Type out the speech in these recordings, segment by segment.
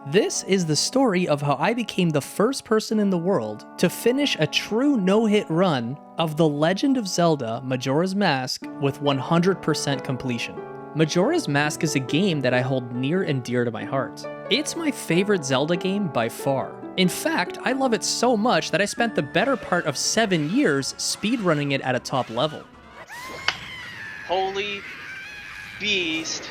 This is the story of how I became the first person in the world to finish a true no-hit run of The Legend of Zelda Majora's Mask with 100% completion. Majora's Mask is a game that I hold near and dear to my heart. It's my favorite Zelda game by far. In fact, I love it so much that I spent the better part of 7 years speedrunning it at a top level. Holy beast.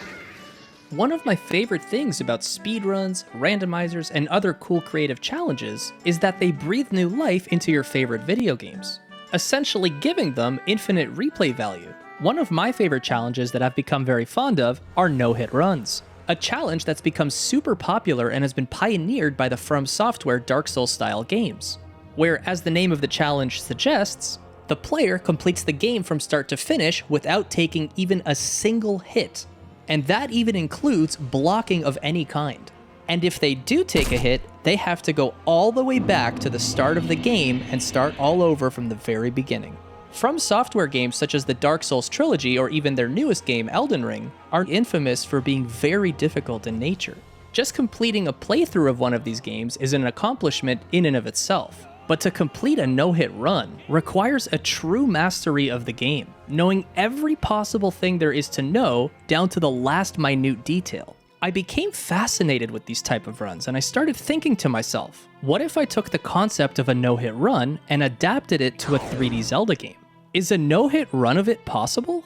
One of my favorite things about speedruns, randomizers, and other cool creative challenges is that they breathe new life into your favorite video games, essentially giving them infinite replay value. One of my favorite challenges that I've become very fond of are no-hit runs, a challenge that's become super popular and has been pioneered by the From Software Dark Souls-style games, where, as the name of the challenge suggests, the player completes the game from start to finish without taking even a single hit. And that even includes blocking of any kind. And if they do take a hit, they have to go all the way back to the start of the game and start all over from the very beginning. From Software games such as the Dark Souls trilogy or even their newest game, Elden Ring, are infamous for being very difficult in nature. Just completing a playthrough of one of these games is an accomplishment in and of itself. But to complete a no-hit run requires a true mastery of the game, knowing every possible thing there is to know down to the last minute detail. I became fascinated with these type of runs, and I started thinking to myself, what if I took the concept of a no-hit run and adapted it to a 3D Zelda game? Is a no-hit run of it possible?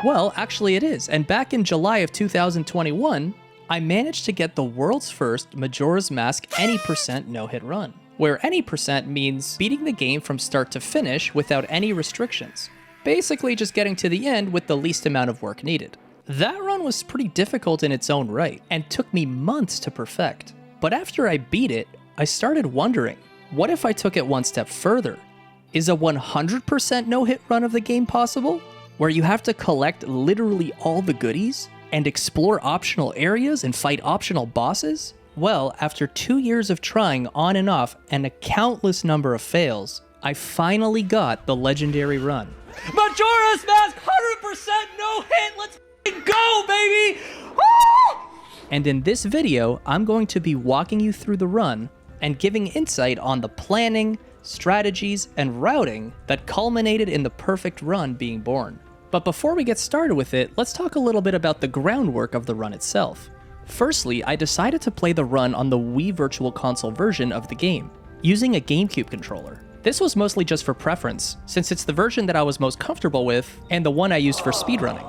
Well, actually it is, and back in July of 2021, I managed to get the world's first Majora's Mask any percent no-hit run, where any percent means beating the game from start to finish without any restrictions. Basically just getting to the end with the least amount of work needed. That run was pretty difficult in its own right, and took me months to perfect. But after I beat it, I started wondering, what if I took it one step further? Is a 100% no-hit run of the game possible? Where you have to collect literally all the goodies, and explore optional areas and fight optional bosses? Well, after 2 years of trying on and off and a countless number of fails, I finally got the legendary run. Majora's Mask 100% no hit, let's go, baby! Woo! And in this video, I'm going to be walking you through the run and giving insight on the planning, strategies, and routing that culminated in the perfect run being born. But before we get started with it, let's talk a little bit about the groundwork of the run itself. Firstly, I decided to play the run on the Wii Virtual Console version of the game, using a GameCube controller. This was mostly just for preference, since it's the version that I was most comfortable with, and the one I used for speedrunning.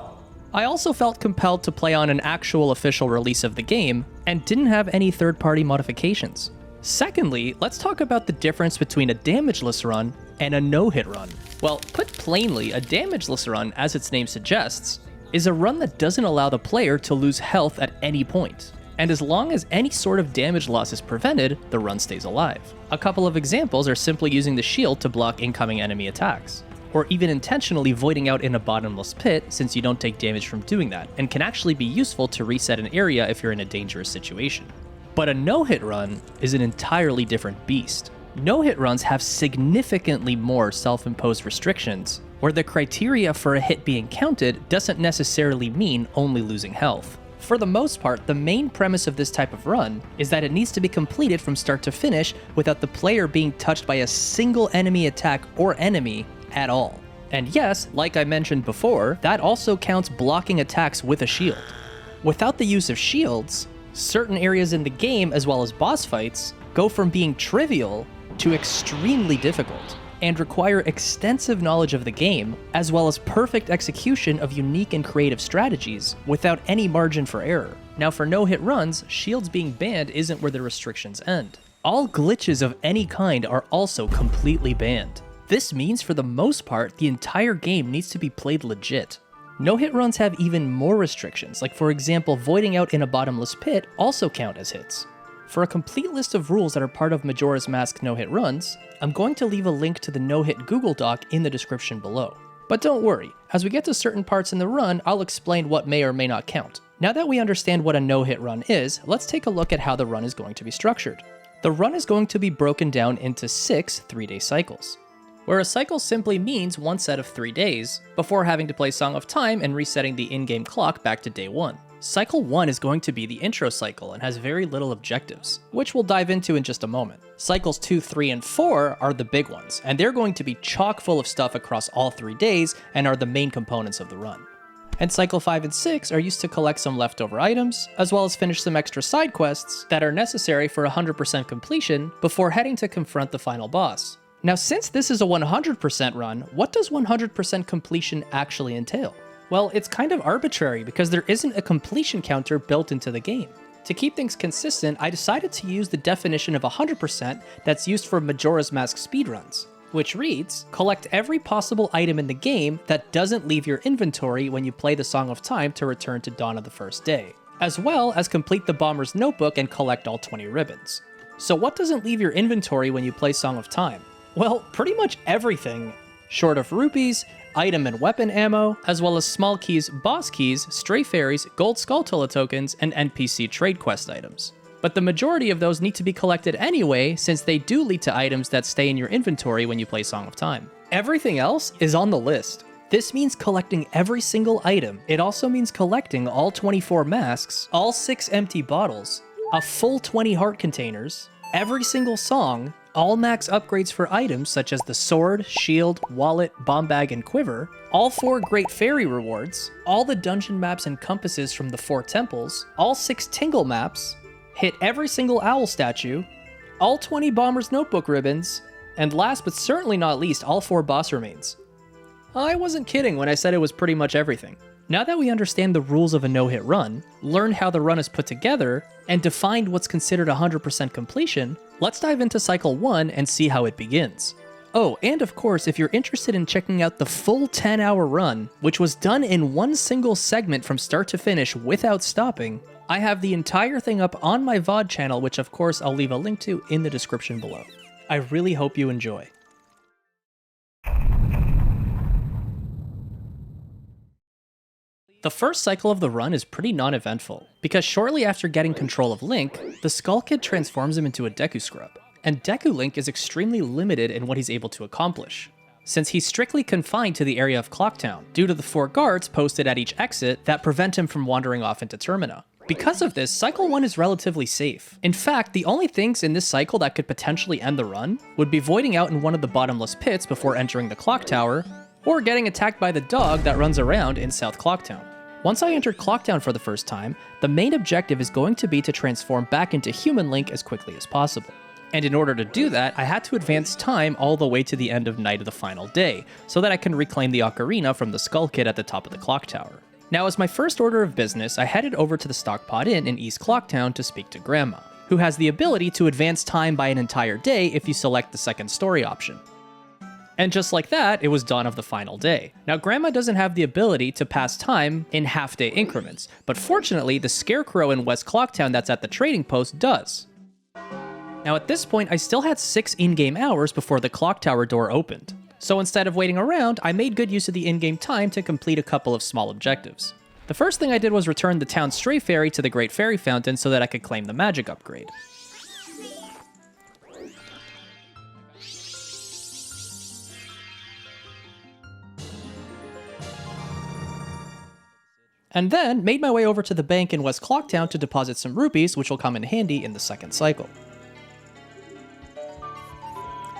I also felt compelled to play on an actual official release of the game, and didn't have any third-party modifications. Secondly, let's talk about the difference between a damageless run and a no-hit run. Well, put plainly, a damageless run, as its name suggests, is a run that doesn't allow the player to lose health at any point. And as long as any sort of damage loss is prevented, the run stays alive. A couple of examples are simply using the shield to block incoming enemy attacks, or even intentionally voiding out in a bottomless pit since you don't take damage from doing that, and can actually be useful to reset an area if you're in a dangerous situation. But a no-hit run is an entirely different beast. No-hit runs have significantly more self-imposed restrictions, where the criteria for a hit being counted doesn't necessarily mean only losing health. For the most part, the main premise of this type of run is that it needs to be completed from start to finish without the player being touched by a single enemy attack or enemy at all. And yes, like I mentioned before, that also counts blocking attacks with a shield. Without the use of shields, certain areas in the game, as well as boss fights, go from being trivial to extremely difficult, and require extensive knowledge of the game, as well as perfect execution of unique and creative strategies, without any margin for error. Now for no-hit runs, shields being banned isn't where the restrictions end. All glitches of any kind are also completely banned. This means for the most part, the entire game needs to be played legit. No-hit runs have even more restrictions, like for example, voiding out in a bottomless pit also count as hits. For a complete list of rules that are part of Majora's Mask no-hit runs, I'm going to leave a link to the no-hit Google Doc in the description below. But don't worry, as we get to certain parts in the run, I'll explain what may or may not count. Now that we understand what a no-hit run is, let's take a look at how the run is going to be structured. The run is going to be broken down into 6 3-day cycles, where a cycle simply means one set of 3 days, before having to play Song of Time and resetting the in-game clock back to day 1. Cycle 1 is going to be the intro cycle and has very little objectives, which we'll dive into in just a moment. Cycles 2, 3, and 4 are the big ones, and they're going to be chock full of stuff across all 3 days and are the main components of the run. And Cycle 5 and 6 are used to collect some leftover items, as well as finish some extra side quests that are necessary for 100% completion before heading to confront the final boss. Now, since this is a 100% run, what does 100% completion actually entail? Well, it's kind of arbitrary because there isn't a completion counter built into the game. To keep things consistent, I decided to use the definition of 100% that's used for Majora's Mask speedruns, which reads, collect every possible item in the game that doesn't leave your inventory when you play the Song of Time to return to Dawn of the First Day, as well as complete the Bomber's Notebook and collect all 20 ribbons. So what doesn't leave your inventory when you play Song of Time? Well, pretty much everything, short of rupees, item and weapon ammo, as well as small keys, boss keys, stray fairies, gold Skulltula tokens, and NPC trade quest items. But the majority of those need to be collected anyway, since they do lead to items that stay in your inventory when you play Song of Time. Everything else is on the list. This means collecting every single item. It also means collecting all 24 masks, all 6 empty bottles, a full 20 heart containers, every single song, all max upgrades for items such as the sword, shield, wallet, bomb bag, and quiver, all 4 great fairy rewards, all the dungeon maps and compasses from the 4 temples, all 6 tingle maps, hit every single owl statue, all 20 Bomber's Notebook ribbons, and last but certainly not least, all 4 boss remains. I wasn't kidding when I said it was pretty much everything. Now that we understand the rules of a no-hit run, learned how the run is put together, and defined what's considered 100% completion, let's dive into Cycle 1 and see how it begins. Oh, and of course, if you're interested in checking out the full 10-hour run, which was done in one single segment from start to finish without stopping, I have the entire thing up on my VOD channel, which of course I'll leave a link to in the description below. I really hope you enjoy. The first cycle of the run is pretty non-eventful, because shortly after getting control of Link, the Skull Kid transforms him into a Deku Scrub, and Deku Link is extremely limited in what he's able to accomplish, since he's strictly confined to the area of Clocktown, due to the 4 guards posted at each exit that prevent him from wandering off into Termina. Because of this, Cycle 1 is relatively safe. In fact, the only things in this cycle that could potentially end the run would be voiding out in one of the bottomless pits before entering the Clock Tower, or getting attacked by the dog that runs around in South Clocktown. Once I entered Clocktown for the first time, the main objective is going to be to transform back into Human Link as quickly as possible. And in order to do that, I had to advance time all the way to the end of Night of the Final Day, so that I can reclaim the ocarina from the Skull Kid at the top of the Clock Tower. Now, as my first order of business, I headed over to the Stockpot Inn in East Clocktown to speak to Grandma, who has the ability to advance time by an entire day if you select the second story option. And just like that, it was dawn of the final day. Now, Grandma doesn't have the ability to pass time in half-day increments, but fortunately, the Scarecrow in West Clocktown that's at the trading post does. Now, at this point, I still had 6 in-game hours before the Clock Tower door opened. So instead of waiting around, I made good use of the in-game time to complete a couple of small objectives. The first thing I did was return the town Stray Fairy to the Great Fairy Fountain so that I could claim the magic upgrade. And then made my way over to the bank in West Clocktown to deposit some rupees, which will come in handy in the second cycle.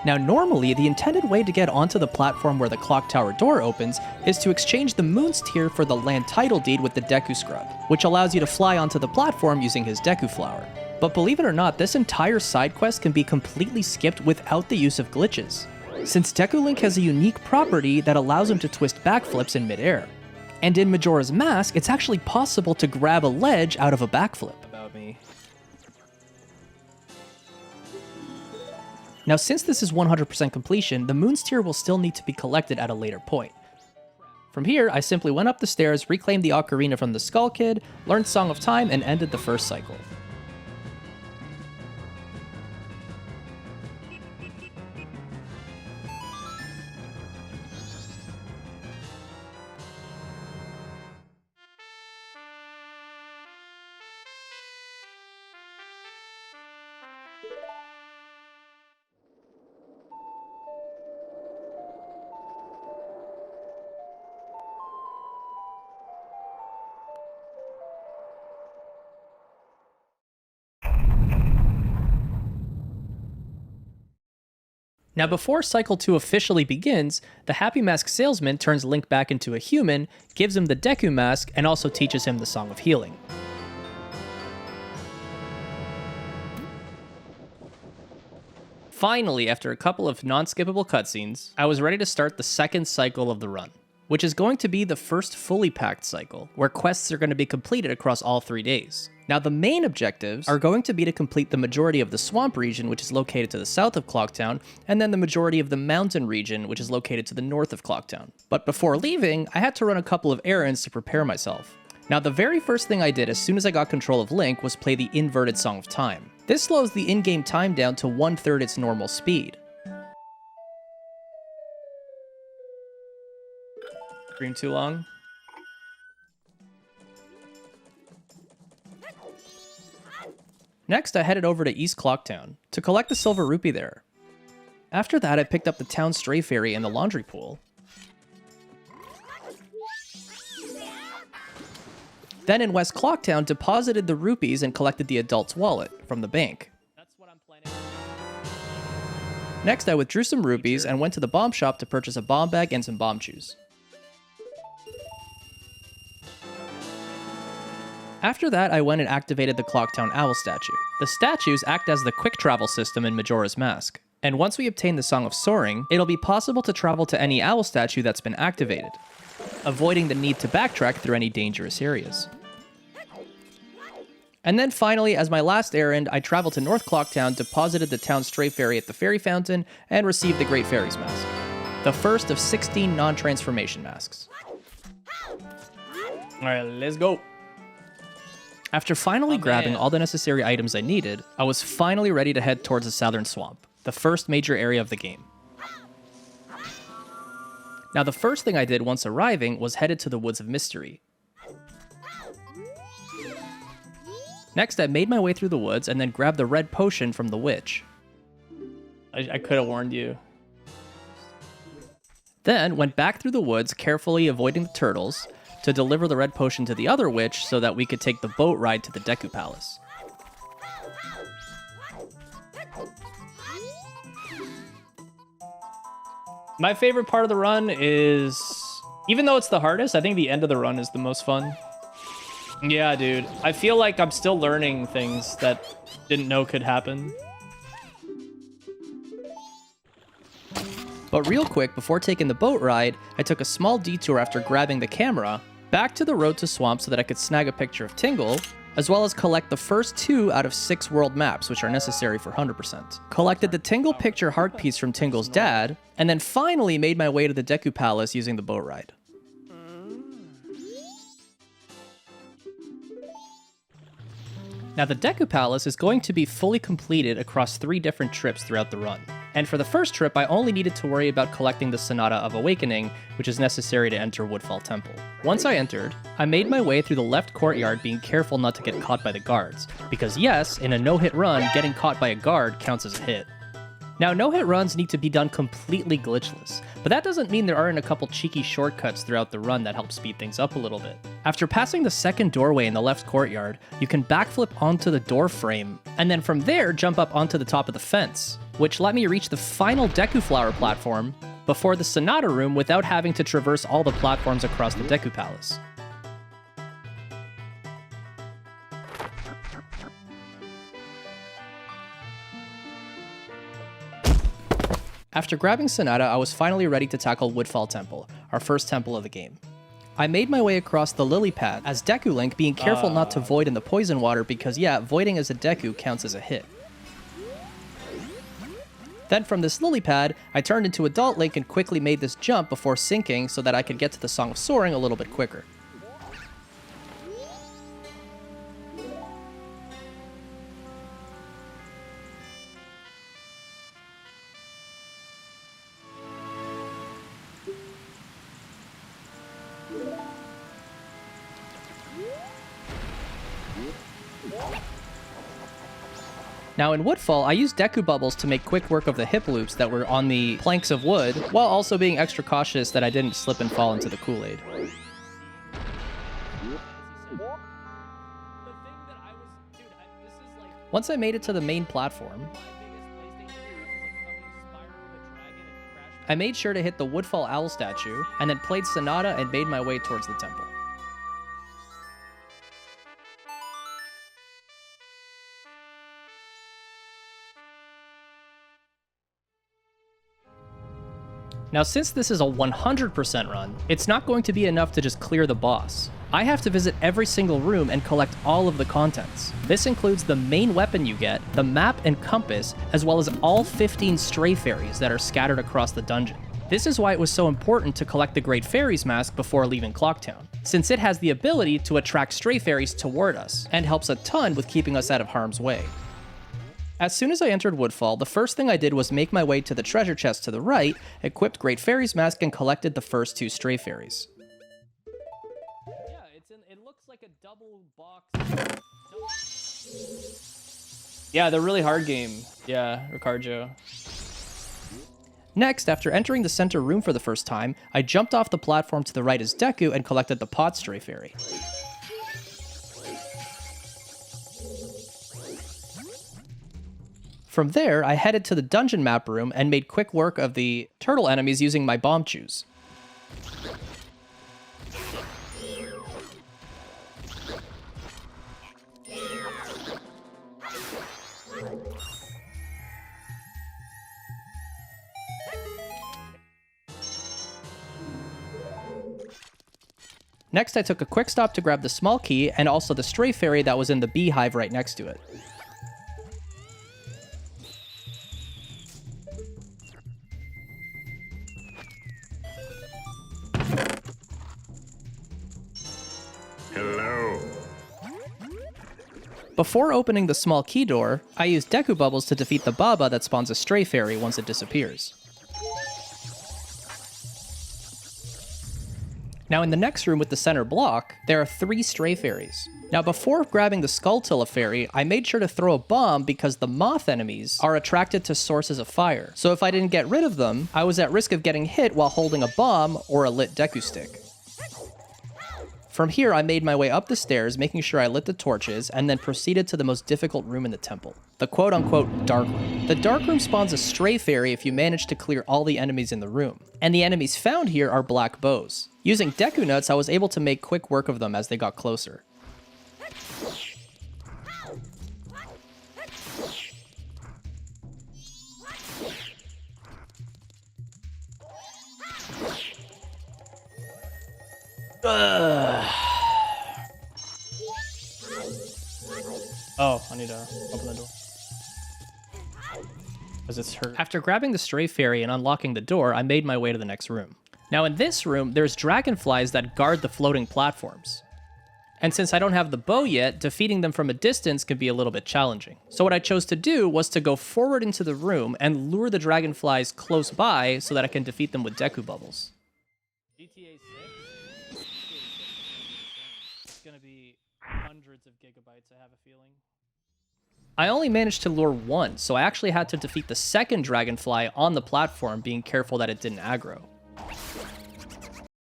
Now normally, the intended way to get onto the platform where the Clock Tower door opens is to exchange the Moon's Tear for the land title deed with the Deku Scrub, which allows you to fly onto the platform using his Deku Flower. But believe it or not, this entire side quest can be completely skipped without the use of glitches, since Deku Link has a unique property that allows him to twist backflips in midair. And in Majora's Mask, it's actually possible to grab a ledge out of a backflip. Now, since this is 100% completion, the Moon's Tear will still need to be collected at a later point. From here, I simply went up the stairs, reclaimed the ocarina from the Skull Kid, learned Song of Time, and ended the first cycle. Now before Cycle 2 officially begins, the Happy Mask salesman turns Link back into a human, gives him the Deku Mask, and also teaches him the Song of Healing. Finally, after a couple of non-skippable cutscenes, I was ready to start the second cycle of the run, which is going to be the first fully packed cycle, where quests are going to be completed across all 3 days. Now the main objectives are going to be to complete the majority of the swamp region, which is located to the south of Clocktown, and then the majority of the mountain region, which is located to the north of Clocktown. But before leaving, I had to run a couple of errands to prepare myself. Now the very first thing I did as soon as I got control of Link was play the inverted Song of Time. This slows the in-game time down to 1/3 its normal speed. Stream too long? Next, I headed over to East Clocktown to collect the silver rupee there. After that, I picked up the town stray fairy and the laundry pool. Then in West Clocktown, deposited the rupees and collected the adult's wallet from the bank. That's what I'm planning. Next, I withdrew some rupees and went to the bomb shop to purchase a bomb bag and some bomb chews. After that, I went and activated the Clocktown Owl statue. The statues act as the quick travel system in Majora's Mask. And once we obtain the Song of Soaring, it'll be possible to travel to any owl statue that's been activated, avoiding the need to backtrack through any dangerous areas. And then finally, as my last errand, I traveled to North Clocktown, deposited the town stray fairy at the fairy fountain, and received the Great Fairy's Mask, the first of 16 non-transformation masks. Alright, let's go. After finally grabbing all the necessary items I needed, I was finally ready to head towards the Southern Swamp, the first major area of the game. Now the first thing I did once arriving was headed to the Woods of Mystery. Next, I made my way through the woods and then grabbed the red potion from the witch. I could have warned you. Then went back through the woods, carefully avoiding the turtles, to deliver the red potion to the other witch so that we could take the boat ride to the Deku Palace. My favorite part of the run is, even though it's the hardest, I think the end of the run is the most fun. Yeah, dude. I feel like I'm still learning things that didn't know could happen. But real quick, before taking the boat ride, I took a small detour after grabbing the camera back to the road to Swamp so that I could snag a picture of Tingle, as well as collect the first 2 out of 6 world maps, which are necessary for 100%. Collected the Tingle picture heart piece from Tingle's dad, and then finally made my way to the Deku Palace using the boat ride. Now the Deku Palace is going to be fully completed across 3 different trips throughout the run. And for the first trip, I only needed to worry about collecting the Sonata of Awakening, which is necessary to enter Woodfall Temple. Once I entered, I made my way through the left courtyard, being careful not to get caught by the guards, because yes, in a no-hit run, getting caught by a guard counts as a hit. Now, no-hit runs need to be done completely glitchless, but that doesn't mean there aren't a couple cheeky shortcuts throughout the run that help speed things up a little bit. After passing the second doorway in the left courtyard, you can backflip onto the door frame, and then from there jump up onto the top of the fence, which let me reach the final Deku Flower platform before the Sonata room without having to traverse all the platforms across the Deku Palace. After grabbing Sonata, I was finally ready to tackle Woodfall Temple, our first temple of the game. I made my way across the lily pad as Deku Link, being careful not to void in the poison water because yeah, voiding as a Deku counts as a hit. Then from this lily pad, I turned into Adult Link and quickly made this jump before sinking so that I could get to the Song of Soaring a little bit quicker. Now in Woodfall, I used Deku Bubbles to make quick work of the hip loops that were on the planks of wood, while also being extra cautious that I didn't slip and fall into the Kool-Aid. Once I made it to the main platform, I made sure to hit the Woodfall Owl statue, and then played Sonata and made my way towards the temple. Now, since this is a 100% run, it's not going to be enough to just clear the boss. I have to visit every single room and collect all of the contents. This includes the main weapon you get, the map and compass, as well as all 15 stray fairies that are scattered across the dungeon. This is why it was so important to collect the Great Fairies Mask before leaving Clocktown, since it has the ability to attract stray fairies toward us, and helps a ton with keeping us out of harm's way. As soon as I entered Woodfall, the first thing I did was make my way to the treasure chest to the right, equipped Great Fairies Mask, and collected the first 2 stray fairies. It looks like a double box. Yeah, they're really hard game. Yeah, Ricardo. Next, after entering the center room for the first time, I jumped off the platform to the right as Deku and collected the pot stray fairy. From there, I headed to the dungeon map room and made quick work of the turtle enemies using my bomb chews. Next, I took a quick stop to grab the small key and also the stray fairy that was in the beehive right next to it. Hello. Before opening the small key door, I used Deku Bubbles to defeat the Baba that spawns a stray fairy once it disappears. Now in the next room with the center block, there are 3 stray fairies. Now before grabbing the Skulltilla fairy, I made sure to throw a bomb because the moth enemies are attracted to sources of fire. So if I didn't get rid of them, I was at risk of getting hit while holding a bomb or a lit Deku stick. From here, I made my way up the stairs, making sure I lit the torches, and then proceeded to the most difficult room in the temple, the quote-unquote dark room. The dark room spawns a stray fairy if you manage to clear all the enemies in the room, and the enemies found here are black bows. Using Deku Nuts, I was able to make quick work of them as they got closer. Oh, I need to open the door. Because it's hurt. After grabbing the stray fairy and unlocking the door, I made my way to the next room. Now in this room, there's dragonflies that guard the floating platforms. And since I don't have the bow yet, defeating them from a distance can be a little bit challenging. So what I chose to do was to go forward into the room and lure the dragonflies close by so that I can defeat them with Deku Bubbles. GTA 6? It's gonna be hundreds of gigabytes, I have a feeling. I only managed to lure one, so I actually had to defeat the second dragonfly on the platform, being careful that it didn't aggro.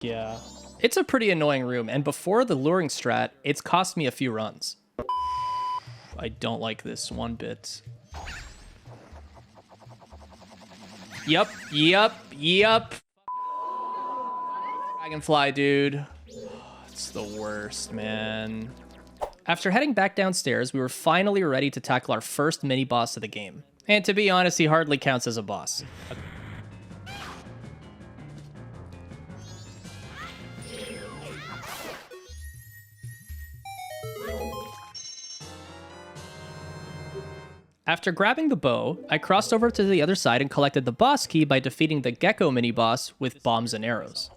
Yeah. It's a pretty annoying room, and before the luring strat, it's cost me a few runs. I don't like this one bit. Yup. Dragonfly, dude. It's the worst, man. After heading back downstairs, we were finally ready to tackle our first mini-boss of the game. And to be honest, he hardly counts as a boss. After grabbing the bow, I crossed over to the other side and collected the boss key by defeating the Gecko mini-boss with bombs and arrows.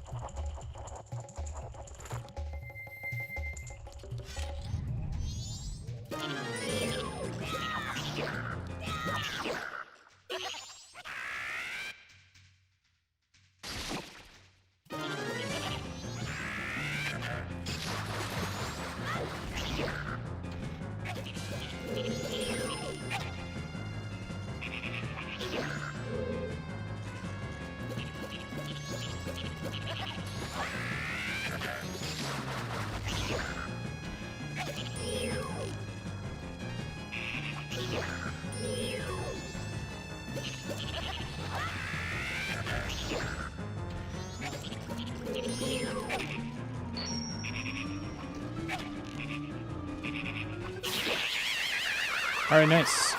Alright, nice.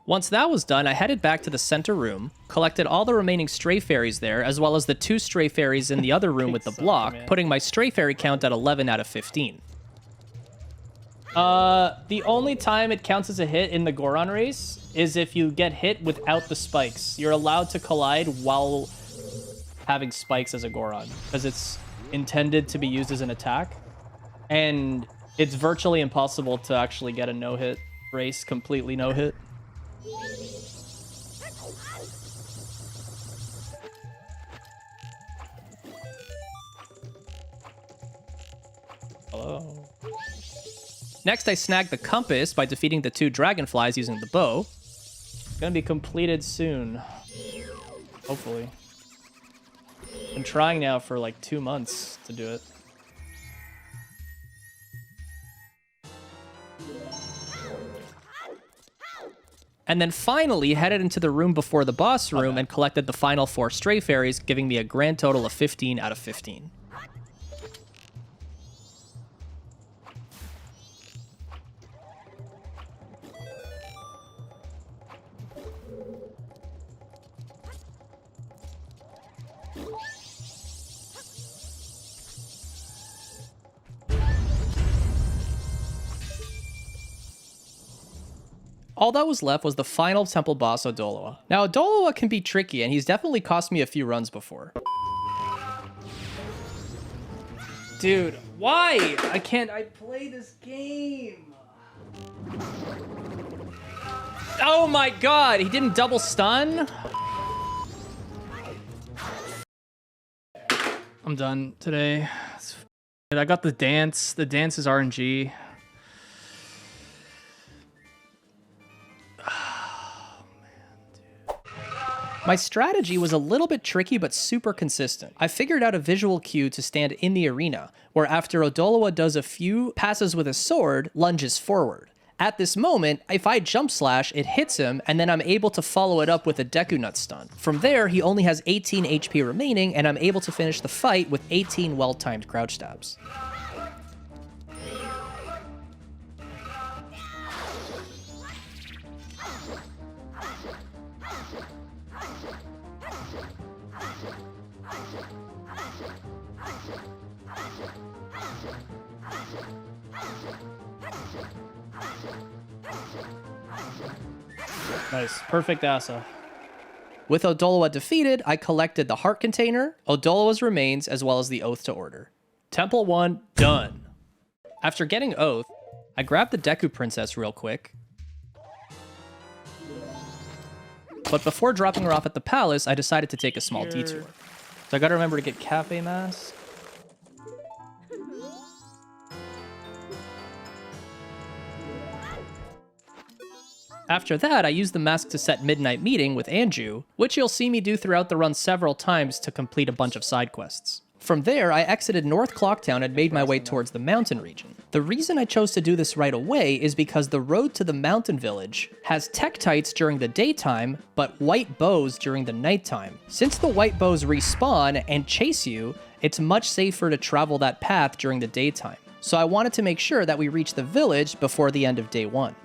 Once that was done, I headed back to the center room, collected all the remaining stray fairies there, as well as the 2 stray fairies in the other room with the block, putting my stray fairy count at 11 out of 15. The only time it counts as a hit in the Goron race is if you get hit without the spikes. You're allowed to collide while having spikes as a Goron, because it's intended to be used as an attack. And it's virtually impossible to actually get a no-hit race, completely no-hit. Hello. Next, I snagged the compass by defeating the 2 dragonflies using the bow. Gonna be completed soon. Hopefully. Been trying now for like 2 months to do it. And then finally headed into the room before the boss room and collected the final 4 stray fairies, giving me a grand total of 15 out of 15. All that was left was the final temple boss, Odoloa. Now, Odoloa can be tricky, and he's definitely cost me a few runs before. Dude, why? I play this game. Oh my god, he didn't double stun? I'm done today. I got the dance. The dance is RNG. My strategy was a little bit tricky, but super consistent. I figured out a visual cue to stand in the arena, where after Odoloa does a few passes with his sword, lunges forward. At this moment, if I jump slash, it hits him, and then I'm able to follow it up with a Deku Nut stun. From there, he only has 18 HP remaining, and I'm able to finish the fight with 18 well-timed crouch stabs. Nice. Perfect Asa. With Odoloa defeated, I collected the heart container, Odoloa's remains, as well as the Oath to Order. Temple 1, done. After getting Oath, I grabbed the Deku Princess real quick. But before dropping her off at the palace, I decided to take a small detour. So I gotta remember to get Cafe Mask. After that, I used the mask to set Midnight Meeting with Anju, which you'll see me do throughout the run several times to complete a bunch of side quests. From there, I exited North Clocktown and made my way towards the mountain region. The reason I chose to do this right away is because the road to the mountain village has Tektites during the daytime, but white bows during the nighttime. Since the white bows respawn and chase you, it's much safer to travel that path during the daytime. So I wanted to make sure that we reach the village before the end of day 1.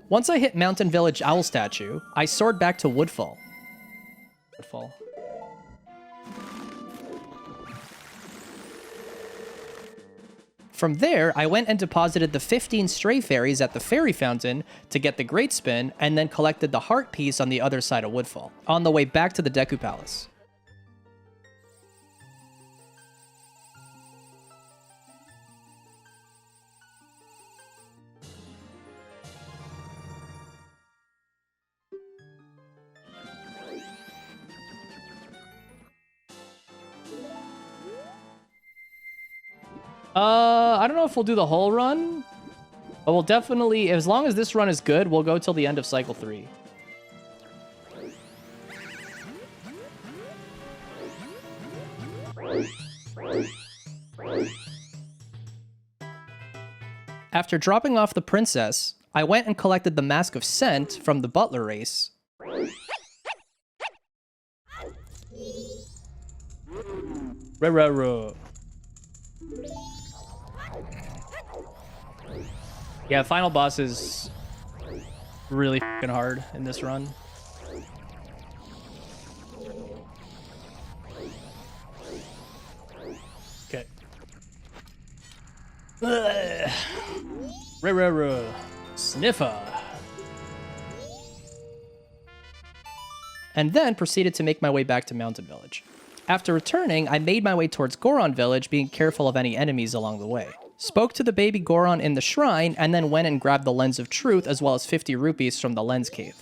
Once I hit Mountain Village Owl Statue, I soared back to Woodfall. From there, I went and deposited the 15 stray fairies at the fairy fountain to get the Great Spin, and then collected the heart piece on the other side of Woodfall, on the way back to the Deku Palace. I don't know if we'll do the whole run, but we'll definitely, as long as this run is good, we'll go till the end of Cycle 3. After dropping off the princess, I went and collected the Mask of Scent from the Butler race. Yeah, final boss is really fucking hard in this run. Okay. Sniffer. And then proceeded to make my way back to Mountain Village. After returning, I made my way towards Goron Village, being careful of any enemies along the way. Spoke to the baby Goron in the shrine, and then went and grabbed the Lens of Truth as well as 50 rupees from the Lens Cave.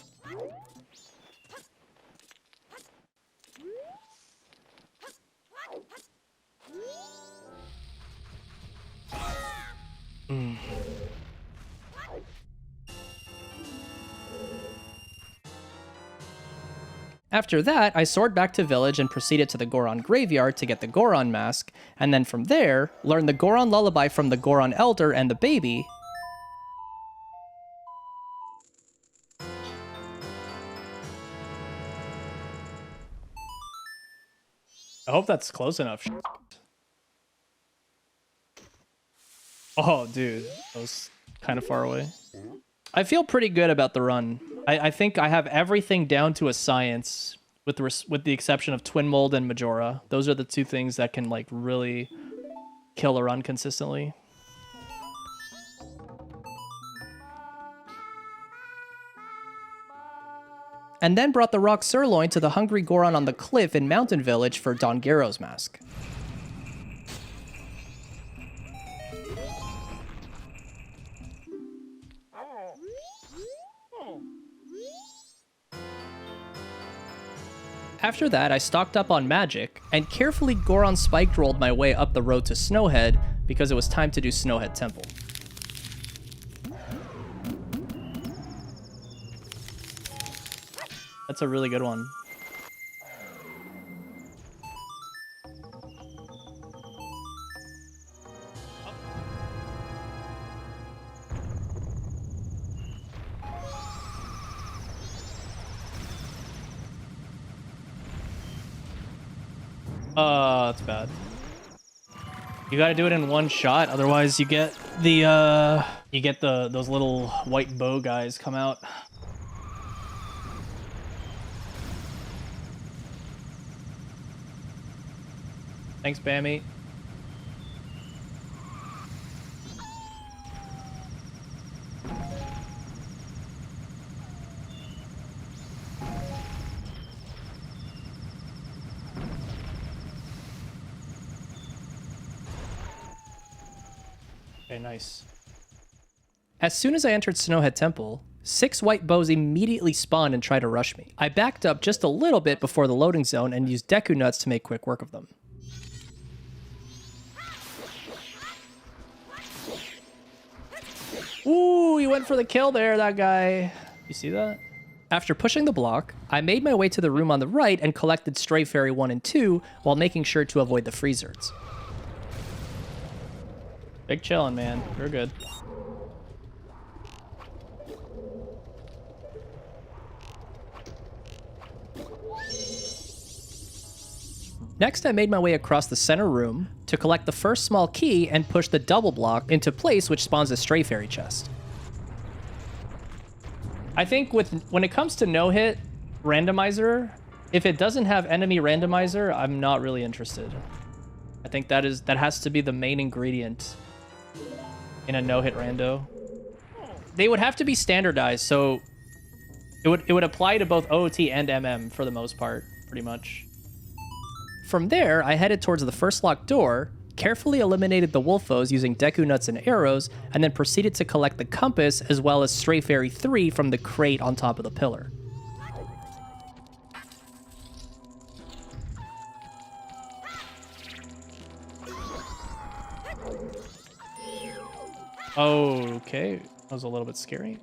After that, I soared back to village and proceeded to the Goron graveyard to get the Goron Mask, and then from there, learned the Goron Lullaby from the Goron Elder and the baby. I hope that's close enough. Oh, dude, that was kind of far away. I feel pretty good about the run. I think I have everything down to a science, with the exception of Twin Mold and Majora. Those are the two things that can like really kill a run consistently. And then brought the Rock Sirloin to the Hungry Goron on the cliff in Mountain Village for Don Gero's Mask. After that, I stocked up on magic, and carefully Goron spike rolled my way up the road to Snowhead, because it was time to do Snowhead Temple. That's a really good one. That's bad. You gotta do it in one shot, otherwise you get the those little white bow guys come out. Thanks, Bammy. Okay, nice. As soon as I entered Snowhead Temple, 6 white bows immediately spawned and tried to rush me. I backed up just a little bit before the loading zone and used Deku Nuts to make quick work of them. Ooh, he went for the kill there, that guy. You see that? After pushing the block, I made my way to the room on the right and collected Stray Fairy 1 and 2 while making sure to avoid the freezers. Big chillin', man. You're good. Next, I made my way across the center room to collect the first small key and push the double block into place, which spawns a Stray Fairy chest. I think when it comes to no-hit randomizer, if it doesn't have enemy randomizer, I'm not really interested. I think that has to be the main ingredient in a no-hit rando. They would have to be standardized, so it would apply to both OOT and MM for the most part, pretty much. From there, I headed towards the first locked door, carefully eliminated the Wolfos using Deku Nuts and arrows, and then proceeded to collect the compass as well as Stray Fairy 3 from the crate on top of the pillar. Okay, that was a little bit scary.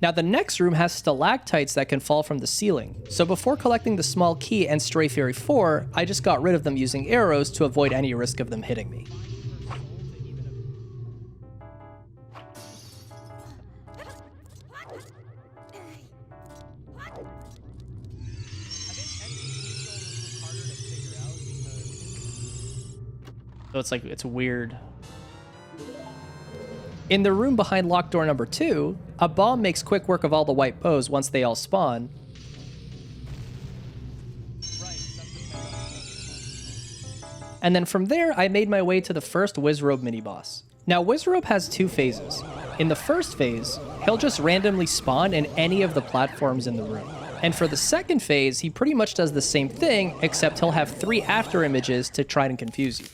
Now the next room has stalactites that can fall from the ceiling, so before collecting the small key and Stray Fairy 4, I just got rid of them using arrows to avoid any risk of them hitting me. So it's weird. In the room behind locked door number 2, a bomb makes quick work of all the white bows once they all spawn. And then from there, I made my way to the first Wizrobe mini-boss. Now, Wizrobe has 2 phases. In the first phase, he'll just randomly spawn in any of the platforms in the room. And for the second phase, he pretty much does the same thing, except he'll have 3 after images to try and confuse you.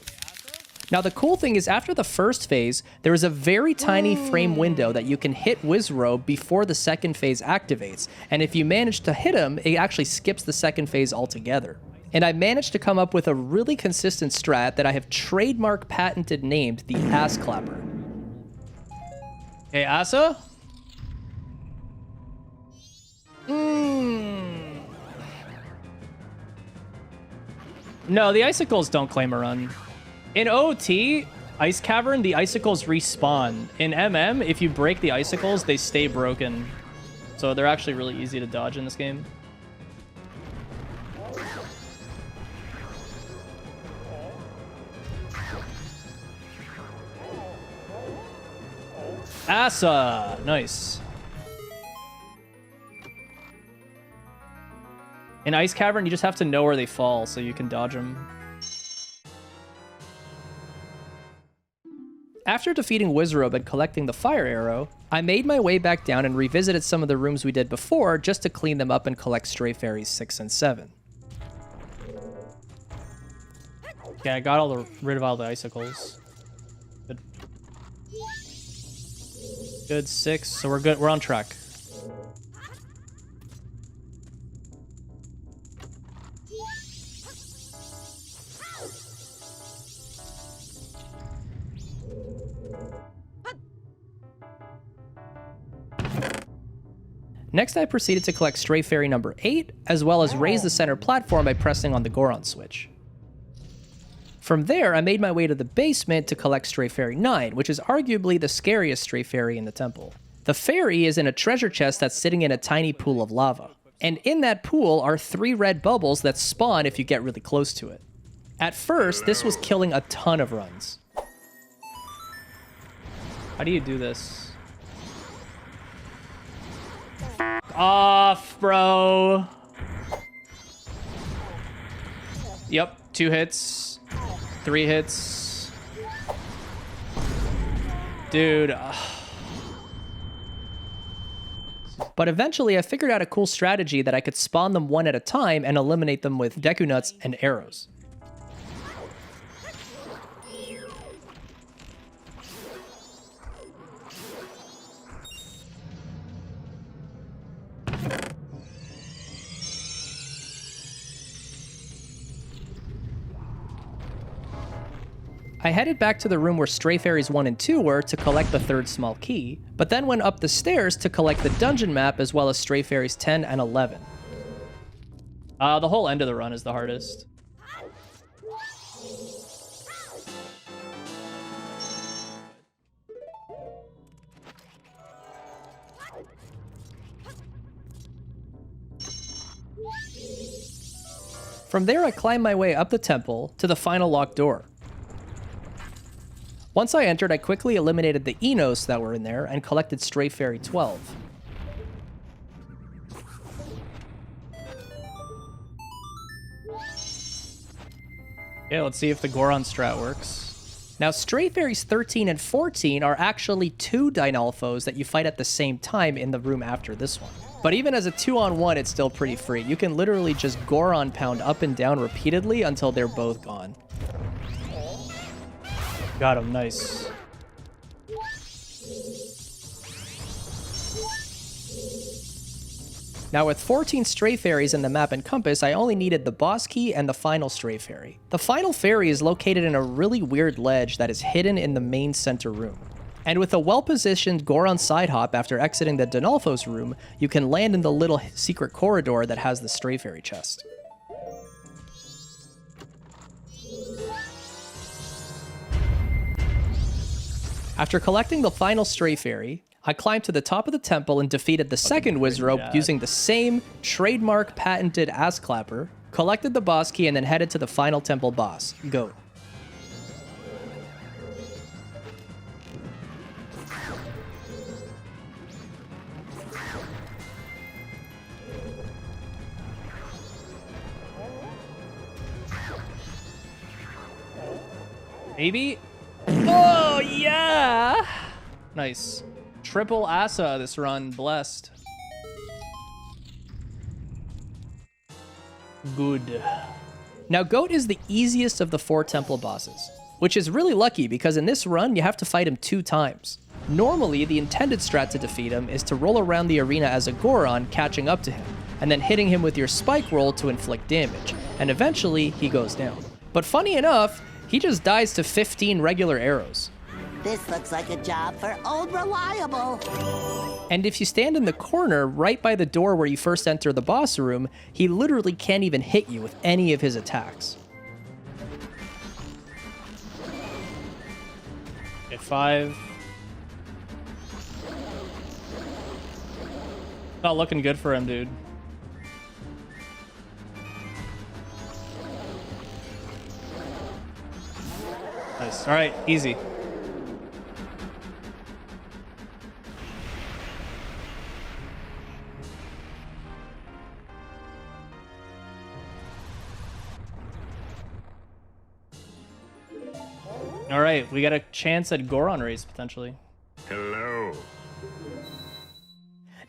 Now the cool thing is after the first phase, there is a very tiny frame window that you can hit Wizrobe before the second phase activates, and if you manage to hit him, it actually skips the second phase altogether. And I managed to come up with a really consistent strat that I have trademark patented named the Ass Clapper. Hey, Asa? No, the icicles don't claim a run. In OT, Ice Cavern, the icicles respawn. In MM, if you break the icicles, they stay broken. So they're actually really easy to dodge in this game. Asa! Nice. In Ice Cavern, you just have to know where they fall so you can dodge them. After defeating Wizrobe and collecting the fire arrow, I made my way back down and revisited some of the rooms we did before just to clean them up and collect Stray Fairies 6 and 7. Okay, I got rid of all the icicles. Good. Good, 6, so we're good. We're on track. Next, I proceeded to collect Stray Fairy number 8, as well as raise the center platform by pressing on the Goron switch. From there, I made my way to the basement to collect Stray Fairy 9, which is arguably the scariest Stray Fairy in the temple. The fairy is in a treasure chest that's sitting in a tiny pool of lava. And in that pool are 3 red bubbles that spawn if you get really close to it. At first, this was killing a ton of runs. How do you do this? Off, bro. Yep, 2 hits, 3 hits. Dude. But eventually I figured out a cool strategy that I could spawn them one at a time and eliminate them with Deku Nuts and arrows. I headed back to the room where Stray Fairies 1 and 2 were to collect the 3rd small key, but then went up the stairs to collect the dungeon map as well as Stray Fairies 10 and 11. The whole end of the run is the hardest. From there, I climbed my way up the temple to the final locked door. Once I entered, I quickly eliminated the Enos that were in there and collected Stray Fairy 12. Yeah, let's see if the Goron strat works. Now, Stray Fairies 13 and 14 are actually 2 Dynalphos that you fight at the same time in the room after this one. But even as a 2-on-1, it's still pretty free. You can literally just Goron pound up and down repeatedly until they're both gone. Got him, nice. Now with 14 Stray Fairies in the map and compass, I only needed the boss key and the final Stray Fairy. The final fairy is located in a really weird ledge that is hidden in the main center room. And with a well-positioned Goron side hop after exiting the Donalfo's room, you can land in the little secret corridor that has the Stray Fairy chest. After collecting the final Stray Fairy, I climbed to the top of the temple and defeated the second Wizrobe using the same trademark patented ass clapper, collected the boss key, and then headed to the final temple boss, Goat. Maybe? Oh, yeah! Nice. Triple Asa this run, blessed. Good. Now, Goat is the easiest of the 4 temple bosses, which is really lucky because in this run, you have to fight him 2 times. Normally, the intended strat to defeat him is to roll around the arena as a Goron, catching up to him, and then hitting him with your spike roll to inflict damage, and eventually, he goes down. But funny enough, he just dies to 15 regular arrows. This looks like a job for Old Reliable. And if you stand in the corner right by the door where you first enter the boss room, he literally can't even hit you with any of his attacks. Hit 5. Not looking good for him, dude. Nice. All right, easy. All right, we got a chance at Goron race, potentially. Hello.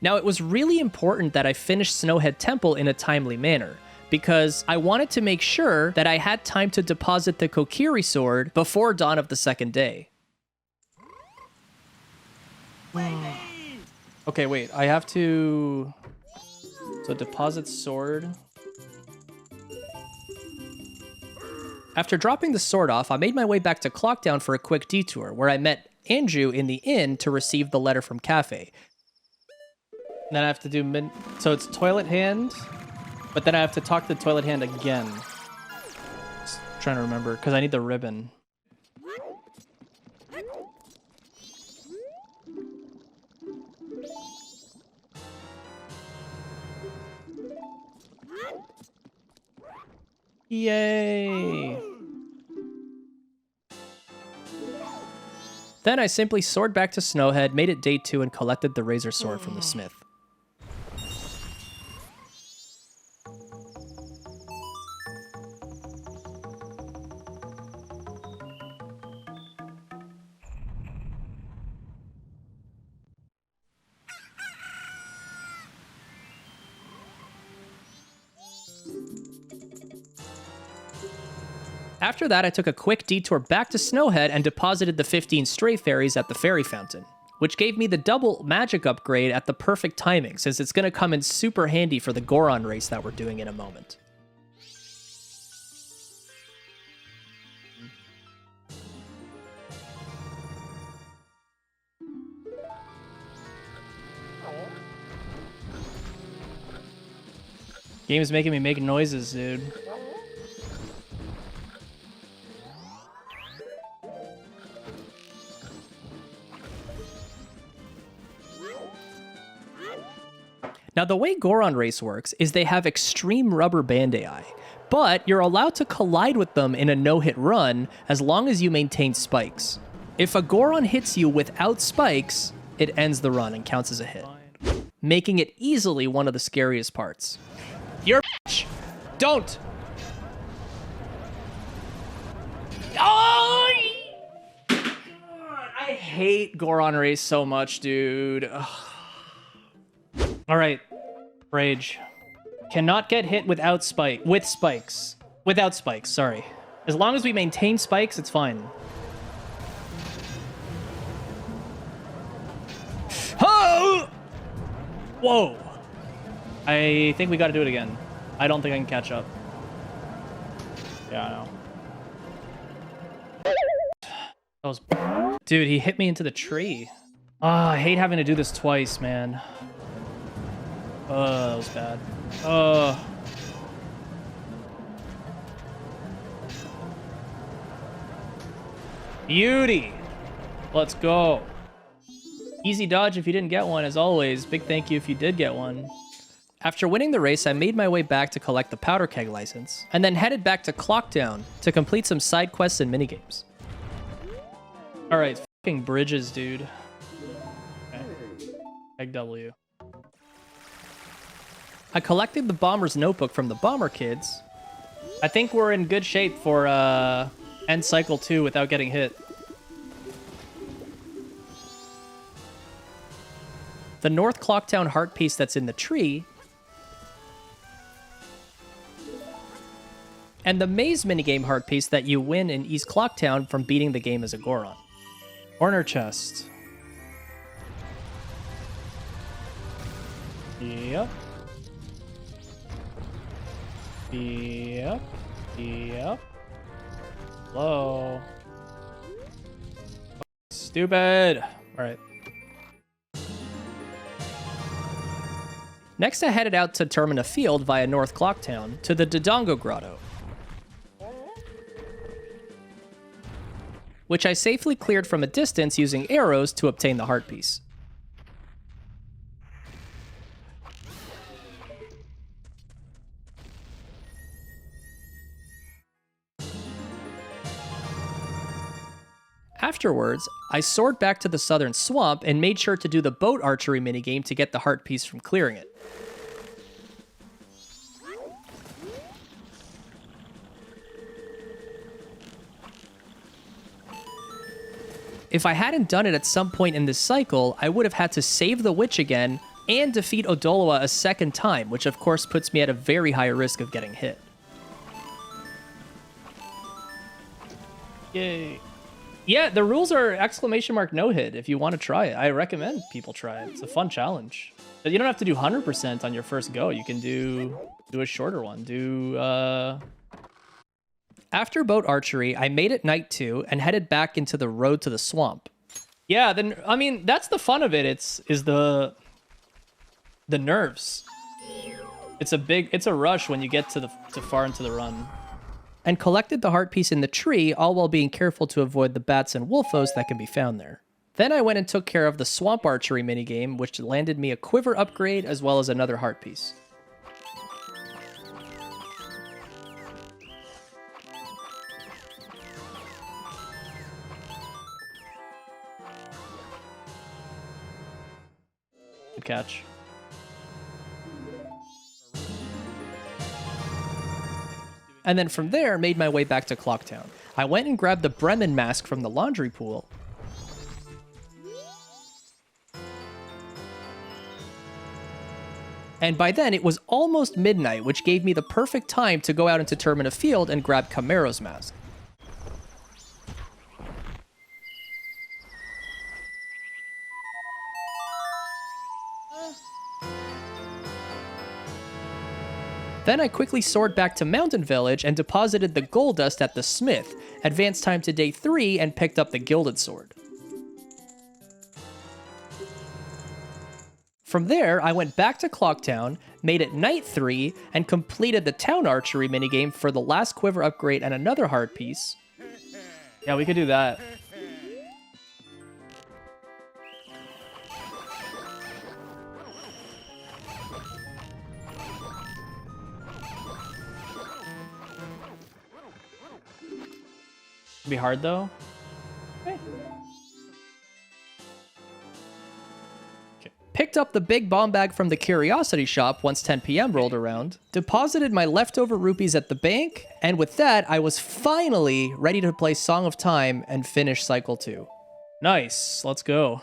Now, it was really important that I finished Snowhead Temple in a timely manner, because I wanted to make sure that I had time to deposit the Kokiri sword before dawn of the second day. Okay, wait, I have to... So deposit sword... After dropping the sword off, I made my way back to Clockdown for a quick detour, where I met Andrew in the inn to receive the letter from Cafe. Then I have to do so it's Toilet Hand, but then I have to talk to Toilet Hand again. Just trying to remember, because I need the ribbon. Yay! Then I simply soared back to Snowhead, made it day 2, and collected the Razor Sword from the smith. After that, I took a quick detour back to Snowhead and deposited the 15 Stray Fairies at the Fairy Fountain, which gave me the double magic upgrade at the perfect timing, since it's going to come in super handy for the Goron race that we're doing in a moment. Game's making me make noises, dude. Now, the way Goron Race works is they have extreme rubber band AI, but you're allowed to collide with them in a no-hit run as long as you maintain spikes. If a Goron hits you without spikes, it ends the run and counts as a hit, making it easily one of the scariest parts. You're a bitch! Don't! Oh! God, I hate Goron Race so much, dude. Ugh. All right, Rage. Cannot get hit without with spikes. Without spikes, sorry. As long as we maintain spikes, it's fine. Oh! Whoa. I think we gotta do it again. I don't think I can catch up. Yeah, I know. That was... Dude, he hit me into the tree. Ah, I hate having to do this twice, man. That was bad. Beauty. Let's go. Easy dodge if you didn't get one, as always. Big thank you if you did get one. After winning the race, I made my way back to collect the powder keg license, and then headed back to Clocktown to complete some side quests and minigames. Alright, fucking bridges, dude. Okay. Keg W. I collected the Bomber's Notebook from the Bomber Kids. I think we're in good shape for end Cycle 2 without getting hit. The North Clocktown heart piece that's in the tree, and the maze minigame heart piece that you win in East Clocktown from beating the game as a Goron. Corner chest. Yep. Yep. Yep. Hello. Stupid. All right. Next, I headed out to Termina Field via North Clocktown to the Dodongo Grotto, which I safely cleared from a distance using arrows to obtain the heart piece. Afterwards, I soared back to the southern swamp and made sure to do the boat archery minigame to get the heart piece from clearing it. If I hadn't done it at some point in this cycle, I would have had to save the witch again and defeat Odoloa a second time, which of course puts me at a very high risk of getting hit. Yay. Yeah, the rules are ! No hit if you want to try it. I recommend people try it. It's a fun challenge. But you don't have to do 100% on your first go. You can do a shorter one. After boat archery, I made it night 2 and headed back into the road to the swamp. Yeah, then I mean that's the fun of it. Is the nerves. It's a rush when you get to far into the run. And collected the heart piece in the tree, all while being careful to avoid the bats and wolfos that can be found there. Then I went and took care of the swamp archery minigame, which landed me a quiver upgrade as well as another heart piece. Good catch. And then from there, made my way back to Clocktown. I went and grabbed the Bremen mask from the laundry pool. And by then, it was almost midnight, which gave me the perfect time to go out into Termina Field and grab Camaro's mask. Then I quickly soared back to Mountain Village and deposited the gold dust at the smith, advanced time to day 3, and picked up the gilded sword. From there, I went back to Clocktown, made it night 3, and completed the town archery minigame for the last quiver upgrade and another heart piece. Yeah, we could do that. Be hard though. Okay. Picked up the big bomb bag from the curiosity shop once 10 p.m. rolled around, deposited my leftover rupees at the bank, and with that, I was finally ready to play Song of Time and finish Cycle 2. Nice, let's go.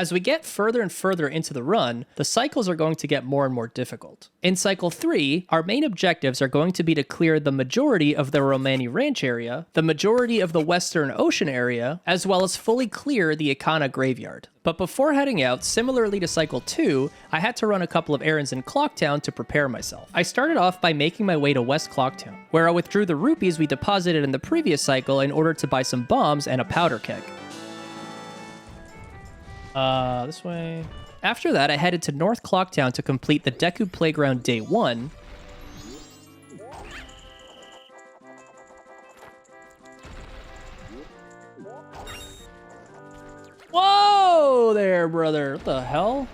As we get further and further into the run, the cycles are going to get more and more difficult. In Cycle 3, our main objectives are going to be to clear the majority of the Romani Ranch area, the majority of the Western Ocean area, as well as fully clear the Ikana Graveyard. But before heading out, similarly to Cycle 2, I had to run a couple of errands in Clocktown to prepare myself. I started off by making my way to West Clocktown, where I withdrew the rupees we deposited in the previous cycle in order to buy some bombs and a powder keg. This way. After that, I headed to North Clocktown to complete the Deku Playground Day 1. Whoa there, brother. What the hell?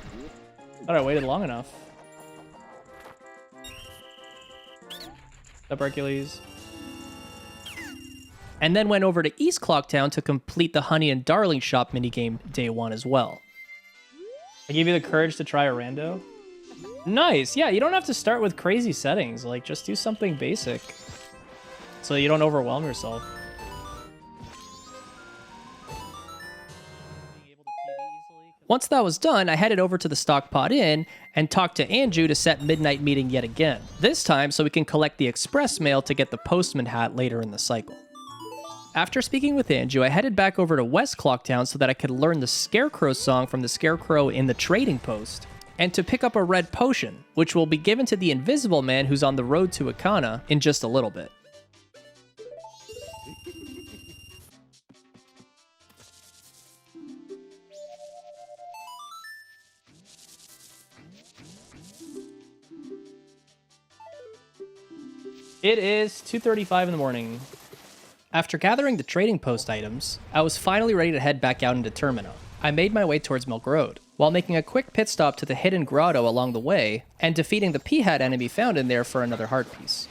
Thought I waited long enough. Up, Hercules. And then went over to East Clocktown to complete the Honey and Darling Shop minigame Day 1 as well. I gave you the courage to try a rando? Nice! Yeah, you don't have to start with crazy settings. Like, just do something basic. So you don't overwhelm yourself. Once that was done, I headed over to the Stockpot Inn and talked to Andrew to set midnight meeting yet again. This time so we can collect the express mail to get the postman hat later in the cycle. After speaking with Andrew, I headed back over to West Clocktown so that I could learn the Scarecrow song from the Scarecrow in the trading post, and to pick up a red potion, which will be given to the Invisible Man who's on the road to Ikana in just a little bit. It is 2:35 in the morning. After gathering the trading post items, I was finally ready to head back out into Termina. I made my way towards Milk Road, while making a quick pit stop to the hidden grotto along the way, and defeating the P-Hat enemy found in there for another heart piece.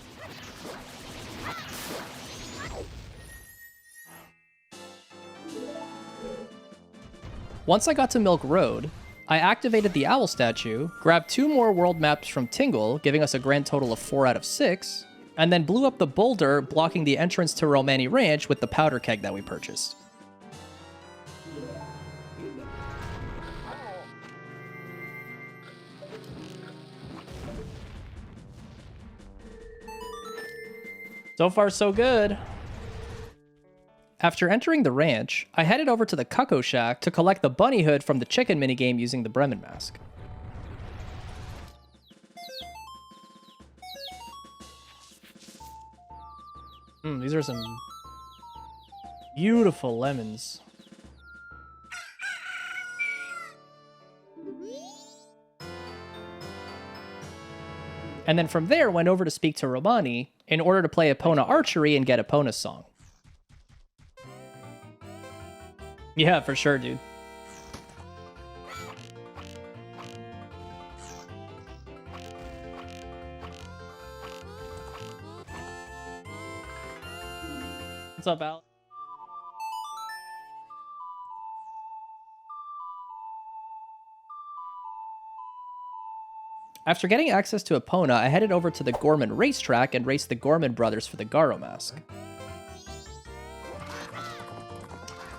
Once I got to Milk Road, I activated the owl statue, grabbed 2 more world maps from Tingle, giving us a grand total of 4 out of 6, and then blew up the boulder blocking the entrance to Romani Ranch with the powder keg that we purchased. So far, so good. After entering the ranch, I headed over to the Cuckoo Shack to collect the bunny hood from the chicken minigame using the Bremen mask. These are some beautiful lemons. And then from there, went over to speak to Romani in order to play Epona Archery and get Epona's song. Yeah, for sure, dude. What's up, Al? After getting access to Epona, I headed over to the Gorman racetrack and raced the Gorman brothers for the Garo mask.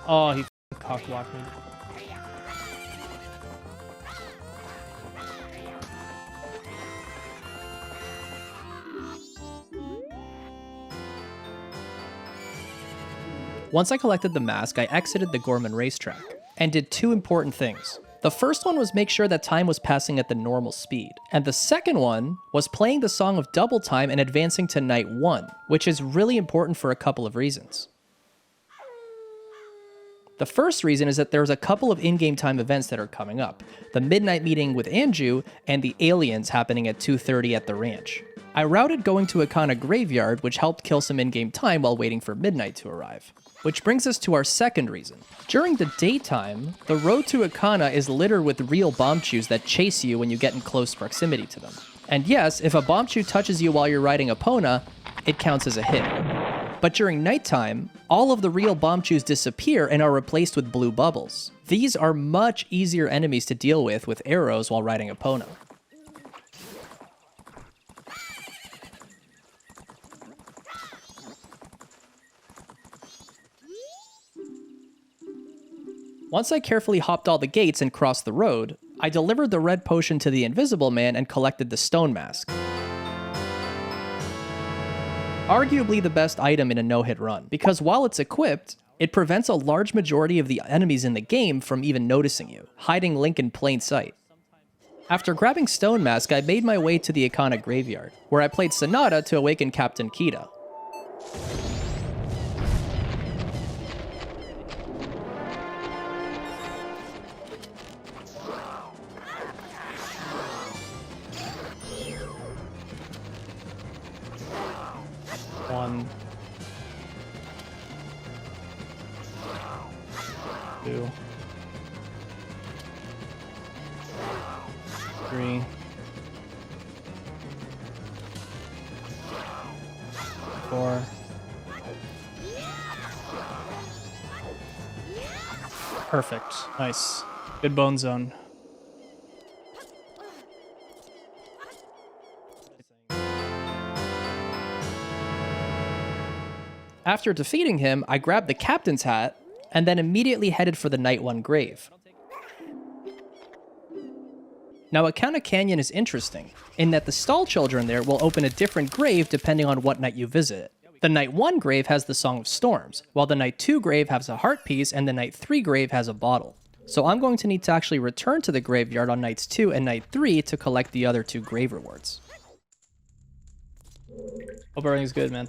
Oh, he cock-blocked me. Once I collected the mask, I exited the Gorman racetrack and did 2 important things. The first one was make sure that time was passing at the normal speed, and the second one was playing the Song of Double Time and advancing to Night 1, which is really important for a couple of reasons. The first reason is that there's a couple of in-game time events that are coming up. The midnight meeting with Anju and the aliens happening at 2:30 at the ranch. I routed going to Ikana Graveyard, which helped kill some in-game time while waiting for midnight to arrive. Which brings us to our second reason. During the daytime, the road to Ikana is littered with real bombchus that chase you when you get in close proximity to them. And yes, if a bombchu touches you while you're riding Epona, it counts as a hit. But during nighttime, all of the real bombchus disappear and are replaced with blue bubbles. These are much easier enemies to deal with arrows while riding Epona. Once I carefully hopped all the gates and crossed the road, I delivered the red potion to the Invisible Man and collected the stone mask. Arguably the best item in a no-hit run, because while it's equipped, it prevents a large majority of the enemies in the game from even noticing you, hiding Link in plain sight. After grabbing Stone Mask, I made my way to the iconic graveyard, where I played Sonata to awaken Captain Kita. One, two, three, four, perfect. Nice. Good bone zone. After defeating him, I grabbed the captain's hat, and then immediately headed for the Night 1 grave. Now, Akana Canyon is interesting, in that the stall children there will open a different grave depending on what night you visit. The Night 1 grave has the Song of Storms, while the Night 2 grave has a heart piece, and the Night 3 grave has a bottle. So I'm going to need to actually return to the graveyard on Nights 2 and Night 3 to collect the other 2 grave rewards. Hope everything's good, man.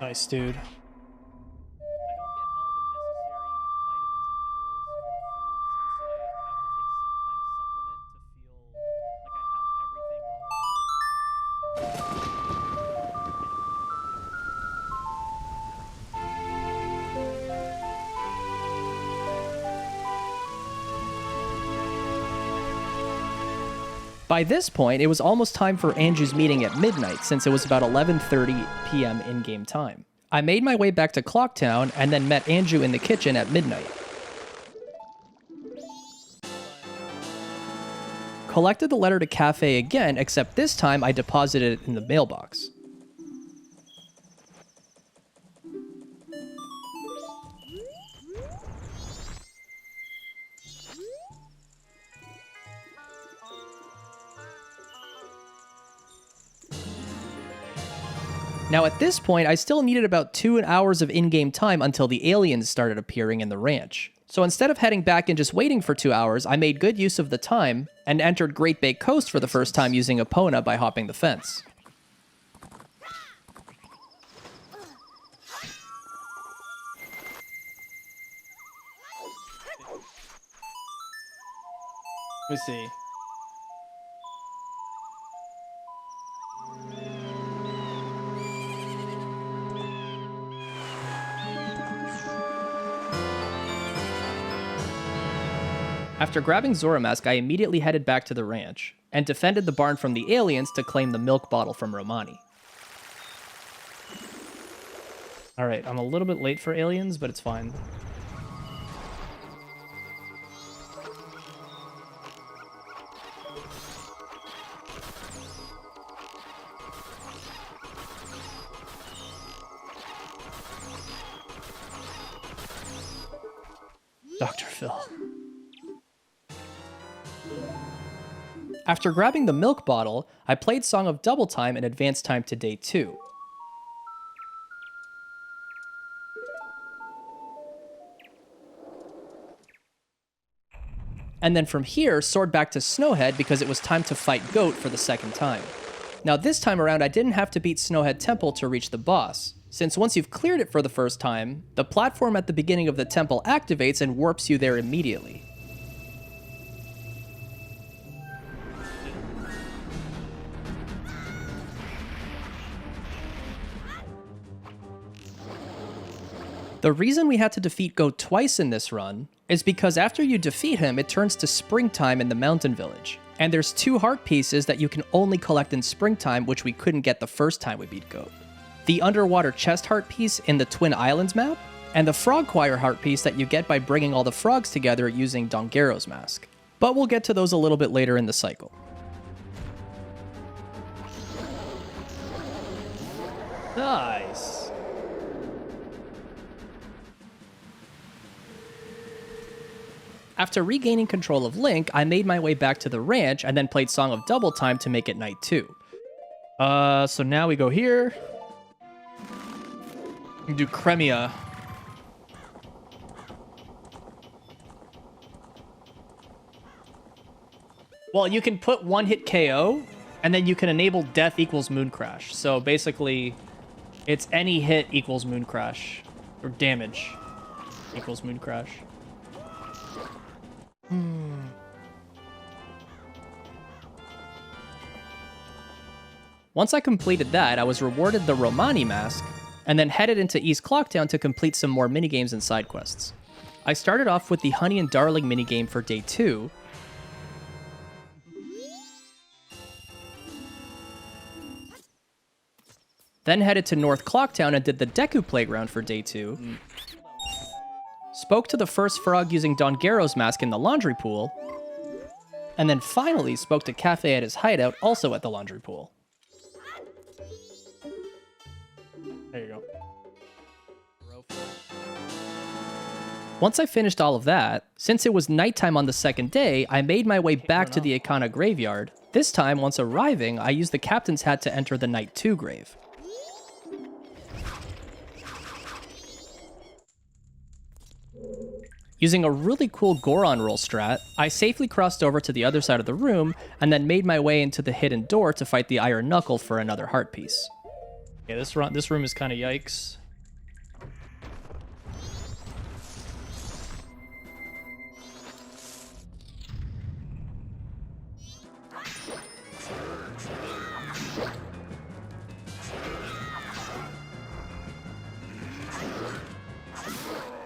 Nice, dude. By this point, it was almost time for Anju's meeting at midnight, since it was about 11:30 p.m. in-game time. I made my way back to Clocktown, and then met Anju in the kitchen at midnight. Collected the letter to Cafe again, except this time I deposited it in the mailbox. Now at this point, I still needed about 2 hours of in-game time until the aliens started appearing in the ranch. So instead of heading back and just waiting for 2 hours, I made good use of the time and entered Great Bay Coast for the first time using Epona by hopping the fence. Let me see. After grabbing Majora Mask, I immediately headed back to the ranch, and defended the barn from the aliens to claim the milk bottle from Romani. Alright, I'm a little bit late for aliens, but it's fine. Dr. Phil. After grabbing the milk bottle, I played Song of Double Time and advanced time to day 2. And then from here, soared back to Snowhead because it was time to fight Goat for the second time. Now this time around, I didn't have to beat Snowhead Temple to reach the boss, since once you've cleared it for the first time, the platform at the beginning of the temple activates and warps you there immediately. The reason we had to defeat Goat twice in this run is because after you defeat him, it turns to springtime in the mountain village, And there's 2 heart pieces that you can only collect in springtime, which we couldn't get the first time we beat Goat. The underwater chest heart piece in the Twin Islands map, and the frog choir heart piece that you get by bringing all the frogs together using Dongero's Mask. But we'll get to those a little bit later in the cycle. Nice. After regaining control of Link, I made my way back to the ranch and then played Song of Double Time to make it night 2. So now we go here. We can do Cremia. Well, you can put 1-hit KO, and then you can enable death equals Moon Crash. So basically, it's any hit equals Moon Crash, or damage equals Moon Crash. Once I completed that, I was rewarded the Romani Mask, and then headed into East Clocktown to complete some more minigames and side quests. I started off with the Honey and Darling minigame for day 2, then headed to North Clocktown and did the Deku Playground for day 2. Spoke to the first frog using Dongero's Mask in the laundry pool. And then finally spoke to Cafe at his hideout, also at the laundry pool. There you go. Once I finished all of that, since it was nighttime on the second day, I made my way back to the Ikana graveyard. This time, once arriving, I used the captain's hat to enter the Night 2 grave. Using a really cool Goron roll strat, I safely crossed over to the other side of the room, and then made my way into the hidden door to fight the Iron Knuckle for another heart piece. Yeah, this room is kind of yikes.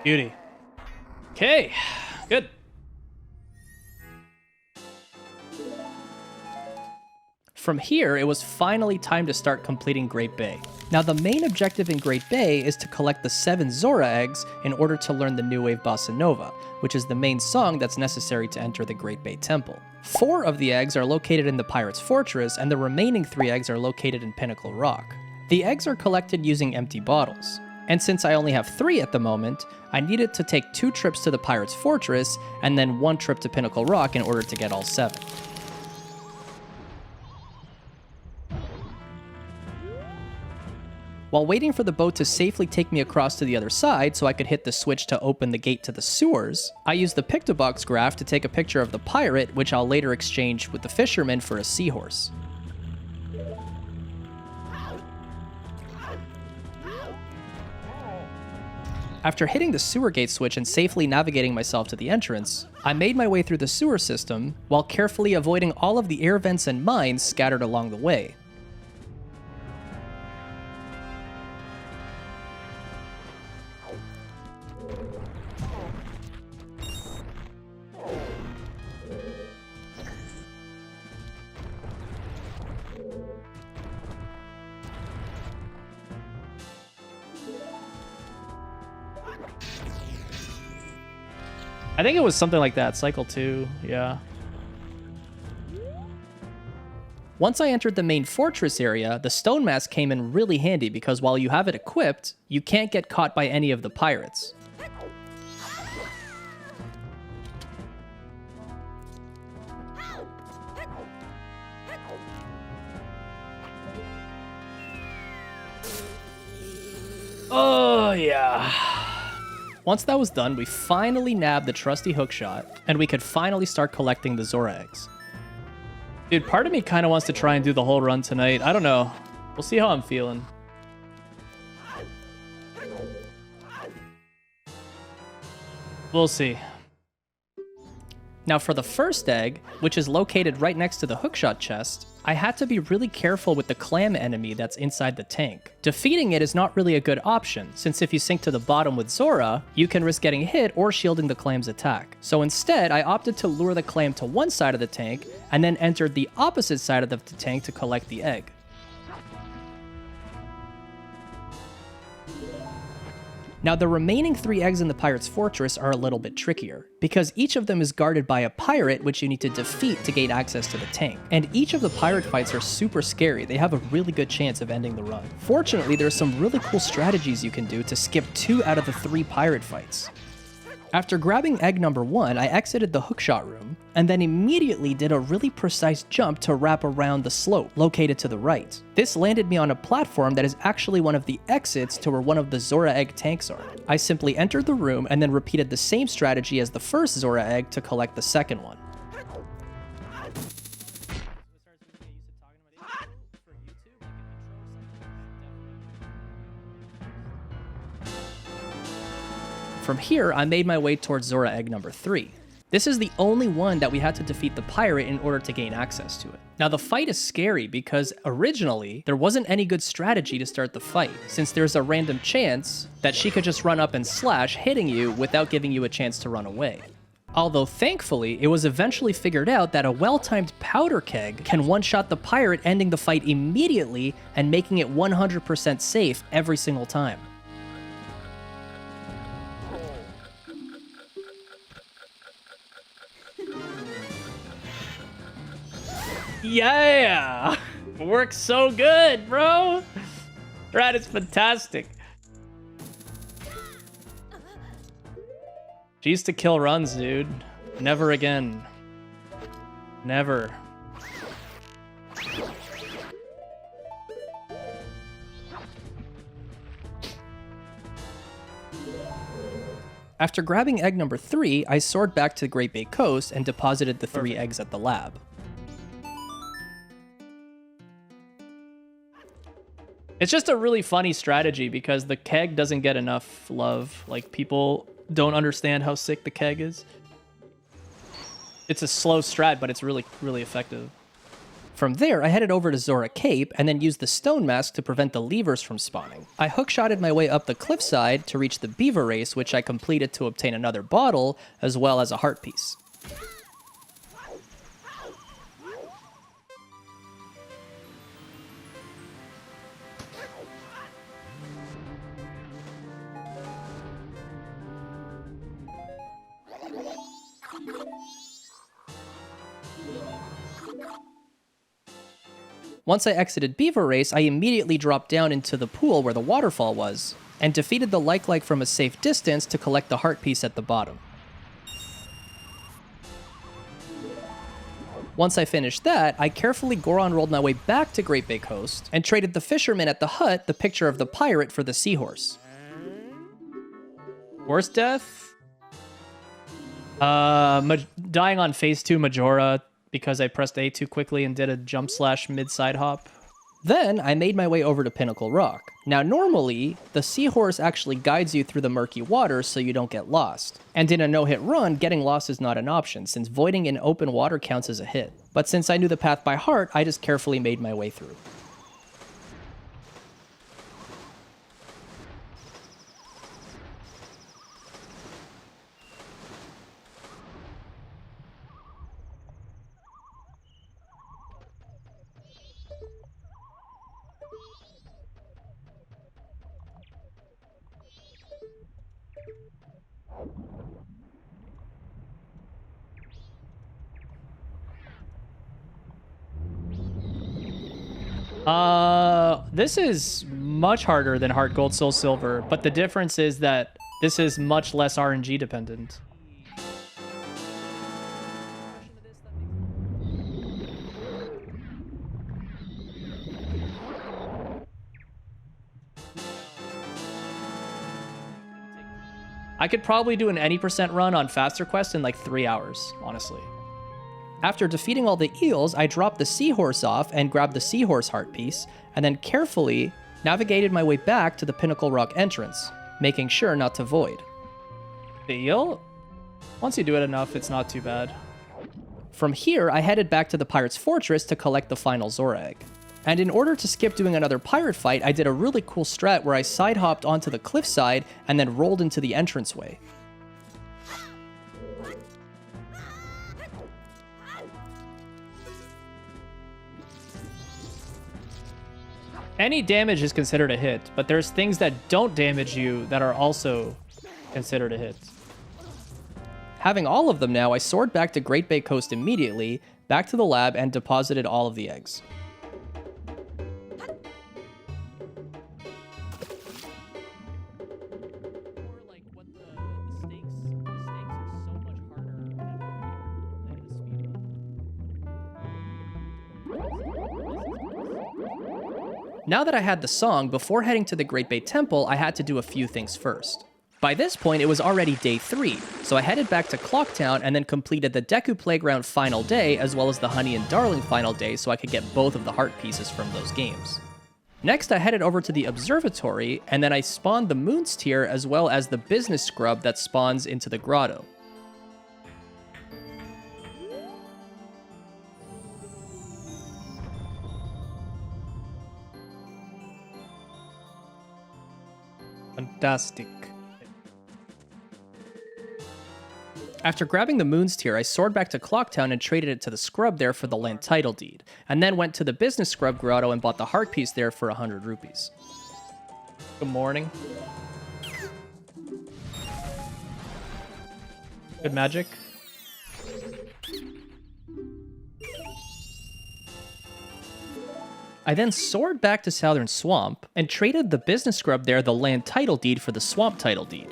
Beauty. Okay, good. From here, it was finally time to start completing Great Bay. Now, the main objective in Great Bay is to collect the 7 Zora eggs in order to learn the New Wave Bossa Nova, which is the main song that's necessary to enter the Great Bay Temple. 4 of the eggs are located in the Pirate's Fortress, and the remaining 3 eggs are located in Pinnacle Rock. The eggs are collected using empty bottles. And since I only have 3 at the moment, I needed to take 2 trips to the Pirate's Fortress and then 1 trip to Pinnacle Rock in order to get all 7. While waiting for the boat to safely take me across to the other side so I could hit the switch to open the gate to the sewers, I used the Pictobox graph to take a picture of the pirate, which I'll later exchange with the fisherman for a seahorse. After hitting the sewer gate switch and safely navigating myself to the entrance, I made my way through the sewer system while carefully avoiding all of the air vents and mines scattered along the way. I think it was something like that, cycle 2, yeah. Once I entered the main fortress area, the stone mask came in really handy because while you have it equipped, you can't get caught by any of the pirates. Oh, yeah. Once that was done, we finally nabbed the trusty hookshot, and we could finally start collecting the Zora eggs. Dude, part of me kind of wants to try and do the whole run tonight. I don't know. We'll see how I'm feeling. We'll see. Now for the first egg, which is located right next to the hookshot chest, I had to be really careful with the clam enemy that's inside the tank. Defeating it is not really a good option, since if you sink to the bottom with Zora, you can risk getting hit or shielding the clam's attack. So instead, I opted to lure the clam to one side of the tank, and then entered the opposite side of the tank to collect the egg. Now, the remaining 3 eggs in the pirate's fortress are a little bit trickier, because each of them is guarded by a pirate which you need to defeat to gain access to the tank. And each of the pirate fights are super scary, they have a really good chance of ending the run. Fortunately, there are some really cool strategies you can do to skip 2 out of the 3 pirate fights. After grabbing egg number 1, I exited the hookshot room, and then immediately did a really precise jump to wrap around the slope, located to the right. This landed me on a platform that is actually one of the exits to where one of the Zora egg tanks are. I simply entered the room and then repeated the same strategy as the first Zora egg to collect the second one. From here, I made my way towards Zora egg number 3. This is the only one that we had to defeat the pirate in order to gain access to it. Now the fight is scary because originally, there wasn't any good strategy to start the fight, since there's a random chance that she could just run up and slash, hitting you without giving you a chance to run away. Although thankfully, it was eventually figured out that a well-timed powder keg can one-shot the pirate, ending the fight immediately and making it 100% safe every single time. Yeah! Works so good, bro! That is fantastic. She used to kill runs, dude. Never again. Never. After grabbing egg number 3, I soared back to the Great Bay Coast and deposited the 3 eggs at the lab. It's just a really funny strategy because the keg doesn't get enough love. Like, people don't understand how sick the keg is. It's a slow strat, but it's really, really effective. From there, I headed over to Zora Cape and then used the stone mask to prevent the levers from spawning. I hookshotted my way up the cliffside to reach the beaver race, which I completed to obtain another bottle, as well as a heart piece. Once I exited Beaver Race, I immediately dropped down into the pool where the waterfall was, and defeated the like from a safe distance to collect the heart piece at the bottom. Once I finished that, I carefully Goron rolled my way back to Great Bay Coast, and traded the fisherman at the hut the picture of the pirate for the seahorse. Worst death? Dying on phase 2 Majora, because I pressed A too quickly and did a jump slash mid-side hop. Then, I made my way over to Pinnacle Rock. Now normally, the seahorse actually guides you through the murky water so you don't get lost. And in a no-hit run, getting lost is not an option, since voiding in open water counts as a hit. But since I knew the path by heart, I just carefully made my way through. This is much harder than Heart Gold Soul Silver, but the difference is that this is much less RNG dependent. I could probably do an any % run on Faster Quest in like 3 hours, honestly. After defeating all the eels, I dropped the seahorse off and grabbed the seahorse heart piece, and then carefully navigated my way back to the Pinnacle Rock entrance, making sure not to void. The eel? Once you do it enough, it's not too bad. From here, I headed back to the Pirate's Fortress to collect the final Zora egg. And in order to skip doing another pirate fight, I did a really cool strat where I side hopped onto the cliffside and then rolled into the entranceway. Any damage is considered a hit, but there's things that don't damage you that are also considered a hit. Having all of them now, I soared back to Great Bay Coast immediately, back to the lab, and deposited all of the eggs. Now that I had the song, before heading to the Great Bay Temple, I had to do a few things first. By this point, it was already day 3, so I headed back to Clocktown and then completed the Deku Playground final day, as well as the Honey and Darling final day, so I could get both of the heart pieces from those games. Next, I headed over to the observatory, and then I spawned the Moon's Tear, as well as the business scrub that spawns into the grotto. Fantastic. After grabbing the Moon's Tear, I soared back to Clocktown and traded it to the scrub there for the land title deed, and then went to the business scrub grotto and bought the heart piece there for 100 rupees. Good morning. Good magic. I then soared back to Southern Swamp and traded the business scrub there the land title deed for the swamp title deed.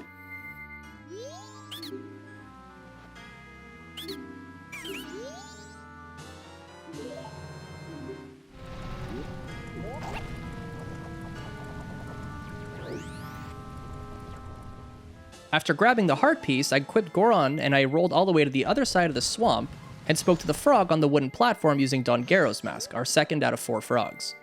After grabbing the heart piece, I quit Goron and I rolled all the way to the other side of the swamp and spoke to the frog on the wooden platform using Dongero's Mask, our second out of 4 frogs.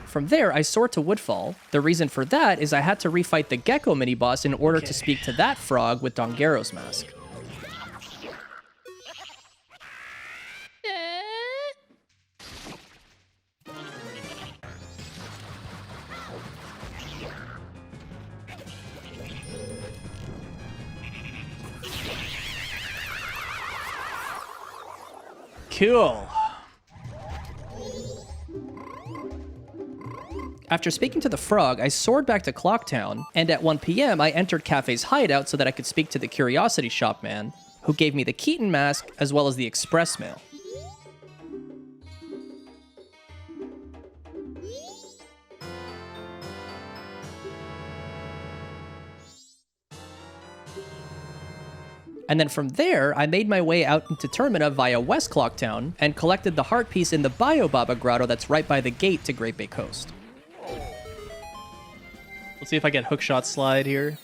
From there, I soared to Woodfall. The reason for that is I had to refight the Gecko mini-boss in order to speak to that frog with Dongero's Mask. Cool. After speaking to the frog, I soared back to Clocktown, and at 1 PM, I entered Cafe's hideout so that I could speak to the Curiosity Shop man, who gave me the Keaton mask as well as the Express Mail. And then from there, I made my way out into Termina via West Clocktown and collected the heart piece in the Biobaba Grotto that's right by the gate to Great Bay Coast. Let's see if I get hookshot slide here.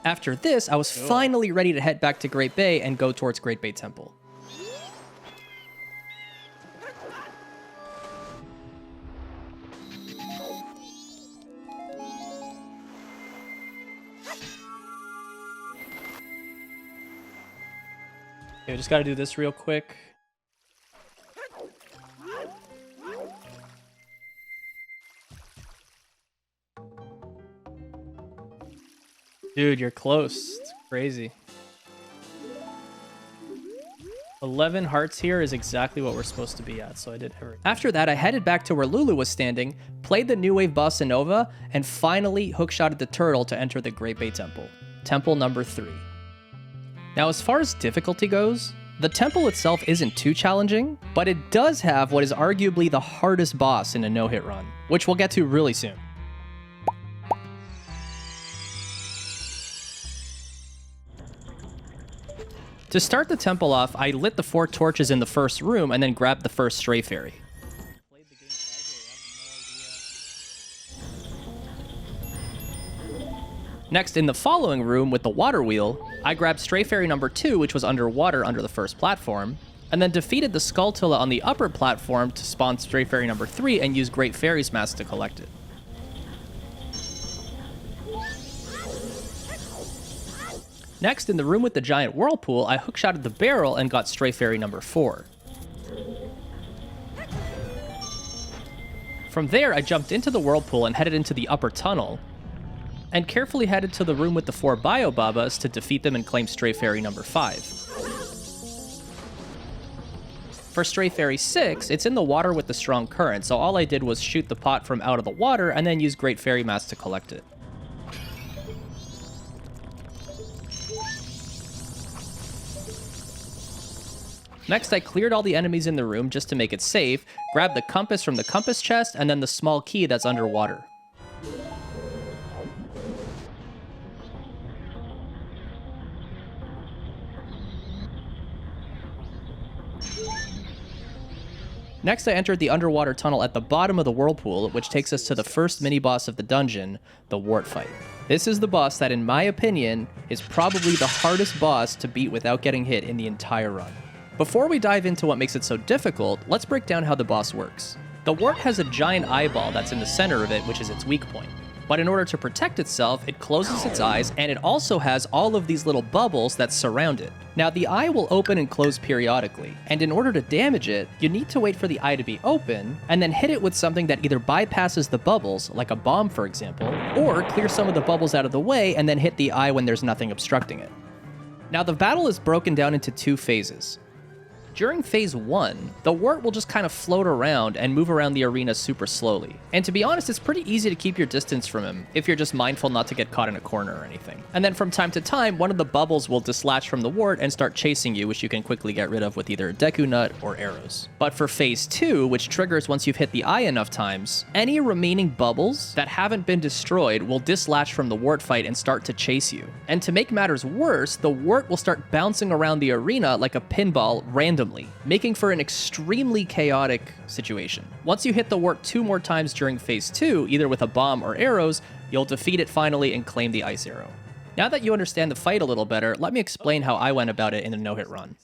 After this, I was finally ready to head back to Great Bay and go towards Great Bay Temple. Okay, we just gotta do this real quick. Dude, you're close. It's crazy. 11 hearts here is exactly what we're supposed to be at, so I did everything. After that, I headed back to where Lulu was standing, played the New Wave Bossa Nova, and finally hookshotted the turtle to enter the Great Bay Temple. Temple number 3. Now, as far as difficulty goes, the temple itself isn't too challenging, but it does have what is arguably the hardest boss in a no-hit run, which we'll get to really soon. To start the temple off, I lit the 4 torches in the first room and then grabbed the first stray fairy. Next, in the following room with the water wheel, I grabbed Stray Fairy number 2, which was underwater under the first platform, and then defeated the Skulltula on the upper platform to spawn Stray Fairy number 3 and use Great Fairy's Mask to collect it. Next, in the room with the giant whirlpool, I hookshotted the barrel and got Stray Fairy number 4. From there, I jumped into the whirlpool and headed into the upper tunnel, and carefully headed to the room with the 4 Biobabas to defeat them and claim Stray Fairy number 5. For Stray Fairy 6, it's in the water with the strong current, so all I did was shoot the pot from out of the water and then use Great Fairy Mask to collect it. Next, I cleared all the enemies in the room just to make it safe, grabbed the compass from the compass chest, and then the small key that's underwater. Next, I entered the underwater tunnel at the bottom of the whirlpool, which takes us to the first mini-boss of the dungeon, the Wart Fight. This is the boss that, in my opinion, is probably the hardest boss to beat without getting hit in the entire run. Before we dive into what makes it so difficult, let's break down how the boss works. The Wart has a giant eyeball that's in the center of it, which is its weak point. But in order to protect itself, it closes its eyes, and it also has all of these little bubbles that surround it. Now, the eye will open and close periodically, and in order to damage it, you need to wait for the eye to be open, and then hit it with something that either bypasses the bubbles, like a bomb for example, or clear some of the bubbles out of the way and then hit the eye when there's nothing obstructing it. Now, the battle is broken down into 2 phases. During phase 1, the Wart will just kind of float around and move around the arena super slowly. And to be honest, it's pretty easy to keep your distance from him if you're just mindful not to get caught in a corner or anything. And then from time to time, one of the bubbles will dislodge from the Wart and start chasing you, which you can quickly get rid of with either a Deku Nut or arrows. But for phase 2, which triggers once you've hit the eye enough times, any remaining bubbles that haven't been destroyed will dislodge from the Wart fight and start to chase you. And to make matters worse, the Wart will start bouncing around the arena like a pinball randomly, making for an extremely chaotic situation. Once you hit the Wart 2 more times during phase 2, either with a bomb or arrows, you'll defeat it finally and claim the ice arrow. Now that you understand the fight a little better, let me explain how I went about it in a no-hit run.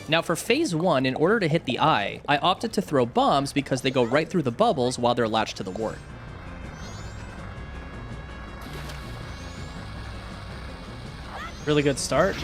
Now for phase 1, in order to hit the eye, I opted to throw bombs because they go right through the bubbles while they're latched to the Wart. Really good start.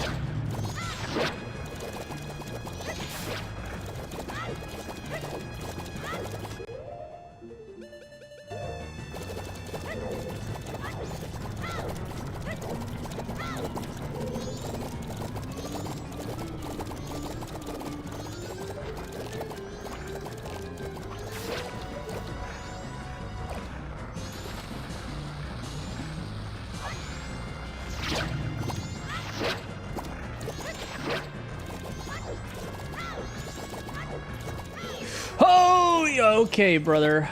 Okay, brother.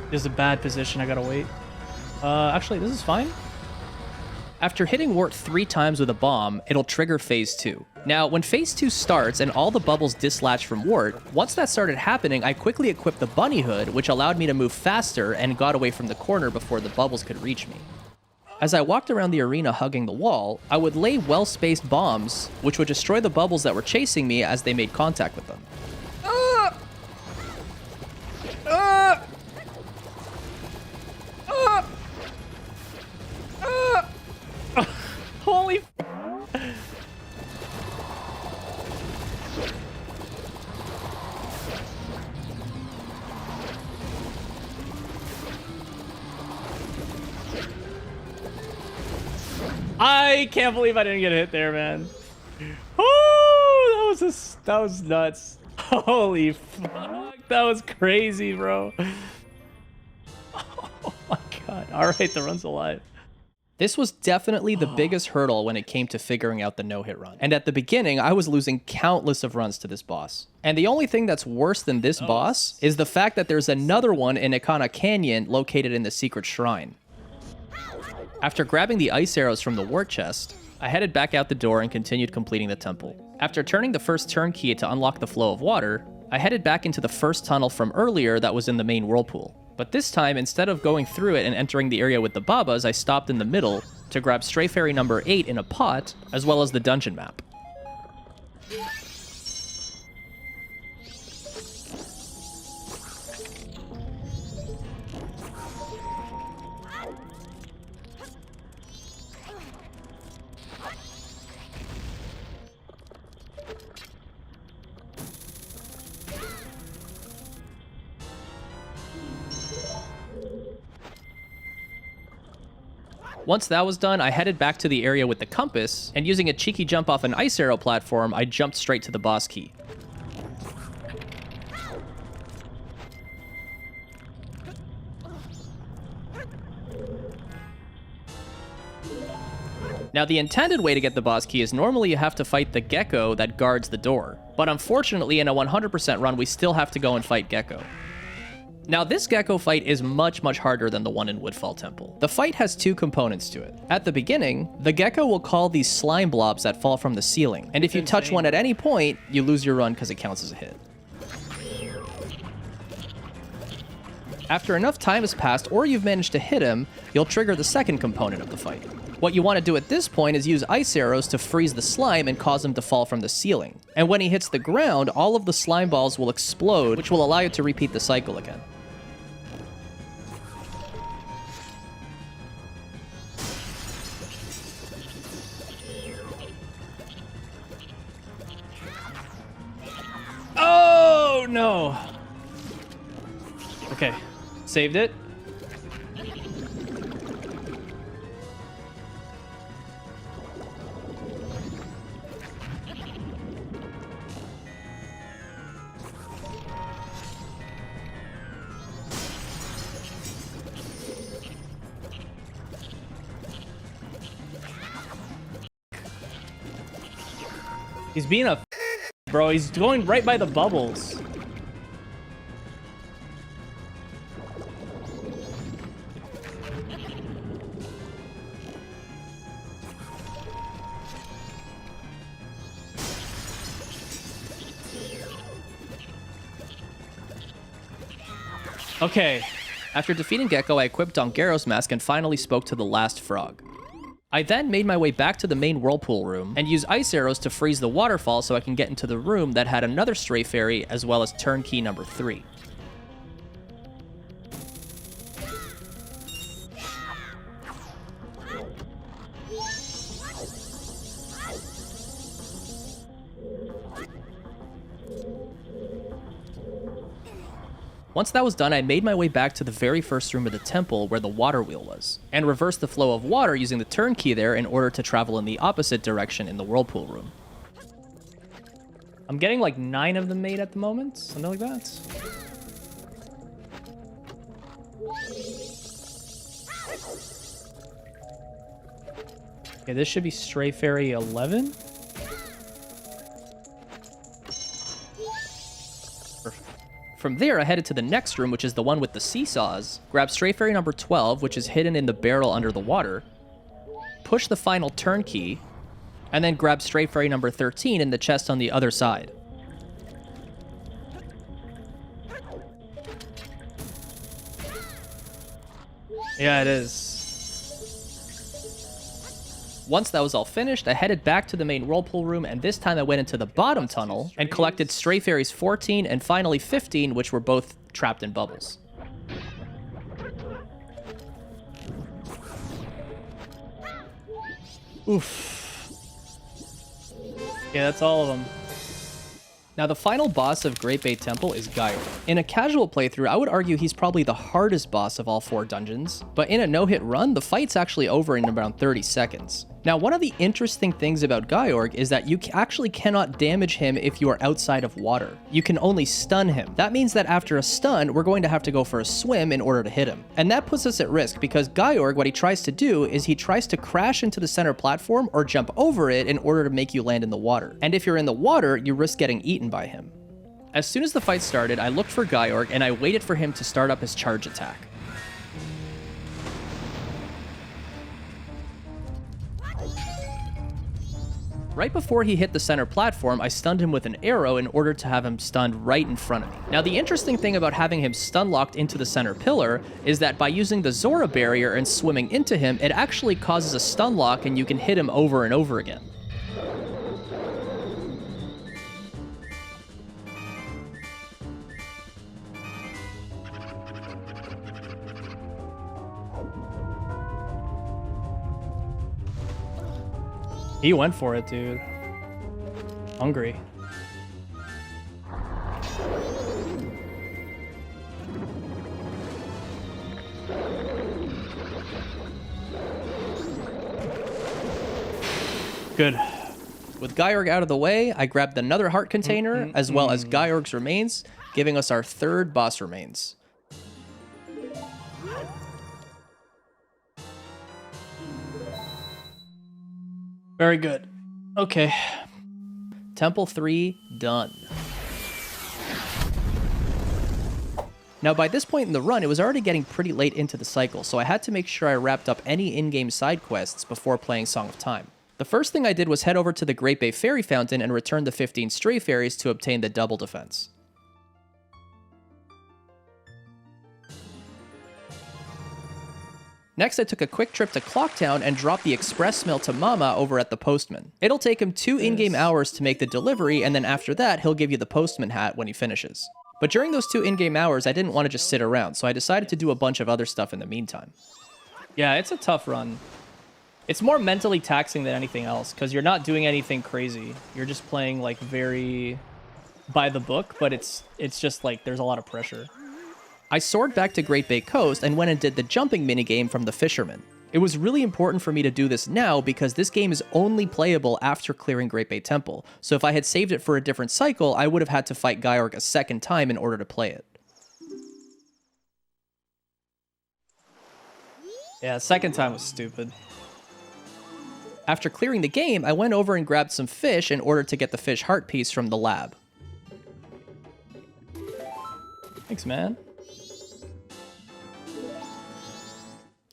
This is a bad position. I gotta wait. Actually, this is fine. After hitting Wart 3 times with a bomb, it'll trigger phase 2. Now, when phase 2 starts and all the bubbles dislodge from Wart, once that started happening, I quickly equipped the bunny hood, which allowed me to move faster and got away from the corner before the bubbles could reach me. As I walked around the arena hugging the wall, I would lay well-spaced bombs, which would destroy the bubbles that were chasing me as they made contact with them. Holy f***. I can't believe I didn't get a hit there, man. Oh, that was nuts. Holy fuck, that was crazy, bro. Oh my god. All right, the run's alive. This was definitely the biggest hurdle when it came to figuring out the no-hit run. And at the beginning, I was losing countless of runs to this boss. And the only thing that's worse than this boss is the fact that there's another one in Ikana Canyon located in the secret shrine. After grabbing the ice arrows from the Wart chest, I headed back out the door and continued completing the temple. After turning the first turn key to unlock the flow of water, I headed back into the first tunnel from earlier that was in the main whirlpool. But this time, instead of going through it and entering the area with the Babas, I stopped in the middle to grab Stray Fairy number 8 in a pot, as well as the dungeon map. Once that was done, I headed back to the area with the compass, and using a cheeky jump off an ice arrow platform, I jumped straight to the boss key. Now, the intended way to get the boss key is normally you have to fight the gecko that guards the door, but unfortunately in a 100% run we still have to go and fight Gecko. Now, this Gecko fight is much harder than the one in Woodfall Temple. The fight has two components to it. At the beginning, the Gecko will call these slime blobs that fall from the ceiling, and if you touch one at any point, you lose your run because it counts as a hit. After enough time has passed, or you've managed to hit him, you'll trigger the second component of the fight. What you want to do at this point is use ice arrows to freeze the slime and cause him to fall from the ceiling. And when he hits the ground, all of the slime balls will explode, which will allow you to repeat the cycle again. Oh, no. Okay, saved it. He's being a bro. He's going right by the bubbles. Okay. After defeating Gecko, I equipped Majora Mask and finally spoke to the last frog. I then made my way back to the main whirlpool room and used ice arrows to freeze the waterfall so I can get into the room that had another stray fairy as well as turnkey number 3. Once that was done, I made my way back to the very first room of the temple where the water wheel was, and reversed the flow of water using the turn key there in order to travel in the opposite direction in the whirlpool room. I'm getting like 9 of them made at the moment, something like that. Okay, this should be Stray Fairy 11. From there, I headed to the next room, which is the one with the seesaws, grabbed Stray Fairy number 12, which is hidden in the barrel under the water, push the final turn key, and then grab Stray Fairy number 13 in the chest on the other side. Yeah, it is. Once that was all finished, I headed back to the main whirlpool room, and this time I went into the bottom tunnel and collected Stray Fairies 14 and finally 15, which were both trapped in bubbles. Oof. Yeah, that's all of them. Now, the final boss of Great Bay Temple is Gaior. In a casual playthrough, I would argue he's probably the hardest boss of all 4 dungeons, but in a no-hit run, the fight's actually over in around 30 seconds. Now, one of the interesting things about Gaior is that you actually cannot damage him if you are outside of water. You can only stun him. That means that after a stun, we're going to have to go for a swim in order to hit him. And that puts us at risk because Gaior, what he tries to do is he tries to crash into the center platform or jump over it in order to make you land in the water. And if you're in the water, you risk getting eaten by him. As soon as the fight started, I looked for Gaior and I waited for him to start up his charge attack. Right before he hit the center platform, I stunned him with an arrow in order to have him stunned right in front of me. Now, the interesting thing about having him stun locked into the center pillar is that by using the Zora barrier and swimming into him, it actually causes a stun lock and you can hit him over and over again. He went for it, dude. Hungry. Good. With Gyorg out of the way, I grabbed another heart container, as well as Gyorg's remains, giving us our third boss remains. Very good. Okay. Temple 3, done. Now, by this point in the run, it was already getting pretty late into the cycle, so I had to make sure I wrapped up any in-game side quests before playing Song of Time. The first thing I did was head over to the Great Bay Fairy Fountain and return the 15 stray fairies to obtain the double defense. Next, I took a quick trip to Clocktown and dropped the express mail to Mama over at the postman. It'll take him 2 in-game hours to make the delivery, and then after that, he'll give you the postman hat when he finishes. But during those 2 in-game hours, I didn't want to just sit around, so I decided to do a bunch of other stuff in the meantime. Yeah, it's a tough run. It's more mentally taxing than anything else, because you're not doing anything crazy. You're just playing, like, very by the book, but it's just, like, there's a lot of pressure. I soared back to Great Bay Coast and went and did the jumping minigame from the Fisherman. It was really important for me to do this now because this game is only playable after clearing Great Bay Temple, so if I had saved it for a different cycle, I would have had to fight Gyorg a second time in order to play it. Yeah, second time was stupid. After clearing the game, I went over and grabbed some fish in order to get the fish heart piece from the lab. Thanks, man.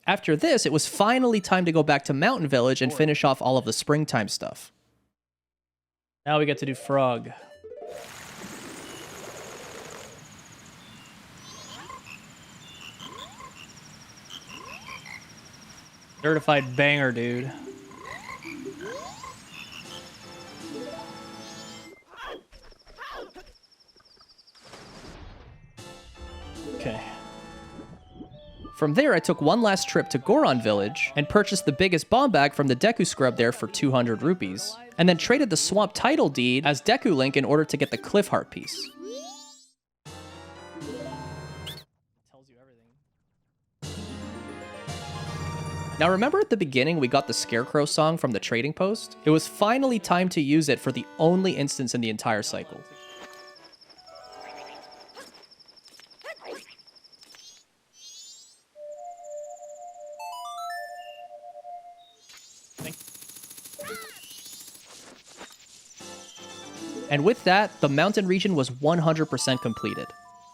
After this, it was finally time to go back to Mountain Village and finish off all of the springtime stuff. Now we get to do Frog. Certified banger, dude. Okay. From there, I took one last trip to Goron Village and purchased the biggest bomb bag from the Deku Scrub there for 200 rupees, and then traded the Swamp Title Deed as Deku Link in order to get the Cliff Heart piece. Tells you everything. Now remember at the beginning we got the Scarecrow song from the trading post? It was finally time to use it for the only instance in the entire cycle. And with that, the mountain region was 100% completed.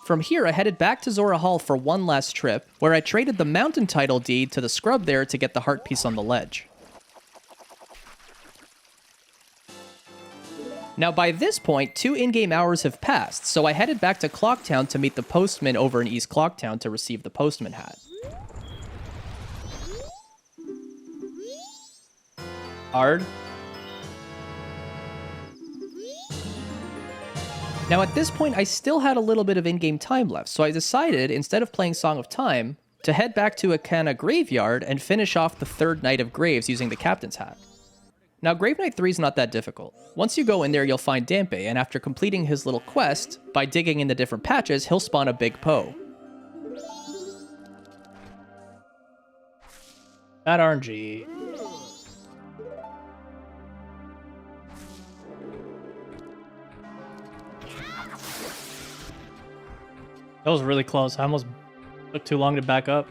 From here, I headed back to Zora Hall for one last trip, where I traded the mountain title deed to the scrub there to get the heart piece on the ledge. Now by this point, 2 in-game hours have passed, so I headed back to Clocktown to meet the postman over in East Clocktown to receive the postman hat. Hard. Now at this point, I still had a little bit of in-game time left, so I decided, instead of playing Song of Time, to head back to Akana Graveyard and finish off the 3rd Night of Graves using the Captain's Hat. Now Grave Knight 3 is not that difficult. Once you go in there, you'll find Dampé, and after completing his little quest, by digging in the different patches, he'll spawn a big Poe. That RNG. That was really close. I almost took too long to back up.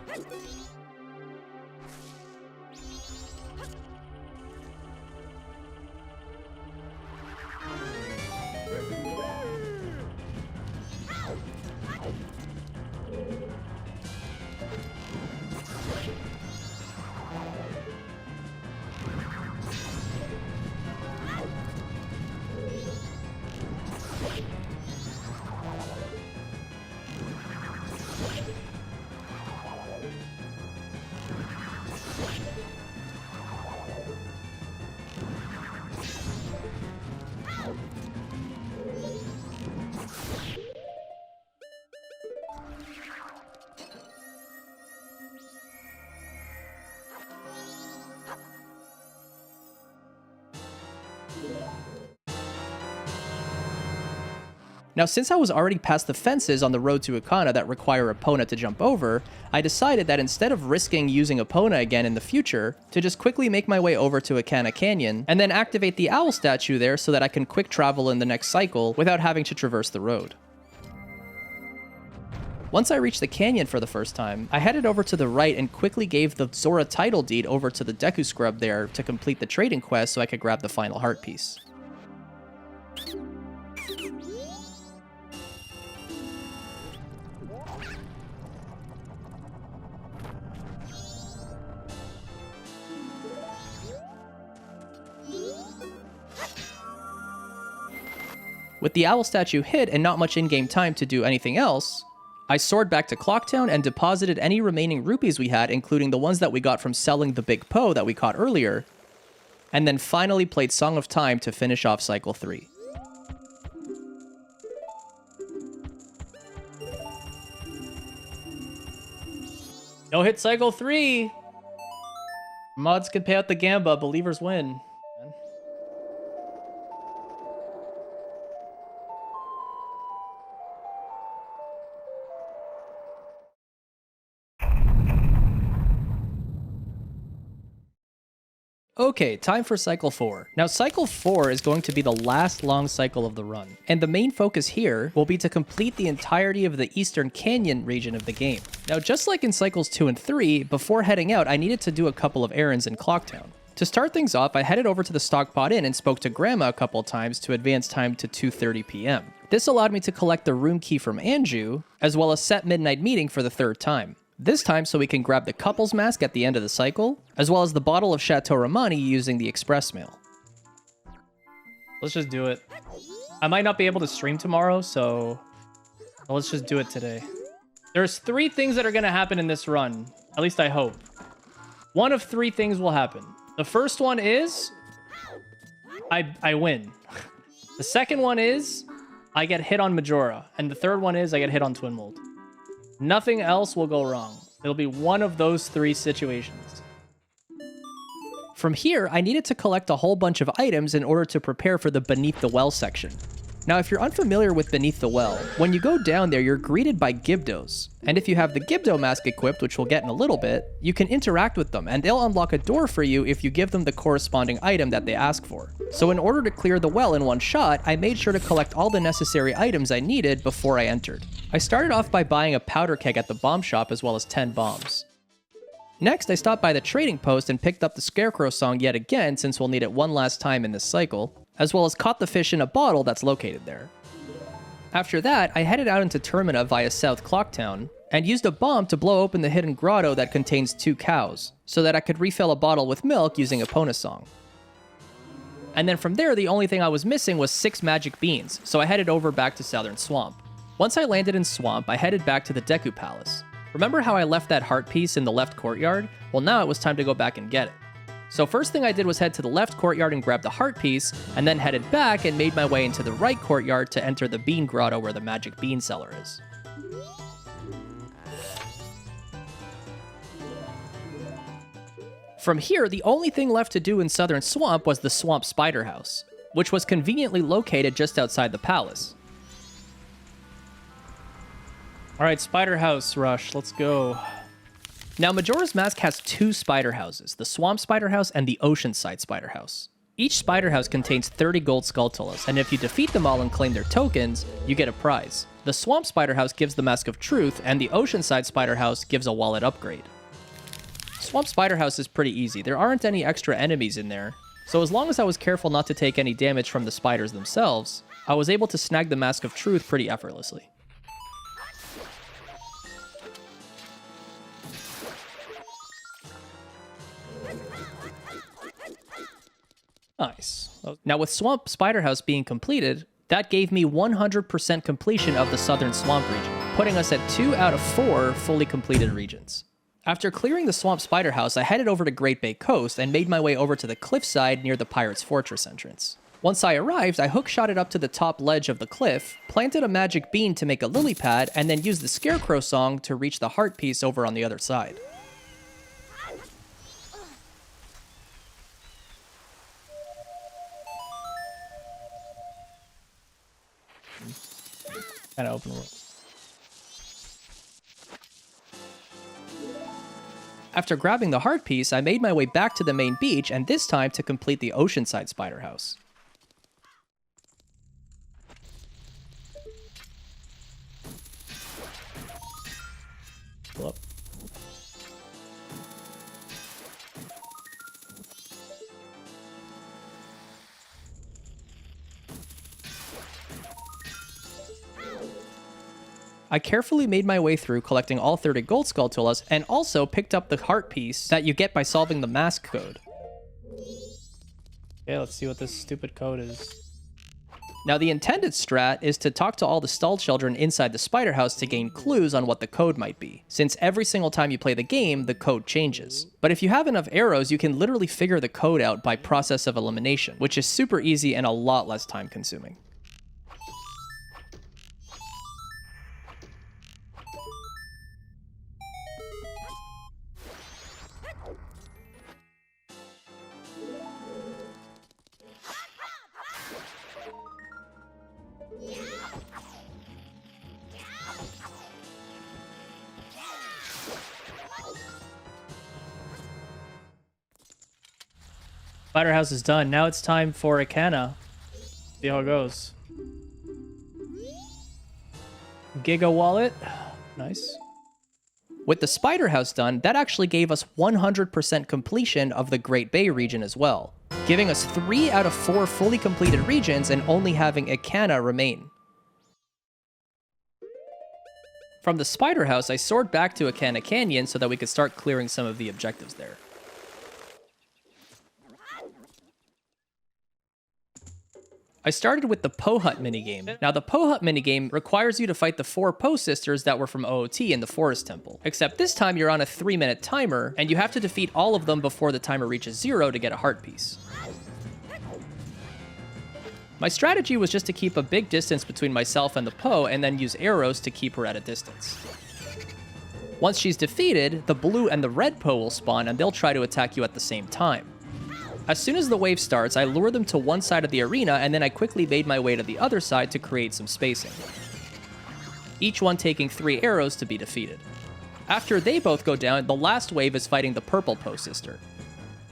Now, since I was already past the fences on the road to Ikana that require Epona to jump over, I decided that instead of risking using Epona again in the future, to just quickly make my way over to Ikana Canyon, and then activate the owl statue there so that I can quick travel in the next cycle without having to traverse the road. Once I reached the canyon for the first time, I headed over to the right and quickly gave the Zora title deed over to the Deku Scrub there to complete the trading quest so I could grab the final heart piece. With the owl statue hit and not much in-game time to do anything else, I soared back to Clocktown and deposited any remaining rupees we had, including the ones that we got from selling the big Poe that we caught earlier, and then finally played Song of Time to finish off Cycle 3. No hit Cycle 3! Mods can pay out the Gamba, believers win. Okay, time for Cycle 4. Now, Cycle 4 is going to be the last long cycle of the run, and the main focus here will be to complete the entirety of the Eastern Canyon region of the game. Now, just like in Cycles 2 and 3, before heading out, I needed to do a couple of errands in Clocktown. To start things off, I headed over to the Stockpot Inn and spoke to Grandma a couple times to advance time to 2:30 p.m. This allowed me to collect the room key from Anju, as well as set midnight meeting for the third time. This time so we can grab the couple's mask at the end of the cycle, as well as the bottle of Chateau Romani using the express mail. Let's just do it. I might not be able to stream tomorrow, so let's just do it today. There's 3 things that are going to happen in this run. At least I hope. One of 3 things will happen. The first one is I win. The second one is I get hit on Majora. And the third one is I get hit on Twin Mold. Nothing else will go wrong. It'll be one of those 3 situations. From here, I needed to collect a whole bunch of items in order to prepare for the Beneath the Well section. Now, if you're unfamiliar with Beneath the Well, when you go down there, you're greeted by Gibdos. And if you have the Gibdo mask equipped, which we'll get in a little bit, you can interact with them, and they'll unlock a door for you if you give them the corresponding item that they ask for. So in order to clear the well in one shot, I made sure to collect all the necessary items I needed before I entered. I started off by buying a powder keg at the bomb shop as well as 10 bombs. Next, I stopped by the trading post and picked up the Scarecrow song yet again since we'll need it one last time in this cycle, as well as caught the fish in a bottle that's located there. After that, I headed out into Termina via South Clocktown, and used a bomb to blow open the hidden grotto that contains 2 cows, so that I could refill a bottle with milk using Epona song. And then from there, the only thing I was missing was 6 magic beans, so I headed over back to Southern Swamp. Once I landed in Swamp, I headed back to the Deku Palace. Remember how I left that heart piece in the left courtyard? Well, now it was time to go back and get it. So first thing I did was head to the left courtyard and grab the heart piece, and then headed back and made my way into the right courtyard to enter the bean grotto where the magic bean cellar is. From here, the only thing left to do in Southern Swamp was the Swamp Spider House, which was conveniently located just outside the palace. Alright, Spider House Rush, let's go. Now, Majora's Mask has 2 spider houses, the Swamp Spider House and the Oceanside Spider House. Each spider house contains 30 gold Skulltulas, and if you defeat them all and claim their tokens, you get a prize. The Swamp Spider House gives the Mask of Truth, and the Oceanside Spider House gives a wallet upgrade. Swamp Spider House is pretty easy, there aren't any extra enemies in there, so as long as I was careful not to take any damage from the spiders themselves, I was able to snag the Mask of Truth pretty effortlessly. Nice. Now with Swamp Spider House being completed, that gave me 100% completion of the Southern Swamp region, putting us at 2 out of 4 fully completed regions. After clearing the Swamp Spider House, I headed over to Great Bay Coast and made my way over to the cliffside near the Pirate's Fortress entrance. Once I arrived, I hookshot it up to the top ledge of the cliff, planted a magic bean to make a lily pad, and then used the Scarecrow song to reach the heart piece over on the other side. Kind of open world. After grabbing the heart piece, I made my way back to the main beach, and this time to complete the oceanside spider house. Pull up. I carefully made my way through collecting all 30 gold Skulltulas and also picked up the heart piece that you get by solving the mask code. Okay, let's see what this stupid code is. Now the intended strat is to talk to all the stall children inside the spider house to gain clues on what the code might be, since every single time you play the game, the code changes. But if you have enough arrows, you can literally figure the code out by process of elimination, which is super easy and a lot less time consuming. Spider house is done. Now it's time for Ikana. See how it goes. Giga wallet. Nice. With the spider house done, that actually gave us 100% completion of the Great Bay region as well, giving us 3 out of 4 fully completed regions and only having Ikana remain. From the spider house, I soared back to Ikana Canyon so that we could start clearing some of the objectives there. I started with the Poe Hut minigame. Now, the Poe Hut minigame requires you to fight the 4 Poe sisters that were from OOT in the Forest Temple. Except this time you're on a 3-minute timer, and you have to defeat all of them before the timer reaches 0 to get a heart piece. My strategy was just to keep a big distance between myself and the Poe, and then use arrows to keep her at a distance. Once she's defeated, the blue and the red Poe will spawn, and they'll try to attack you at the same time. As soon as the wave starts, I lure them to one side of the arena, and then I quickly made my way to the other side to create some spacing. Each one taking 3 arrows to be defeated. After they both go down, the last wave is fighting the purple Poe sister.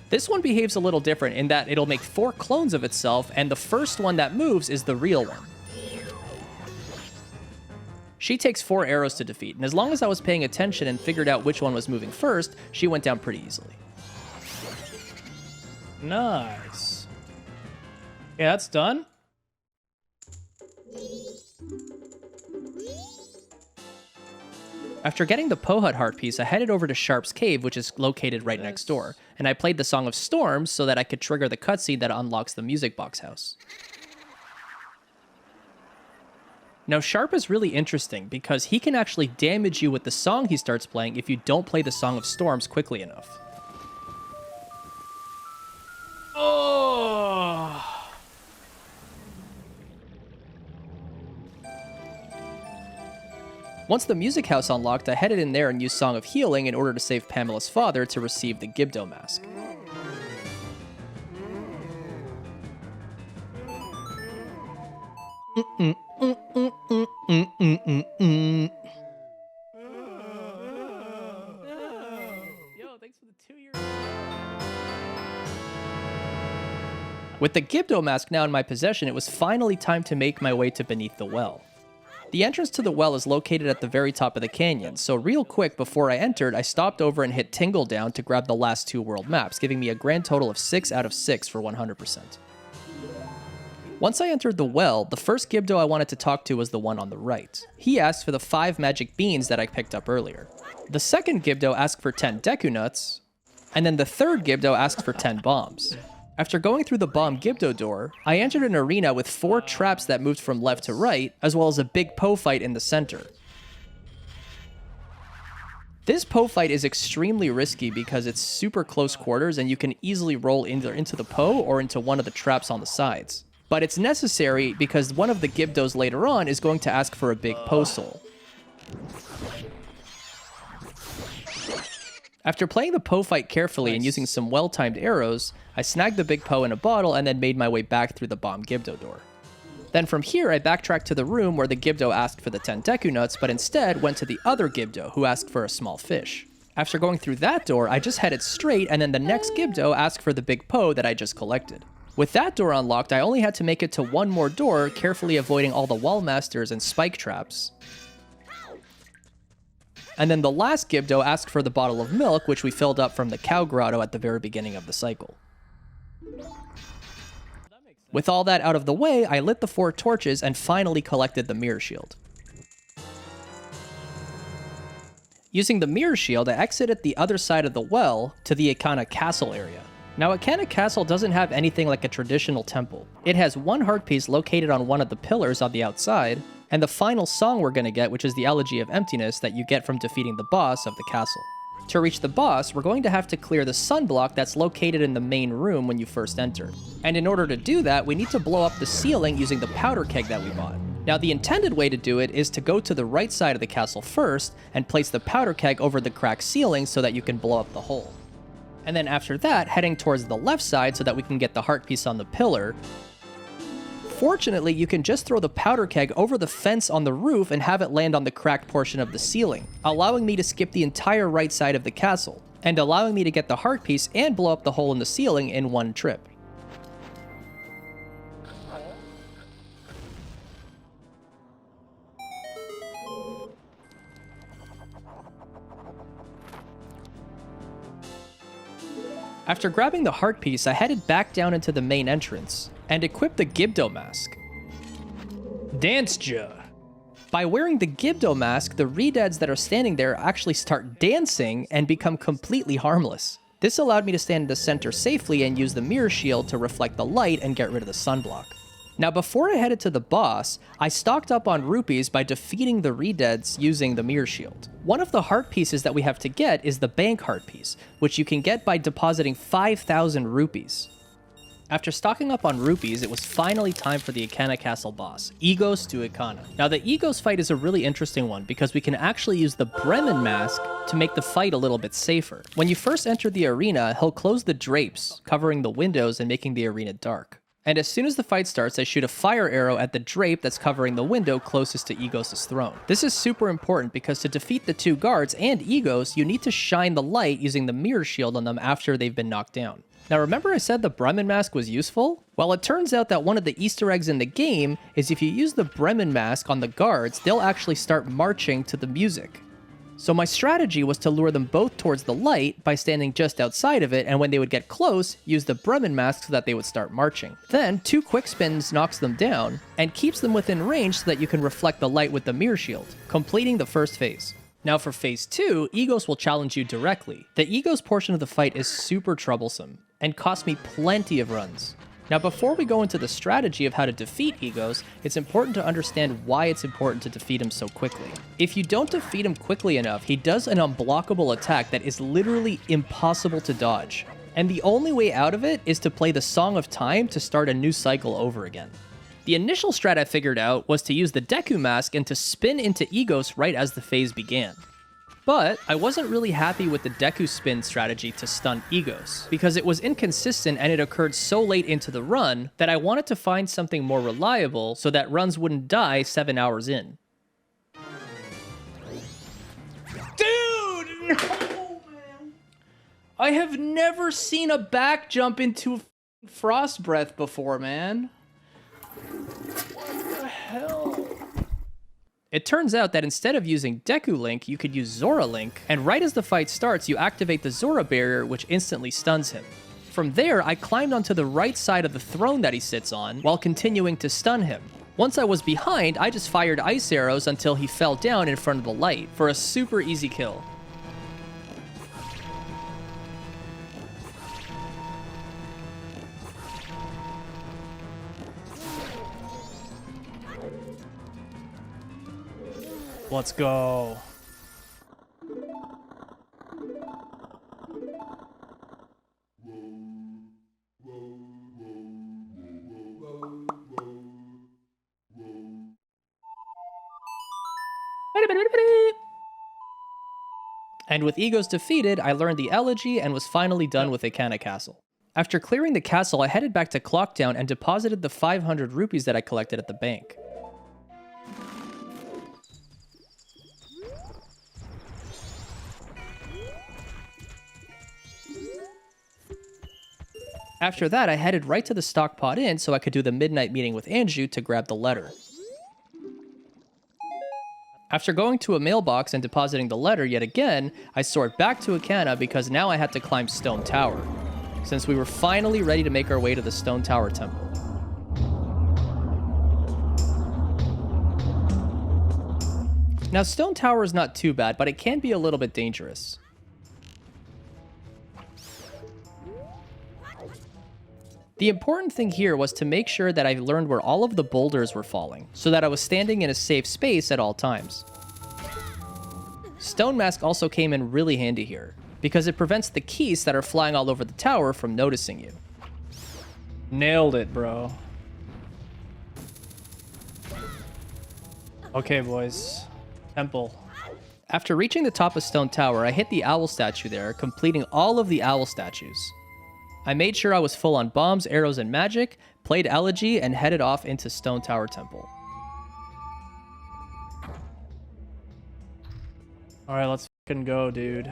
This one behaves a little different in that it'll make 4 clones of itself, and the first one that moves is the real one. She takes 4 arrows to defeat, and as long as I was paying attention and figured out which one was moving first, she went down pretty easily. Nice. Yeah, that's done. After getting the Poe Hut heart piece, I headed over to Sharp's Cave, which is located right next door, and I played the Song of Storms so that I could trigger the cutscene that unlocks the music box house. Now, Sharp is really interesting because he can actually damage you with the song he starts playing if you don't play the Song of Storms quickly enough. Oh! Once the music house unlocked, I headed in there and used Song of Healing in order to save Pamela's father to receive the Gibdo Mask. Yo, thanks for the 2 years. With the Gibdo Mask now in my possession, it was finally time to make my way to Beneath the Well. The entrance to the well is located at the very top of the canyon, so real quick before I entered, I stopped over and hit Tingle down to grab the last 2 world maps, giving me a grand total of 6 out of 6 for 100%. Once I entered the well, the first Gibdo I wanted to talk to was the one on the right. He asked for the 5 magic beans that I picked up earlier. The second Gibdo asked for 10 Deku Nuts, and then the third Gibdo asked for 10 bombs. After going through the bomb Gibdo door, I entered an arena with 4 traps that moved from left to right, as well as a big Poe fight in the center. This Poe fight is extremely risky because it's super close quarters and you can easily roll either into the Poe or into one of the traps on the sides. But it's necessary because one of the Gibdos later on is going to ask for a big Poe soul. After playing the Poe fight carefully and using some well-timed arrows, I snagged the big Poe in a bottle and then made my way back through the bomb Gibdo door. Then from here, I backtracked to the room where the Gibdo asked for the 10 Deku Nuts, but instead went to the other Gibdo, who asked for a small fish. After going through that door, I just headed straight, and then the next Gibdo asked for the big Poe that I just collected. With that door unlocked, I only had to make it to one more door, carefully avoiding all the wall masters and spike traps. And then the last Gibdo asked for the bottle of milk, which we filled up from the cow grotto at the very beginning of the cycle. With all that out of the way, I lit the 4 torches and finally collected the mirror shield. Using the mirror shield, I exited the other side of the well to the Ikana Castle area. Now, Ikana Castle doesn't have anything like a traditional temple. It has one heart piece located on one of the pillars on the outside, and the final song we're gonna get, which is the Elegy of Emptiness that you get from defeating the boss of the castle. To reach the boss, we're going to have to clear the sun block that's located in the main room when you first enter. And in order to do that, we need to blow up the ceiling using the powder keg that we bought. Now, the intended way to do it is to go to the right side of the castle first and place the powder keg over the cracked ceiling so that you can blow up the hole. And then after that, heading towards the left side so that we can get the heart piece on the pillar. Fortunately, you can just throw the powder keg over the fence on the roof and have it land on the cracked portion of the ceiling, allowing me to skip the entire right side of the castle, and allowing me to get the heart piece and blow up the hole in the ceiling in one trip. After grabbing the heart piece, I headed back down into the main entrance and equipped the Gibdo mask. Dance Ja. By wearing the Gibdo mask, the Redeads that are standing there actually start dancing and become completely harmless. This allowed me to stand in the center safely and use the mirror shield to reflect the light and get rid of the sunblock. Now, before I headed to the boss, I stocked up on rupees by defeating the Redeads using the mirror shield. One of the heart pieces that we have to get is the bank heart piece, which you can get by depositing 5,000 rupees. After stocking up on rupees, it was finally time for the Ikana Castle boss, Egos to Ikana. Now, the Egos fight is a really interesting one because we can actually use the Bremen Mask to make the fight a little bit safer. When you first enter the arena, he'll close the drapes, covering the windows and making the arena dark. And as soon as the fight starts, I shoot a fire arrow at the drape that's covering the window closest to Egos' throne. This is super important because to defeat the 2 guards and Egos, you need to shine the light using the mirror shield on them after they've been knocked down. Now, remember I said the Bremen Mask was useful? Well, it turns out that one of the Easter eggs in the game is if you use the Bremen Mask on the guards, they'll actually start marching to the music. So my strategy was to lure them both towards the light by standing just outside of it, and when they would get close, use the Bremen Mask so that they would start marching. Then, 2 quick spins knocks them down, and keeps them within range so that you can reflect the light with the mirror shield, completing the first phase. Now for phase 2, Egos will challenge you directly. The Egos portion of the fight is super troublesome, and cost me plenty of runs. Now, before we go into the strategy of how to defeat Egos, it's important to understand why it's important to defeat him so quickly. If you don't defeat him quickly enough, he does an unblockable attack that is literally impossible to dodge. And the only way out of it is to play the Song of Time to start a new cycle over again. The initial strat I figured out was to use the Deku Mask and to spin into Egos right as the phase began. But I wasn't really happy with the Deku spin strategy to stun Egos, because it was inconsistent and it occurred so late into the run that I wanted to find something more reliable so that runs wouldn't die 7 hours in. Dude! No, man! I have never seen a back jump into Frost Breath before, man. What the hell? It turns out that instead of using Deku Link, you could use Zora Link, and right as the fight starts, you activate the Zora barrier, which instantly stuns him. From there, I climbed onto the right side of the throne that he sits on, while continuing to stun him. Once I was behind, I just fired ice arrows until he fell down in front of the light, for a super easy kill. Let's go. And with Egos defeated, I learned the Elegy and was finally done with Ikana Castle. After clearing the castle, I headed back to Clocktown and deposited the 500 rupees that I collected at the bank. After that, I headed right to the Stockpot Inn so I could do the midnight meeting with Anju to grab the letter. After going to a mailbox and depositing the letter yet again, I soared back to Akana because now I had to climb Stone Tower, since we were finally ready to make our way to the Stone Tower Temple. Now, Stone Tower is not too bad, but it can be a little bit dangerous. The important thing here was to make sure that I learned where all of the boulders were falling, so that I was standing in a safe space at all times. Stone Mask also came in really handy here, because it prevents the keys that are flying all over the tower from noticing you. Nailed it, bro. Okay, boys. Temple. After reaching the top of Stone Tower, I hit the owl statue there, completing all of the owl statues. I made sure I was full on bombs, arrows, and magic, played Elegy, and headed off into Stone Tower Temple. Alright, let's fucking go, dude.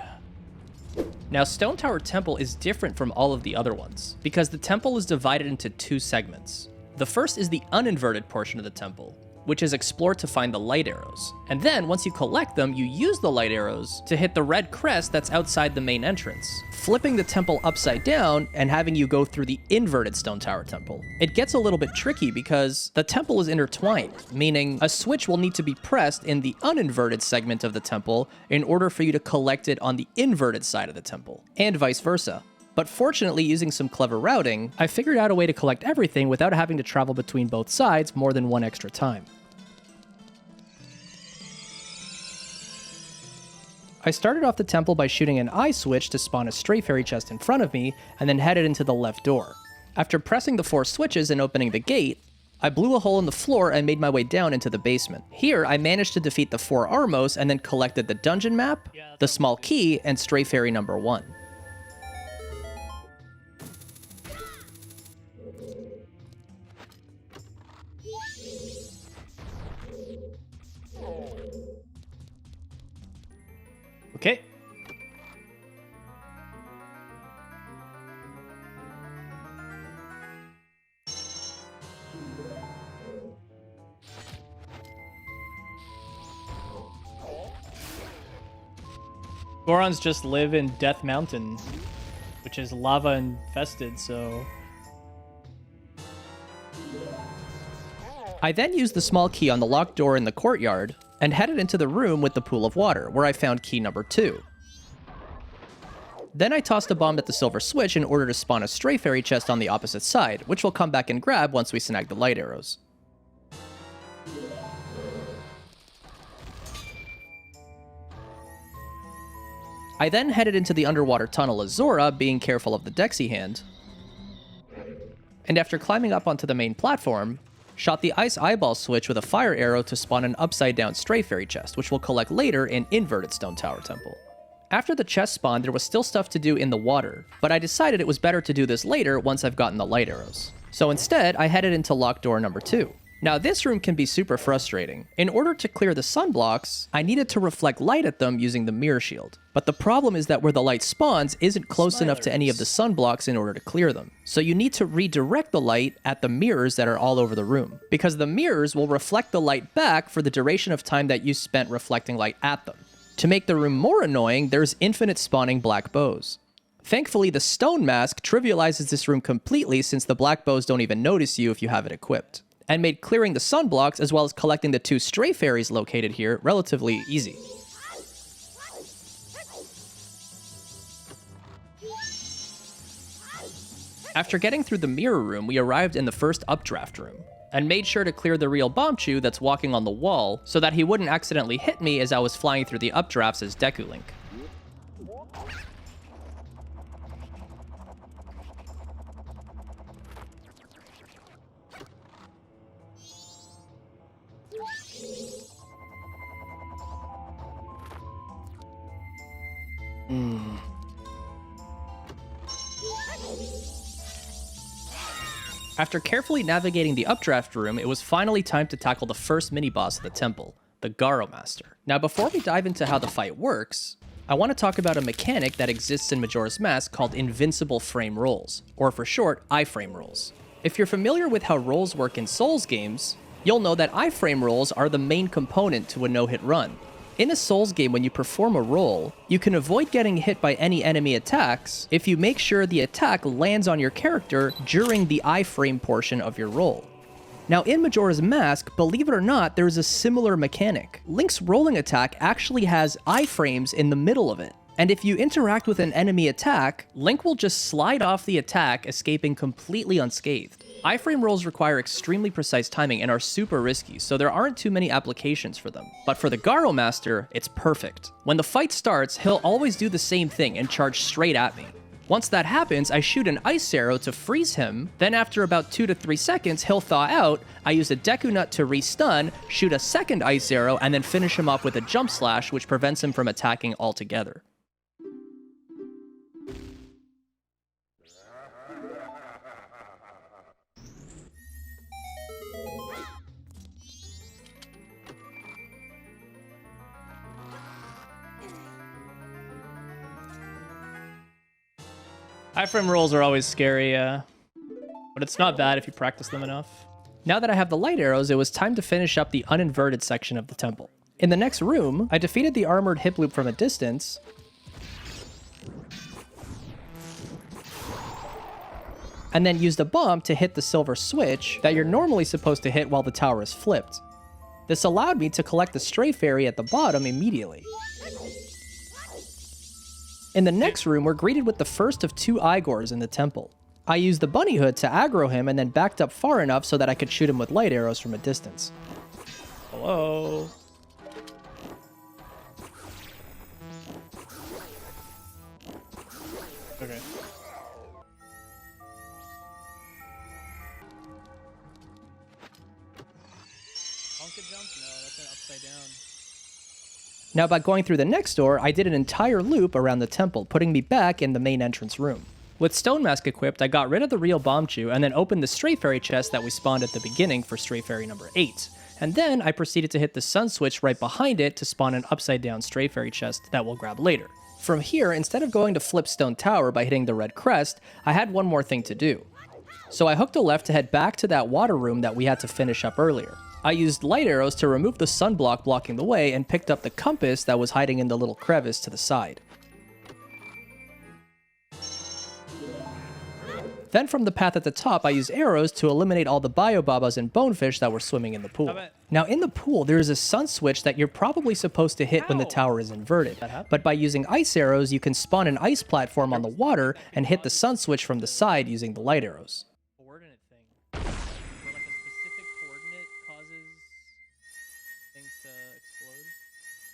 Now, Stone Tower Temple is different from all of the other ones, because the temple is divided into two segments. The first is the uninverted portion of the temple, which is explore to find the light arrows. And then, once you collect them, you use the light arrows to hit the red crest that's outside the main entrance, flipping the temple upside down and having you go through the inverted Stone Tower Temple. It gets a little bit tricky because the temple is intertwined, meaning a switch will need to be pressed in the uninverted segment of the temple in order for you to collect it on the inverted side of the temple, and vice versa. But fortunately, using some clever routing, I figured out a way to collect everything without having to travel between both sides more than one extra time. I started off the temple by shooting an eye switch to spawn a stray fairy chest in front of me, and then headed into the left door. After pressing the 4 switches and opening the gate, I blew a hole in the floor and made my way down into the basement. Here, I managed to defeat the 4 Armos and then collected the dungeon map, the small key, and stray fairy number 1. Okay. Gorons just live in Death Mountain, which is lava infested, so... I then used the small key on the locked door in the courtyard and headed into the room with the pool of water, where I found key number 2. Then I tossed a bomb at the silver switch in order to spawn a stray fairy chest on the opposite side, which we'll come back and grab once we snag the light arrows. I then headed into the underwater tunnel Azora, being careful of the Dexy hand, and after climbing up onto the main platform, shot the ice eyeball switch with a fire arrow to spawn an upside down stray fairy chest, which we'll collect later in inverted Stone Tower Temple. After the chest spawned, there was still stuff to do in the water, but I decided it was better to do this later once I've gotten the light arrows. So instead, I headed into locked door number 2. Now this room can be super frustrating. In order to clear the sunblocks, I needed to reflect light at them using the mirror shield. But the problem is that where the light spawns isn't close enough to any of the sunblocks in order to clear them. So you need to redirect the light at the mirrors that are all over the room, because the mirrors will reflect the light back for the duration of time that you spent reflecting light at them. To make the room more annoying, there's infinite spawning black bows. Thankfully, the Stone Mask trivializes this room completely since the black bows don't even notice you if you have it equipped, and made clearing the sunblocks as well as collecting the 2 stray fairies located here relatively easy. After getting through the mirror room, we arrived in the first updraft room, and made sure to clear the real Bombchu that's walking on the wall so that he wouldn't accidentally hit me as I was flying through the updrafts as Deku Link. After carefully navigating the updraft room, it was finally time to tackle the first mini-boss of the temple, the Garo Master. Now before we dive into how the fight works, I want to talk about a mechanic that exists in Majora's Mask called invincible frame rolls, or for short, iframe rolls. If you're familiar with how rolls work in Souls games, you'll know that iframe rolls are the main component to a no-hit run. In a Souls game, when you perform a roll, you can avoid getting hit by any enemy attacks if you make sure the attack lands on your character during the iframe portion of your roll. Now in Majora's Mask, believe it or not, there is a similar mechanic. Link's rolling attack actually has iframes in the middle of it. And if you interact with an enemy attack, Link will just slide off the attack, escaping completely unscathed. Iframe rolls require extremely precise timing and are super risky, so there aren't too many applications for them. But for the Garo Master, it's perfect. When the fight starts, he'll always do the same thing and charge straight at me. Once that happens, I shoot an ice arrow to freeze him, then after about 2 to 3 seconds, he'll thaw out, I use a Deku Nut to re-stun, shoot a second ice arrow, and then finish him off with a jump slash, which prevents him from attacking altogether. Iframe rolls are always scary, but it's not bad if you practice them enough. Now that I have the light arrows, it was time to finish up the uninverted section of the temple. In the next room, I defeated the armored hip loop from a distance, and then used a bomb to hit the silver switch that you're normally supposed to hit while the tower is flipped. This allowed me to collect the stray fairy at the bottom immediately. In the next room, we're greeted with the first of 2 Igors in the temple. I used the bunny hood to aggro him and then backed up far enough so that I could shoot him with light arrows from a distance. Hello? Okay. Honka jump? No, that's an upside down. Now by going through the next door, I did an entire loop around the temple, putting me back in the main entrance room. With Stone Mask equipped, I got rid of the real Bombchu and then opened the Stray Fairy chest that we spawned at the beginning for Stray Fairy number 8. And then I proceeded to hit the Sun Switch right behind it to spawn an upside down Stray Fairy chest that we'll grab later. From here, instead of going to Flipstone Tower by hitting the red crest, I had one more thing to do. So I hooked a left to head back to that water room that we had to finish up earlier. I used light arrows to remove the sunblock blocking the way and picked up the compass that was hiding in the little crevice to the side. Then from the path at the top, I used arrows to eliminate all the biobabas and bonefish that were swimming in the pool. Now in the pool, there is a sun switch that you're probably supposed to hit when the tower is inverted. But by using ice arrows, you can spawn an ice platform on the water and hit the sun switch from the side using the light arrows.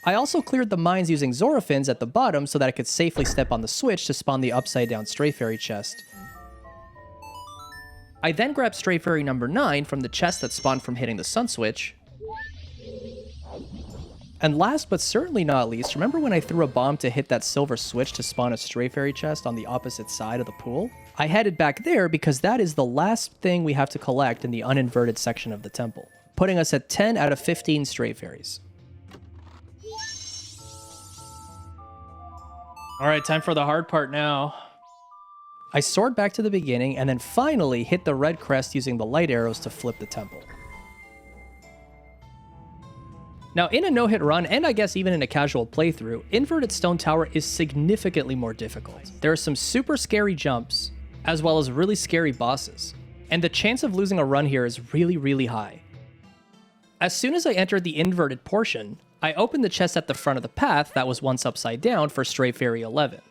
I also cleared the mines using Zorafins at the bottom so that I could safely step on the switch to spawn the upside down Stray Fairy chest. I then grabbed Stray Fairy number 9 from the chest that spawned from hitting the sun switch. And last but certainly not least, remember when I threw a bomb to hit that silver switch to spawn a Stray Fairy chest on the opposite side of the pool? I headed back there because that is the last thing we have to collect in the uninverted section of the temple, putting us at 10 out of 15 Stray Fairies. Alright, time for the hard part now. I soared back to the beginning and then finally hit the red crest using the light arrows to flip the temple. Now in a no-hit run, and I guess even in a casual playthrough, Inverted Stone Tower is significantly more difficult. There are some super scary jumps, as well as really scary bosses. And the chance of losing a run here is really, really high. As soon as I entered the inverted portion, I opened the chest at the front of the path that was once upside down for Stray Fairy 11.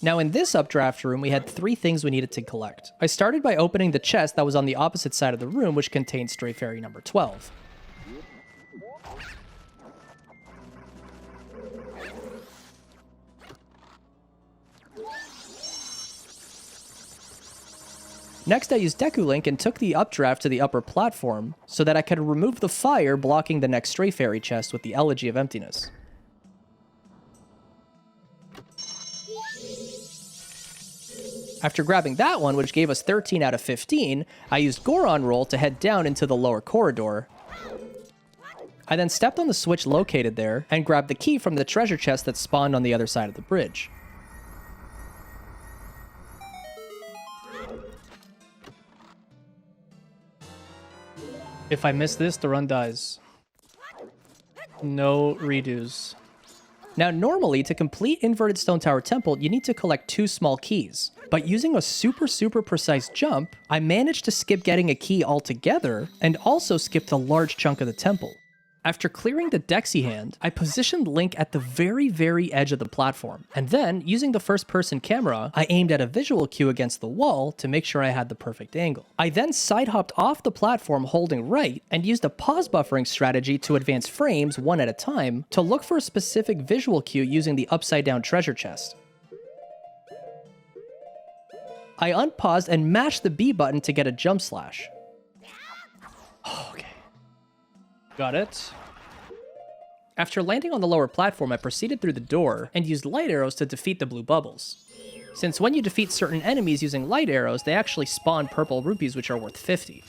Now in this updraft room, we had 3 things we needed to collect. I started by opening the chest that was on the opposite side of the room, which contained Stray Fairy number 12. Next, I used Deku Link and took the updraft to the upper platform so that I could remove the fire blocking the next Stray Fairy chest with the Elegy of Emptiness. After grabbing that one, which gave us 13 out of 15, I used Goron Roll to head down into the lower corridor. I then stepped on the switch located there and grabbed the key from the treasure chest that spawned on the other side of the bridge. If I miss this, the run dies. No redos. Now, normally, to complete Inverted Stone Tower Temple, you need to collect 2 small keys. But using a super precise jump, I managed to skip getting a key altogether, and also skipped a large chunk of the temple. After clearing the Dexy hand, I positioned Link at the very edge of the platform, and then, using the first-person camera, I aimed at a visual cue against the wall to make sure I had the perfect angle. I then side-hopped off the platform holding right, and used a pause buffering strategy to advance frames one at a time to look for a specific visual cue using the upside-down treasure chest. I unpaused and mashed the B button to get a jump slash. Okay. Got it. After landing on the lower platform, I proceeded through the door and used light arrows to defeat the blue bubbles. Since when you defeat certain enemies using light arrows, they actually spawn purple rupees, which are worth 50.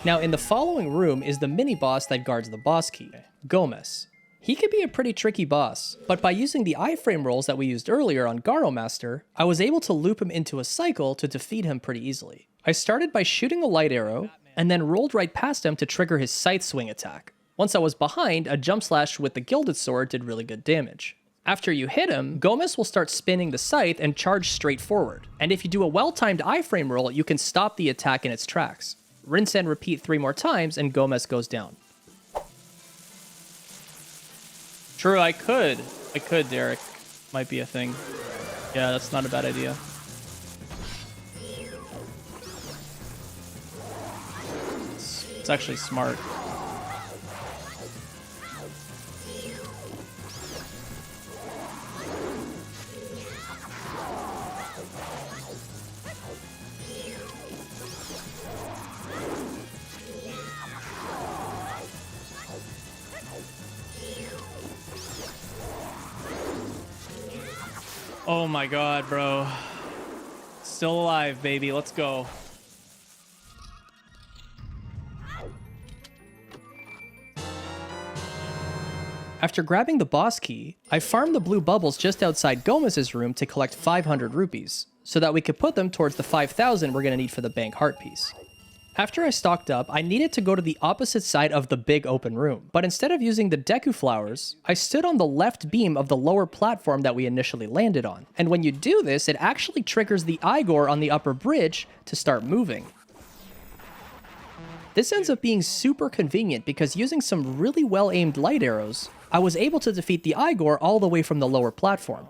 Now, in the following room is the mini-boss that guards the boss key, Gomez. He could be a pretty tricky boss, but by using the iframe rolls that we used earlier on Garo Master, I was able to loop him into a cycle to defeat him pretty easily. I started by shooting a light arrow, and then rolled right past him to trigger his scythe swing attack. Once I was behind, a jump slash with the Gilded Sword did really good damage. After you hit him, Gomez will start spinning the scythe and charge straight forward. And if you do a well-timed iframe roll, you can stop the attack in its tracks. Rinse and repeat 3 more times, and Gomez goes down. True, I could, Derek. Might be a thing. Yeah, that's not a bad idea. It's actually smart. Oh my god, bro. Still alive, baby. Let's go. After grabbing the boss key, I farmed the blue bubbles just outside Gomez's room to collect 500 rupees, so that we could put them towards the 5,000 we're gonna need for the bank heart piece. After I stocked up, I needed to go to the opposite side of the big open room, but instead of using the Deku flowers, I stood on the left beam of the lower platform that we initially landed on. And when you do this, it actually triggers the Igor on the upper bridge to start moving. This ends up being super convenient because using some really well-aimed light arrows, I was able to defeat the Igor all the way from the lower platform.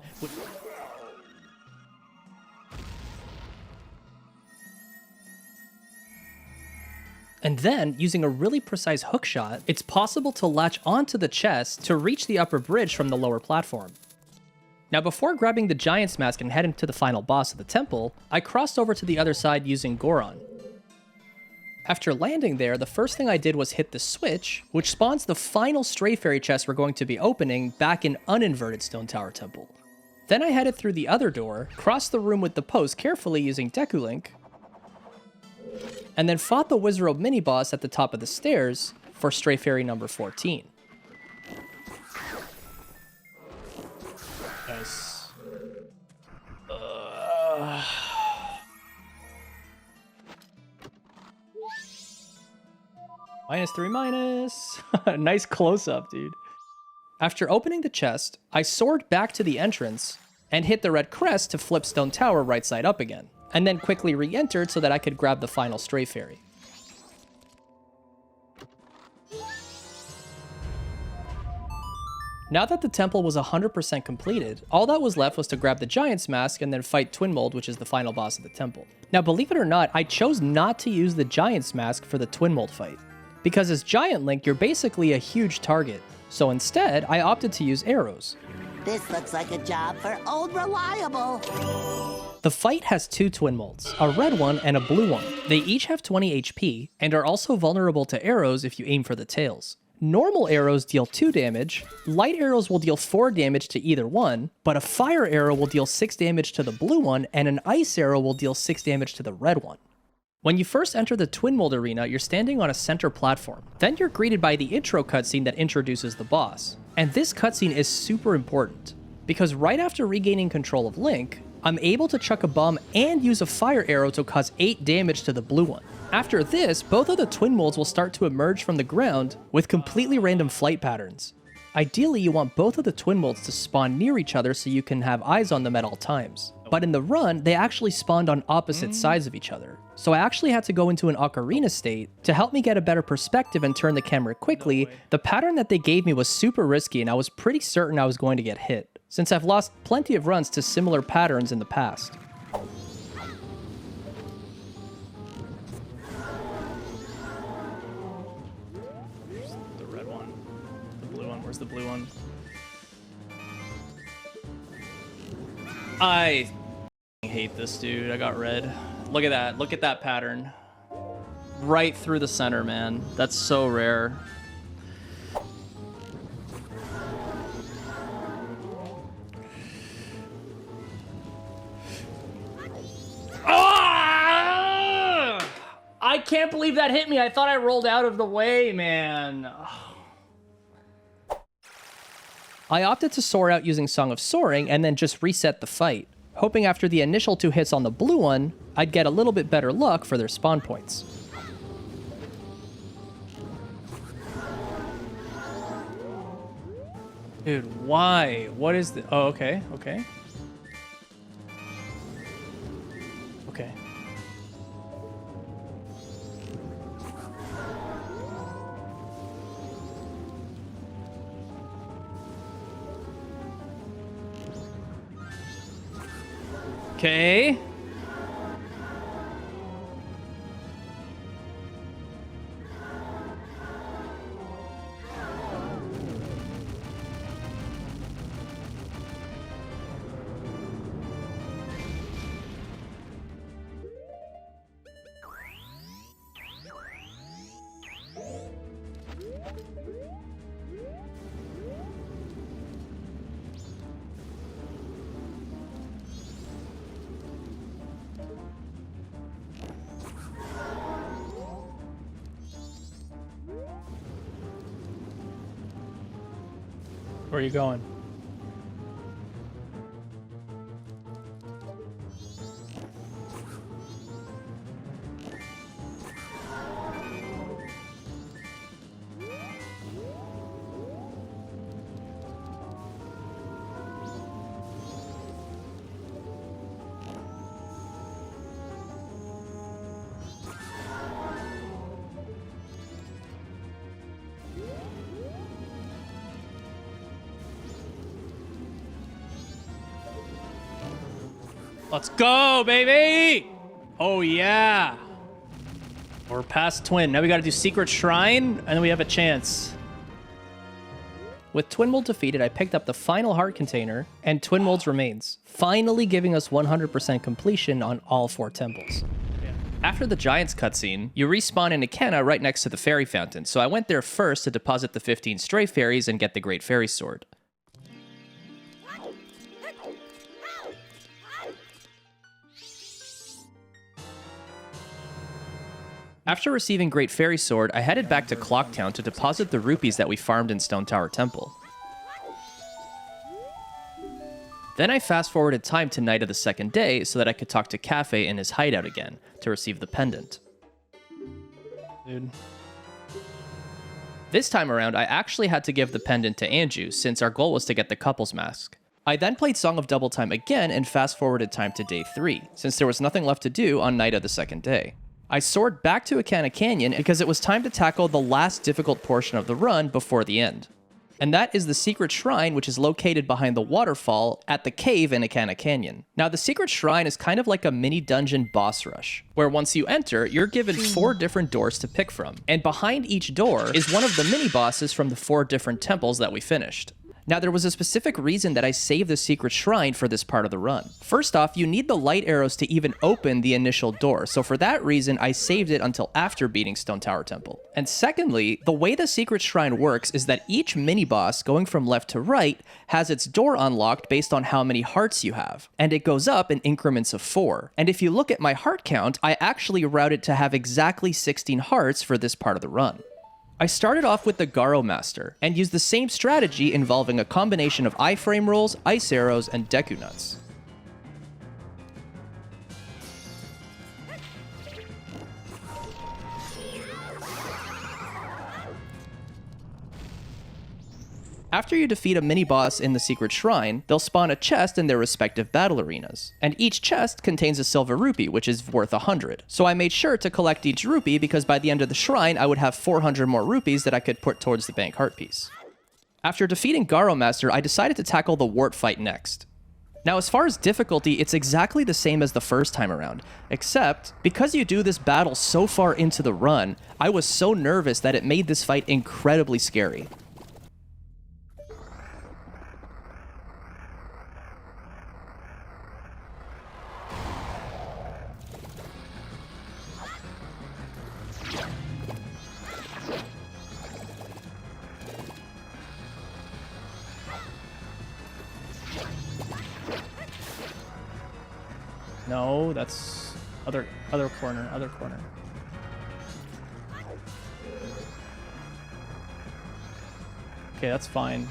And then, using a really precise hookshot, it's possible to latch onto the chest to reach the upper bridge from the lower platform. Now, before grabbing the Giant's Mask and heading to the final boss of the temple, I crossed over to the other side using Goron. After landing there, the first thing I did was hit the switch, which spawns the final Stray Fairy chest we're going to be opening back in uninverted Stone Tower Temple. Then I headed through the other door, crossed the room with the post carefully using Deku Link, and then fought the Wizard mini-boss at the top of the stairs for Stray Fairy number 14. Nice. -3. Nice close-up, dude. After opening the chest, I soared back to the entrance and hit the red crest to flip Stone Tower right side up again, and then quickly re-entered so that I could grab the final Stray Fairy. Now that the temple was 100% completed, all that was left was to grab the Giant's Mask and then fight Twin Mold, which is the final boss of the temple. Now, believe it or not, I chose not to use the Giant's Mask for the Twin Mold fight, because as Giant Link, you're basically a huge target. So instead, I opted to use arrows. This looks like a job for Old Reliable. The fight has 2 Twin Molds, a red one and a blue one. They each have 20 HP, and are also vulnerable to arrows if you aim for the tails. Normal arrows deal 2 damage, light arrows will deal 4 damage to either one, but a fire arrow will deal 6 damage to the blue one, and an ice arrow will deal 6 damage to the red one. When you first enter the Twin Mold Arena, you're standing on a center platform. Then you're greeted by the intro cutscene that introduces the boss. And this cutscene is super important, because right after regaining control of Link, I'm able to chuck a bomb and use a fire arrow to cause 8 damage to the blue one. After this, both of the twin molds will start to emerge from the ground with completely random flight patterns. Ideally, you want both of the twin molds to spawn near each other so you can have eyes on them at all times. But in the run, they actually spawned on opposite sides of each other. So I actually had to go into an ocarina state to help me get a better perspective and turn the camera quickly. The pattern that they gave me was super risky and I was pretty certain I was going to get hit, since I've lost plenty of runs to similar patterns in the past. The red one. The blue one. Where's the blue one? I hate this, dude. I got red. Look at that. Look at that pattern. Right through the center, man. That's so rare. Ah! I can't believe that hit me. I thought I rolled out of the way, man. I opted to soar out using Song of Soaring and then just reset the fight, hoping after the initial 2 hits on the blue one, I'd get a little bit better luck for their spawn points. Dude, why? What is the... Oh, okay, okay. Okay. Okay. Where are you going? Let's go, baby! Oh, yeah. We're past Twin. Now we gotta do Secret Shrine, and then we have a chance. With Twin Mold defeated, I picked up the final heart container, and Twin Mold's remains, finally giving us 100% completion on all 4 temples. After the Giants cutscene, you respawn in Ikana right next to the fairy fountain, so I went there first to deposit the 15 stray fairies and get the Great Fairy Sword. After receiving Great Fairy Sword, I headed back to Clocktown to deposit the rupees that we farmed in Stone Tower Temple. Then I fast-forwarded time to night of the second day so that I could talk to Cafe in his hideout again to receive the pendant. Dude. This time around, I actually had to give the pendant to Anju since our goal was to get the couple's mask. I then played Song of Double Time again and fast-forwarded time to day 3, since there was nothing left to do on night of the second day. I soared back to Ikana Canyon because it was time to tackle the last difficult portion of the run before the end. And that is the Secret Shrine, which is located behind the waterfall at the cave in Ikana Canyon. Now, the Secret Shrine is kind of like a mini dungeon boss rush, where once you enter, you're given 4 different doors to pick from. And behind each door is one of the mini bosses from the 4 different temples that we finished. Now, there was a specific reason that I saved the secret shrine for this part of the run. First off, you need the light arrows to even open the initial door, so for that reason, I saved it until after beating Stone Tower Temple. And secondly, the way the secret shrine works is that each mini-boss, going from left to right, has its door unlocked based on how many hearts you have, and it goes up in increments of 4. And if you look at my heart count, I actually routed to have exactly 16 hearts for this part of the run. I started off with the Garo Master, and used the same strategy involving a combination of iframe rolls, ice arrows, and Deku Nuts. After you defeat a mini-boss in the secret shrine, they'll spawn a chest in their respective battle arenas. And each chest contains a silver rupee, which is worth 100. So I made sure to collect each rupee because by the end of the shrine, I would have 400 more rupees that I could put towards the bank heart piece. After defeating Garo Master, I decided to tackle the wart fight next. Now, as far as difficulty, it's exactly the same as the first time around, except because you do this battle so far into the run, I was so nervous that it made this fight incredibly scary. No, that's other corner. Okay, that's fine.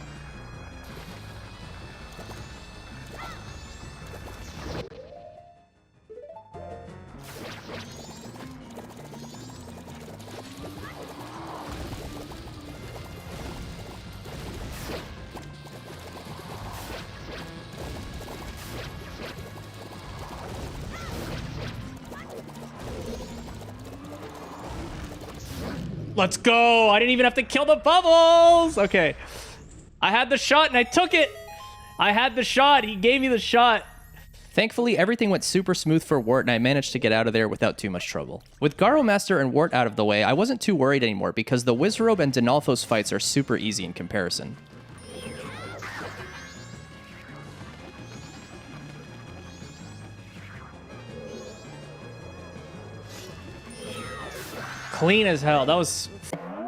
Let's go! I didn't even have to kill the bubbles! Okay. I had the shot and I took it! I had the shot! He gave me the shot! Thankfully, everything went super smooth for Wart and I managed to get out of there without too much trouble. With Garo Master and Wart out of the way, I wasn't too worried anymore because the Wizrobe and Dinalfo's fights are super easy in comparison. Clean as hell. That was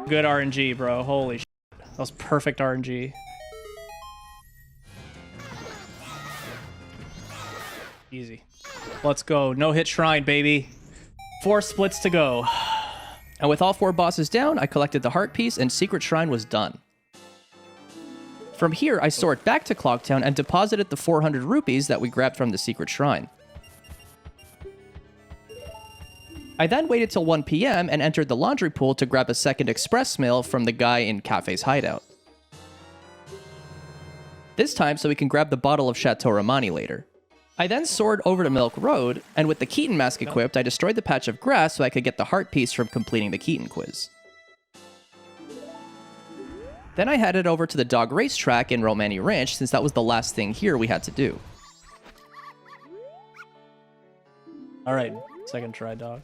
good RNG, bro. Holy shit. That was perfect RNG. Easy. Let's go. No hit shrine, baby. 4 splits to go. And with all 4 bosses down, I collected the heart piece and secret shrine was done. From here, I soared back to Clocktown and deposited the 400 rupees that we grabbed from the secret shrine. I then waited till 1 PM and entered the laundry pool to grab a second express mail from the guy in Cafe's hideout. This time so we can grab the bottle of Chateau Romani later. I then soared over to Milk Road, and with the Keaton mask equipped, I destroyed the patch of grass so I could get the heart piece from completing the Keaton quiz. Then I headed over to the dog racetrack in Romani Ranch since that was the last thing here we had to do. Alright, second try, dog.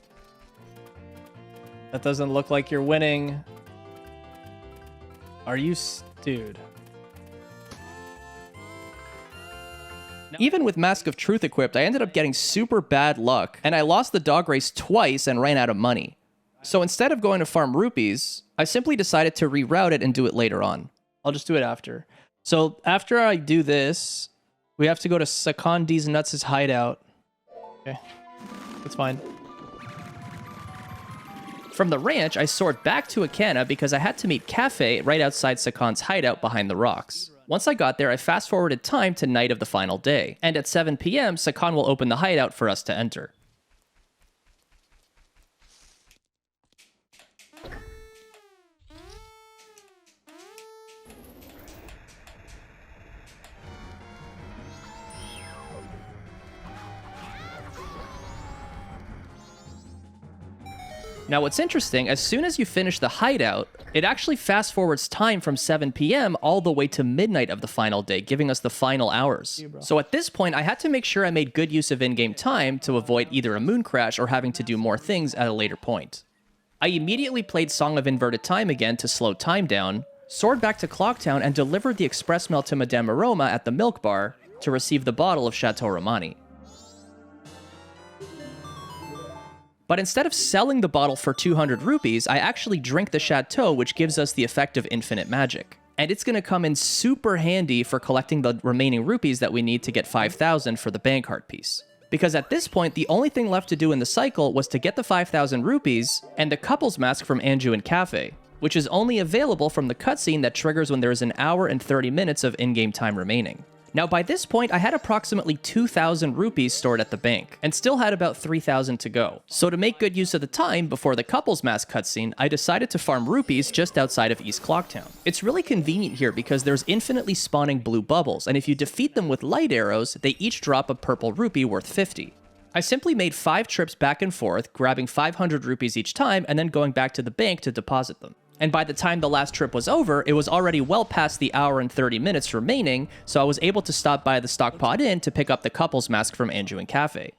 That doesn't look like you're winning. Are you... dude. Even with Mask of Truth equipped, I ended up getting super bad luck, and I lost the dog race twice and ran out of money. So instead of going to farm rupees, I simply decided to reroute it and do it later on. I'll just do it after. So after I do this, we have to go to Sakan D's Nuts' hideout. Okay, that's fine. From the ranch, I soared back to Akana because I had to meet Cafe right outside Sakan's hideout behind the rocks. Once I got there, I fast-forwarded time to night of the final day, and at 7 PM, Sakan will open the hideout for us to enter. Now what's interesting, as soon as you finish the hideout, it actually fast forwards time from 7 PM all the way to midnight of the final day, giving us the final hours. So at this point, I had to make sure I made good use of in-game time to avoid either a moon crash or having to do more things at a later point. I immediately played Song of Inverted Time again to slow time down, soared back to Clocktown and delivered the express mail to Madame Aroma at the milk bar to receive the bottle of Chateau Romani. But instead of selling the bottle for 200 rupees, I actually drink the Chateau, which gives us the effect of infinite magic. And it's going to come in super handy for collecting the remaining rupees that we need to get 5,000 for the bank heart piece. Because at this point, the only thing left to do in the cycle was to get the 5,000 rupees and the couple's mask from Anju and Cafe, which is only available from the cutscene that triggers when there is an hour and 30 minutes of in-game time remaining. Now by this point, I had approximately 2,000 rupees stored at the bank, and still had about 3,000 to go. So to make good use of the time before the couple's mask cutscene, I decided to farm rupees just outside of East Clocktown. It's really convenient here because there's infinitely spawning blue bubbles, and if you defeat them with light arrows, they each drop a purple rupee worth 50. I simply made 5 trips back and forth, grabbing 500 rupees each time, and then going back to the bank to deposit them. And by the time the last trip was over, it was already well past the hour and 30 minutes remaining, so I was able to stop by the Stockpot Inn to pick up the couple's mask from Anju and Cafe.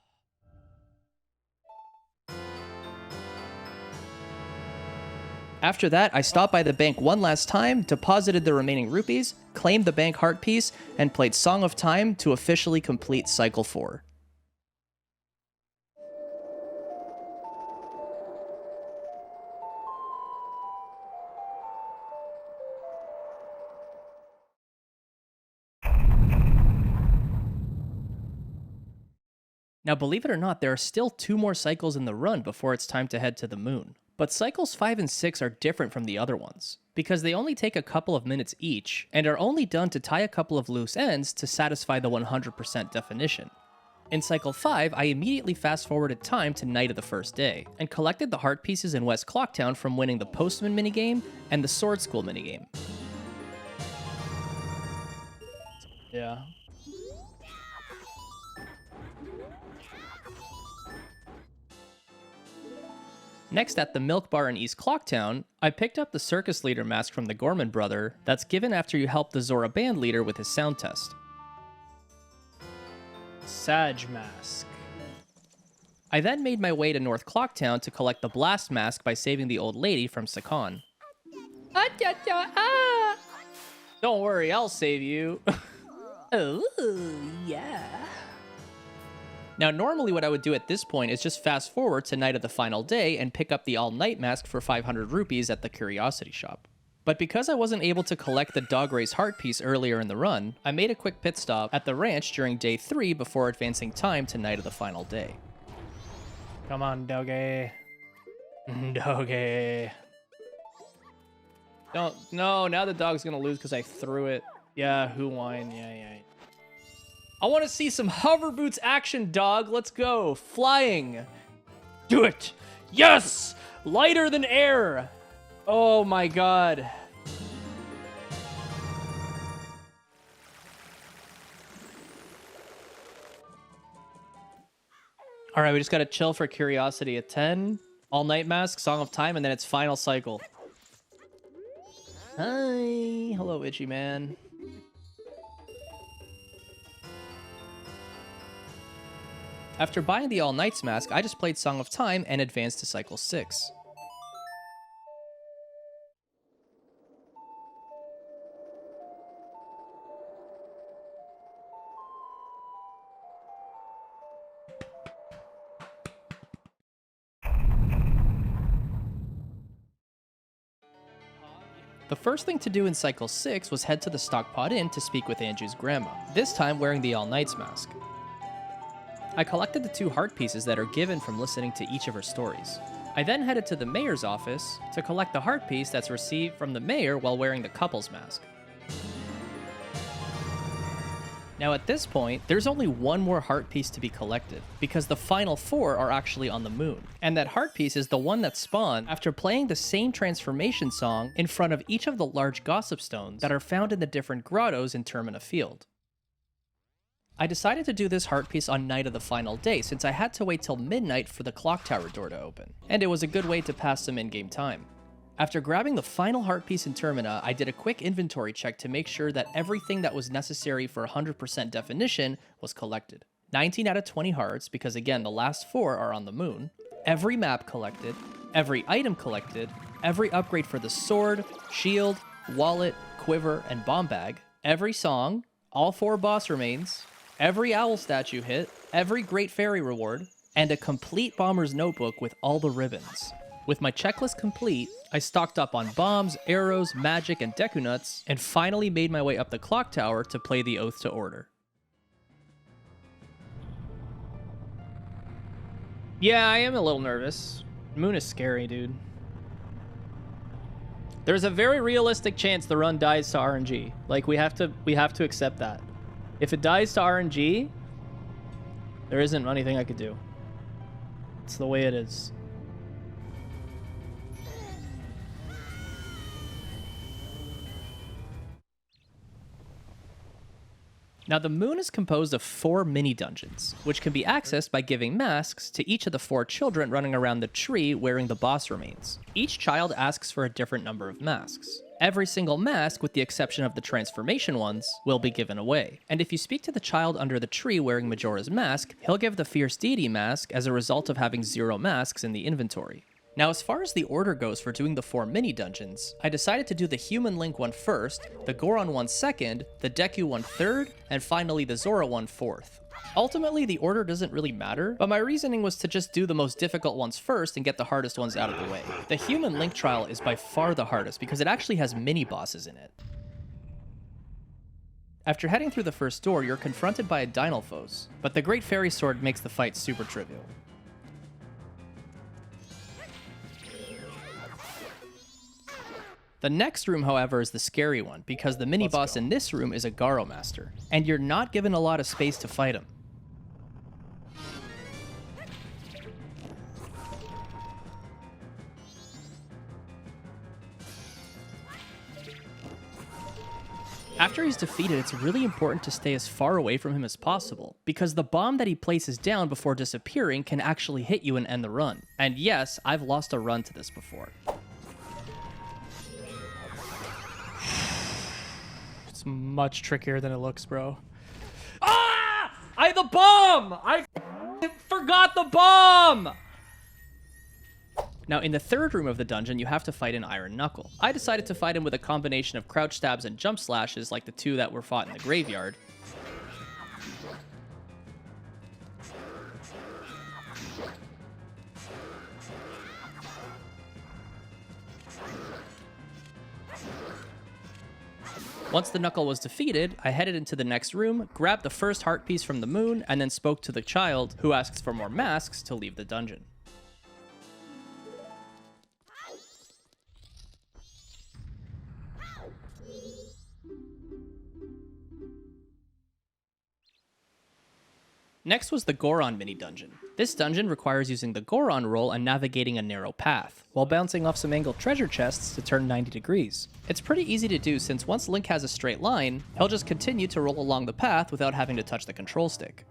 After that, I stopped by the bank one last time, deposited the remaining rupees, claimed the bank heart piece, and played Song of Time to officially complete Cycle 4. Now, believe it or not, there are still 2 more cycles in the run before it's time to head to the moon. But cycles 5 and 6 are different from the other ones, because they only take a couple of minutes each, and are only done to tie a couple of loose ends to satisfy the 100% definition. In cycle 5, I immediately fast-forwarded time to night of the first day, and collected the heart pieces in West Clocktown from winning the Postman minigame and the Sword School minigame. Yeah. Next, at the Milk Bar in East Clocktown, I picked up the Circus Leader mask from the Gorman brother that's given after you help the Zora band leader with his sound test. Sag mask. I then made my way to North Clocktown to collect the Blast mask by saving the old lady from Sakan. Don't worry, I'll save you. Oh, yeah. Now, normally what I would do at this point is just fast forward to night of the final day and pick up the all-night mask for 500 rupees at the Curiosity Shop. But because I wasn't able to collect the Dog Race heart piece earlier in the run, I made a quick pit stop at the ranch during day 3 before advancing time to night of the final day. Come on, doggy. Doggy. No, now the dog's gonna lose because I threw it. Yeah, who whine? Yeah. I want to see some hover boots action, dog. Let's go. Flying. Do it. Yes! Lighter than air. Oh my god. All right, we just got to chill for Curiosity at 10. All-night mask, Song of Time, and then it's final cycle. Hi. Hello, Itchy Man. After buying the All Nights mask, I just played Song of Time and advanced to Cycle 6. The first thing to do in Cycle 6 was head to the Stockpot Inn to speak with Anju's grandma, this time wearing the All Nights mask. I collected the 2 heart pieces that are given from listening to each of her stories. I then headed to the mayor's office to collect the heart piece that's received from the mayor while wearing the couple's mask. Now at this point, there's only one more heart piece to be collected, because the final 4 are actually on the moon. And that heart piece is the one that spawned after playing the same transformation song in front of each of the large gossip stones that are found in the different grottos in Termina Field. I decided to do this heart piece on night of the final day since I had to wait till midnight for the clock tower door to open, and it was a good way to pass some in-game time. After grabbing the final heart piece in Termina, I did a quick inventory check to make sure that everything that was necessary for 100% definition was collected. 19 out of 20 hearts, because again, the last 4 are on the moon, every map collected, every item collected, every upgrade for the sword, shield, wallet, quiver, and bomb bag, every song, all 4 boss remains, every owl statue hit, every great fairy reward, and a complete bomber's notebook with all the ribbons. With my checklist complete, I stocked up on bombs, arrows, magic, and Deku Nuts, and finally made my way up the clock tower to play the Oath to Order. Yeah, I am a little nervous. Moon is scary, dude. There's a very realistic chance the run dies to RNG. Like, we have to accept that. If it dies to RNG, there isn't anything I could do. It's the way it is. Now, the moon is composed of 4 mini-dungeons, which can be accessed by giving masks to each of the 4 children running around the tree wearing the boss remains. Each child asks for a different number of masks. Every single mask, with the exception of the transformation ones, will be given away. And if you speak to the child under the tree wearing Majora's Mask, he'll give the Fierce Deity mask as a result of having 0 masks in the inventory. Now, as far as the order goes for doing the 4 mini-dungeons, I decided to do the Human Link one first, the Goron one second, the Deku one third, and finally the Zora one fourth. Ultimately, the order doesn't really matter, but my reasoning was to just do the most difficult ones first and get the hardest ones out of the way. The Human Link trial is by far the hardest because it actually has mini-bosses in it. After heading through the first door, you're confronted by a Dynalphos, but the Great Fairy Sword makes the fight super trivial. The next room, however, is the scary one, because the mini-boss in this room is a Garo Master, and you're not given a lot of space to fight him. After he's defeated, it's really important to stay as far away from him as possible, because the bomb that he places down before disappearing can actually hit you and end the run. And yes, I've lost a run to this before. It's much trickier than it looks, bro. Ah! The bomb! I forgot the bomb! Now, in the third room of the dungeon, you have to fight an Iron Knuckle. I decided to fight him with a combination of crouch stabs and jump slashes like the 2 that were fought in the graveyard. Once the Knuckle was defeated, I headed into the next room, grabbed the first heart piece from the moon, and then spoke to the child, who asks for more masks to leave the dungeon. Next was the Goron mini-dungeon. This dungeon requires using the Goron roll and navigating a narrow path, while bouncing off some angled treasure chests to turn 90 degrees. It's pretty easy to do since once Link has a straight line, he'll just continue to roll along the path without having to touch the control stick.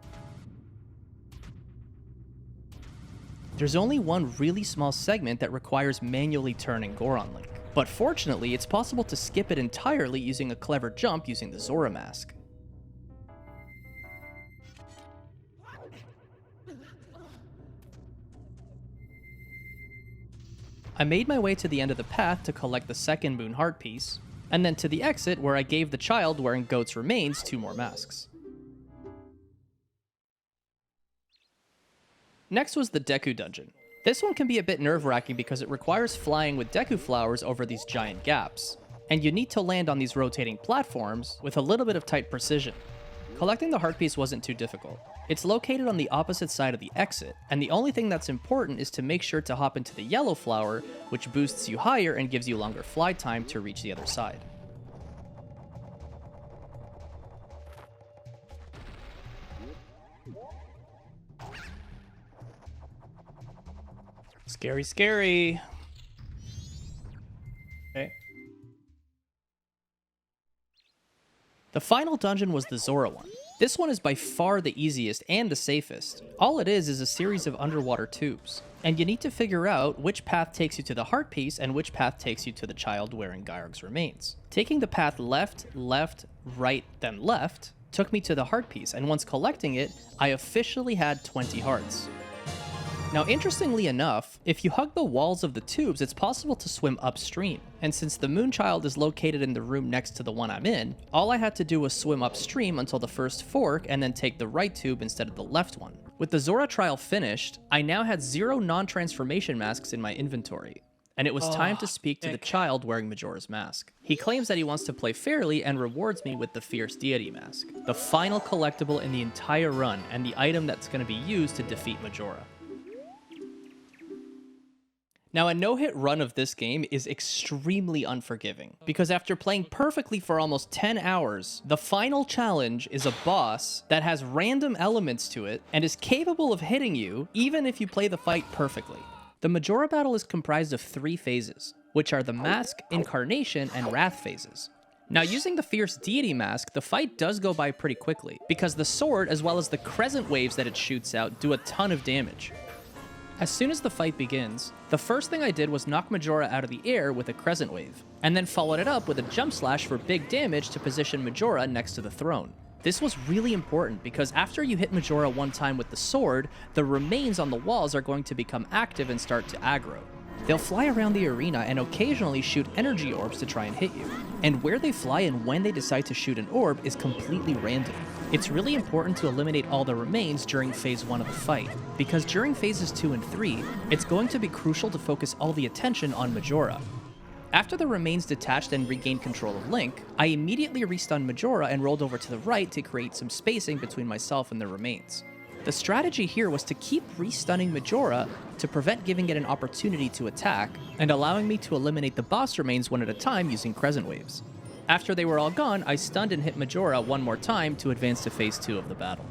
There's only one really small segment that requires manually turning Goron Link, but fortunately it's possible to skip it entirely using a clever jump using the Zora Mask. I made my way to the end of the path to collect the second moon heart piece, and then to the exit where I gave the child wearing Goat's remains 2 more masks. Next was the Deku dungeon. This one can be a bit nerve-wracking because it requires flying with Deku flowers over these giant gaps, and you need to land on these rotating platforms with a little bit of tight precision. Collecting the heart piece wasn't too difficult. It's located on the opposite side of the exit, and the only thing that's important is to make sure to hop into the yellow flower, which boosts you higher and gives you longer fly time to reach the other side. Scary, scary. Okay. The final dungeon was the Zora one. This one is by far the easiest and the safest. All it is a series of underwater tubes, and you need to figure out which path takes you to the heart piece and which path takes you to the child wearing Gyrog's remains. Taking the path left, left, right, then left took me to the heart piece, and once collecting it, I officially had 20 hearts. Now, interestingly enough, if you hug the walls of the tubes, it's possible to swim upstream. And since the Moonchild is located in the room next to the one I'm in, all I had to do was swim upstream until the first fork and then take the right tube instead of the left one. With the Zora trial finished, I now had 0 non-transformation masks in my inventory. And it was time to speak to the child wearing Majora's Mask. He claims that he wants to play fairly and rewards me with the Fierce Deity Mask, the final collectible in the entire run and the item that's going to be used to defeat Majora. Now, a no-hit run of this game is extremely unforgiving, because after playing perfectly for almost 10 hours, the final challenge is a boss that has random elements to it and is capable of hitting you even if you play the fight perfectly. The Majora battle is comprised of 3 phases, which are the Mask, Incarnation, and Wrath phases. Now, using the Fierce Deity Mask, the fight does go by pretty quickly, because the sword as well as the crescent waves that it shoots out do a ton of damage. As soon as the fight begins, the first thing I did was knock Majora out of the air with a crescent wave, and then followed it up with a jump slash for big damage to position Majora next to the throne. This was really important because after you hit Majora one time with the sword, the remains on the walls are going to become active and start to aggro. They'll fly around the arena and occasionally shoot energy orbs to try and hit you. And where they fly and when they decide to shoot an orb is completely random. It's really important to eliminate all the remains during phase 1 of the fight, because during phases 2 and 3, it's going to be crucial to focus all the attention on Majora. After the remains detached and regained control of Link, I immediately restunned Majora and rolled over to the right to create some spacing between myself and the remains. The strategy here was to keep restunning Majora to prevent giving it an opportunity to attack, and allowing me to eliminate the boss remains one at a time using crescent waves. After they were all gone, I stunned and hit Majora one more time to advance to phase 2 of the battle.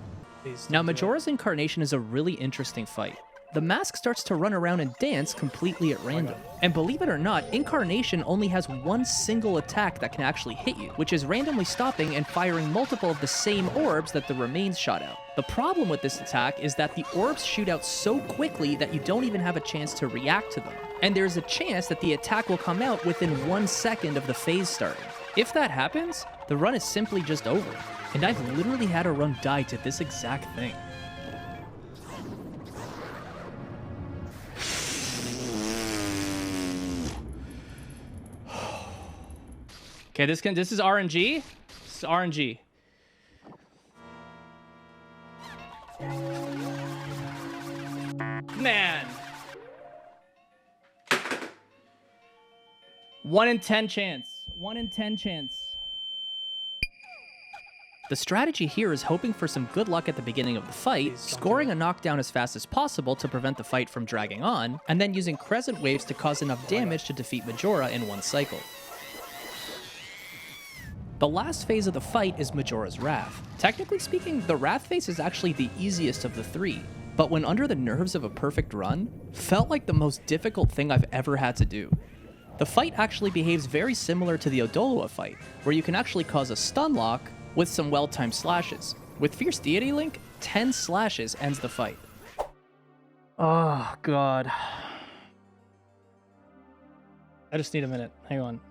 Now, Majora's Incarnation is a really interesting fight. The mask starts to run around and dance completely at random. And believe it or not, Incarnation only has one single attack that can actually hit you, which is randomly stopping and firing multiple of the same orbs that the remains shot out. The problem with this attack is that the orbs shoot out so quickly that you don't even have a chance to react to them. And there's a chance that the attack will come out within 1 second of the phase starting. If that happens, the run is simply just over. And I've literally had a run die to this exact thing. Okay, this is RNG. This is RNG. Man. 1 in 10 chance. 1 in 10 chance. The strategy here is hoping for some good luck at the beginning of the fight, scoring a knockdown as fast as possible to prevent the fight from dragging on, and then using crescent waves to cause enough damage to defeat Majora in one cycle. The last phase of the fight is Majora's Wrath. Technically speaking, the Wrath phase is actually the easiest of the 3, but when under the nerves of a perfect run, felt like the most difficult thing I've ever had to do. The fight actually behaves very similar to the Odolwa fight, where you can actually cause a stun lock with some well-timed slashes. With Fierce Deity Link, 10 slashes ends the fight. Oh, God. I just need a minute. Hang on.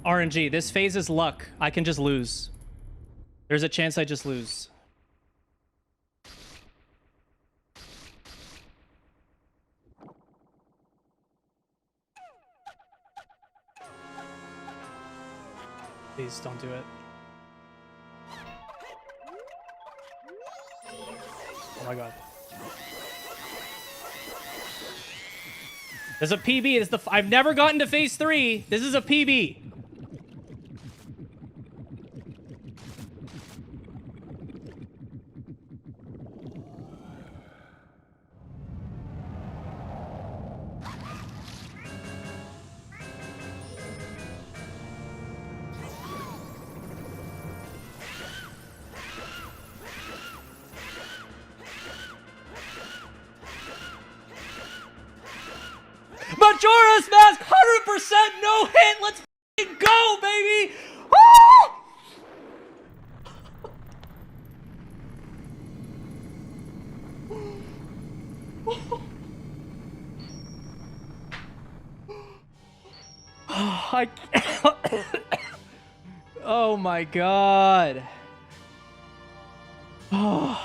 RNG. This phase is luck. I can just lose. There's a chance I just lose. Please don't do it. Oh my god. There's a PB. It's the I've never gotten to phase 3. This is a PB. Majora's Mask, 100% no hit. Let's f***ing go, baby. I oh my god. Hello.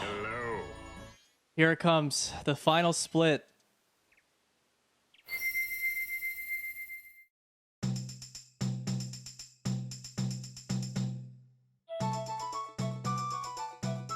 Here it comes, the final split.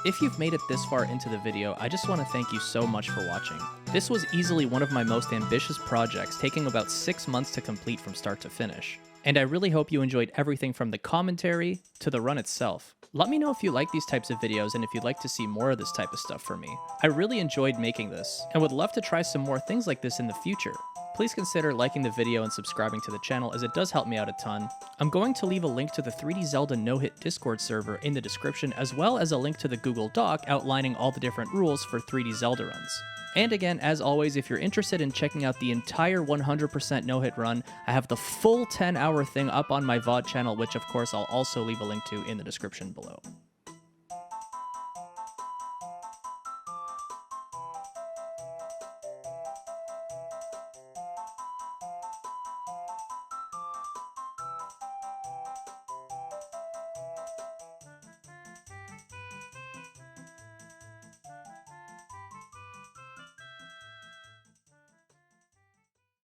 If you've made it this far into the video, I just want to thank you so much for watching. This was easily one of my most ambitious projects, taking about 6 months to complete from start to finish. And I really hope you enjoyed everything from the commentary to the run itself. Let me know if you like these types of videos and if you'd like to see more of this type of stuff from me. I really enjoyed making this, and would love to try some more things like this in the future. Please consider liking the video and subscribing to the channel, as it does help me out a ton. I'm going to leave a link to the 3D Zelda no-hit Discord server in the description, as well as a link to the Google Doc outlining all the different rules for 3D Zelda runs. And again, as always, if you're interested in checking out the entire 100% no-hit run, I have the full 10-hour thing up on my VOD channel, which of course I'll also leave a link to in the description below.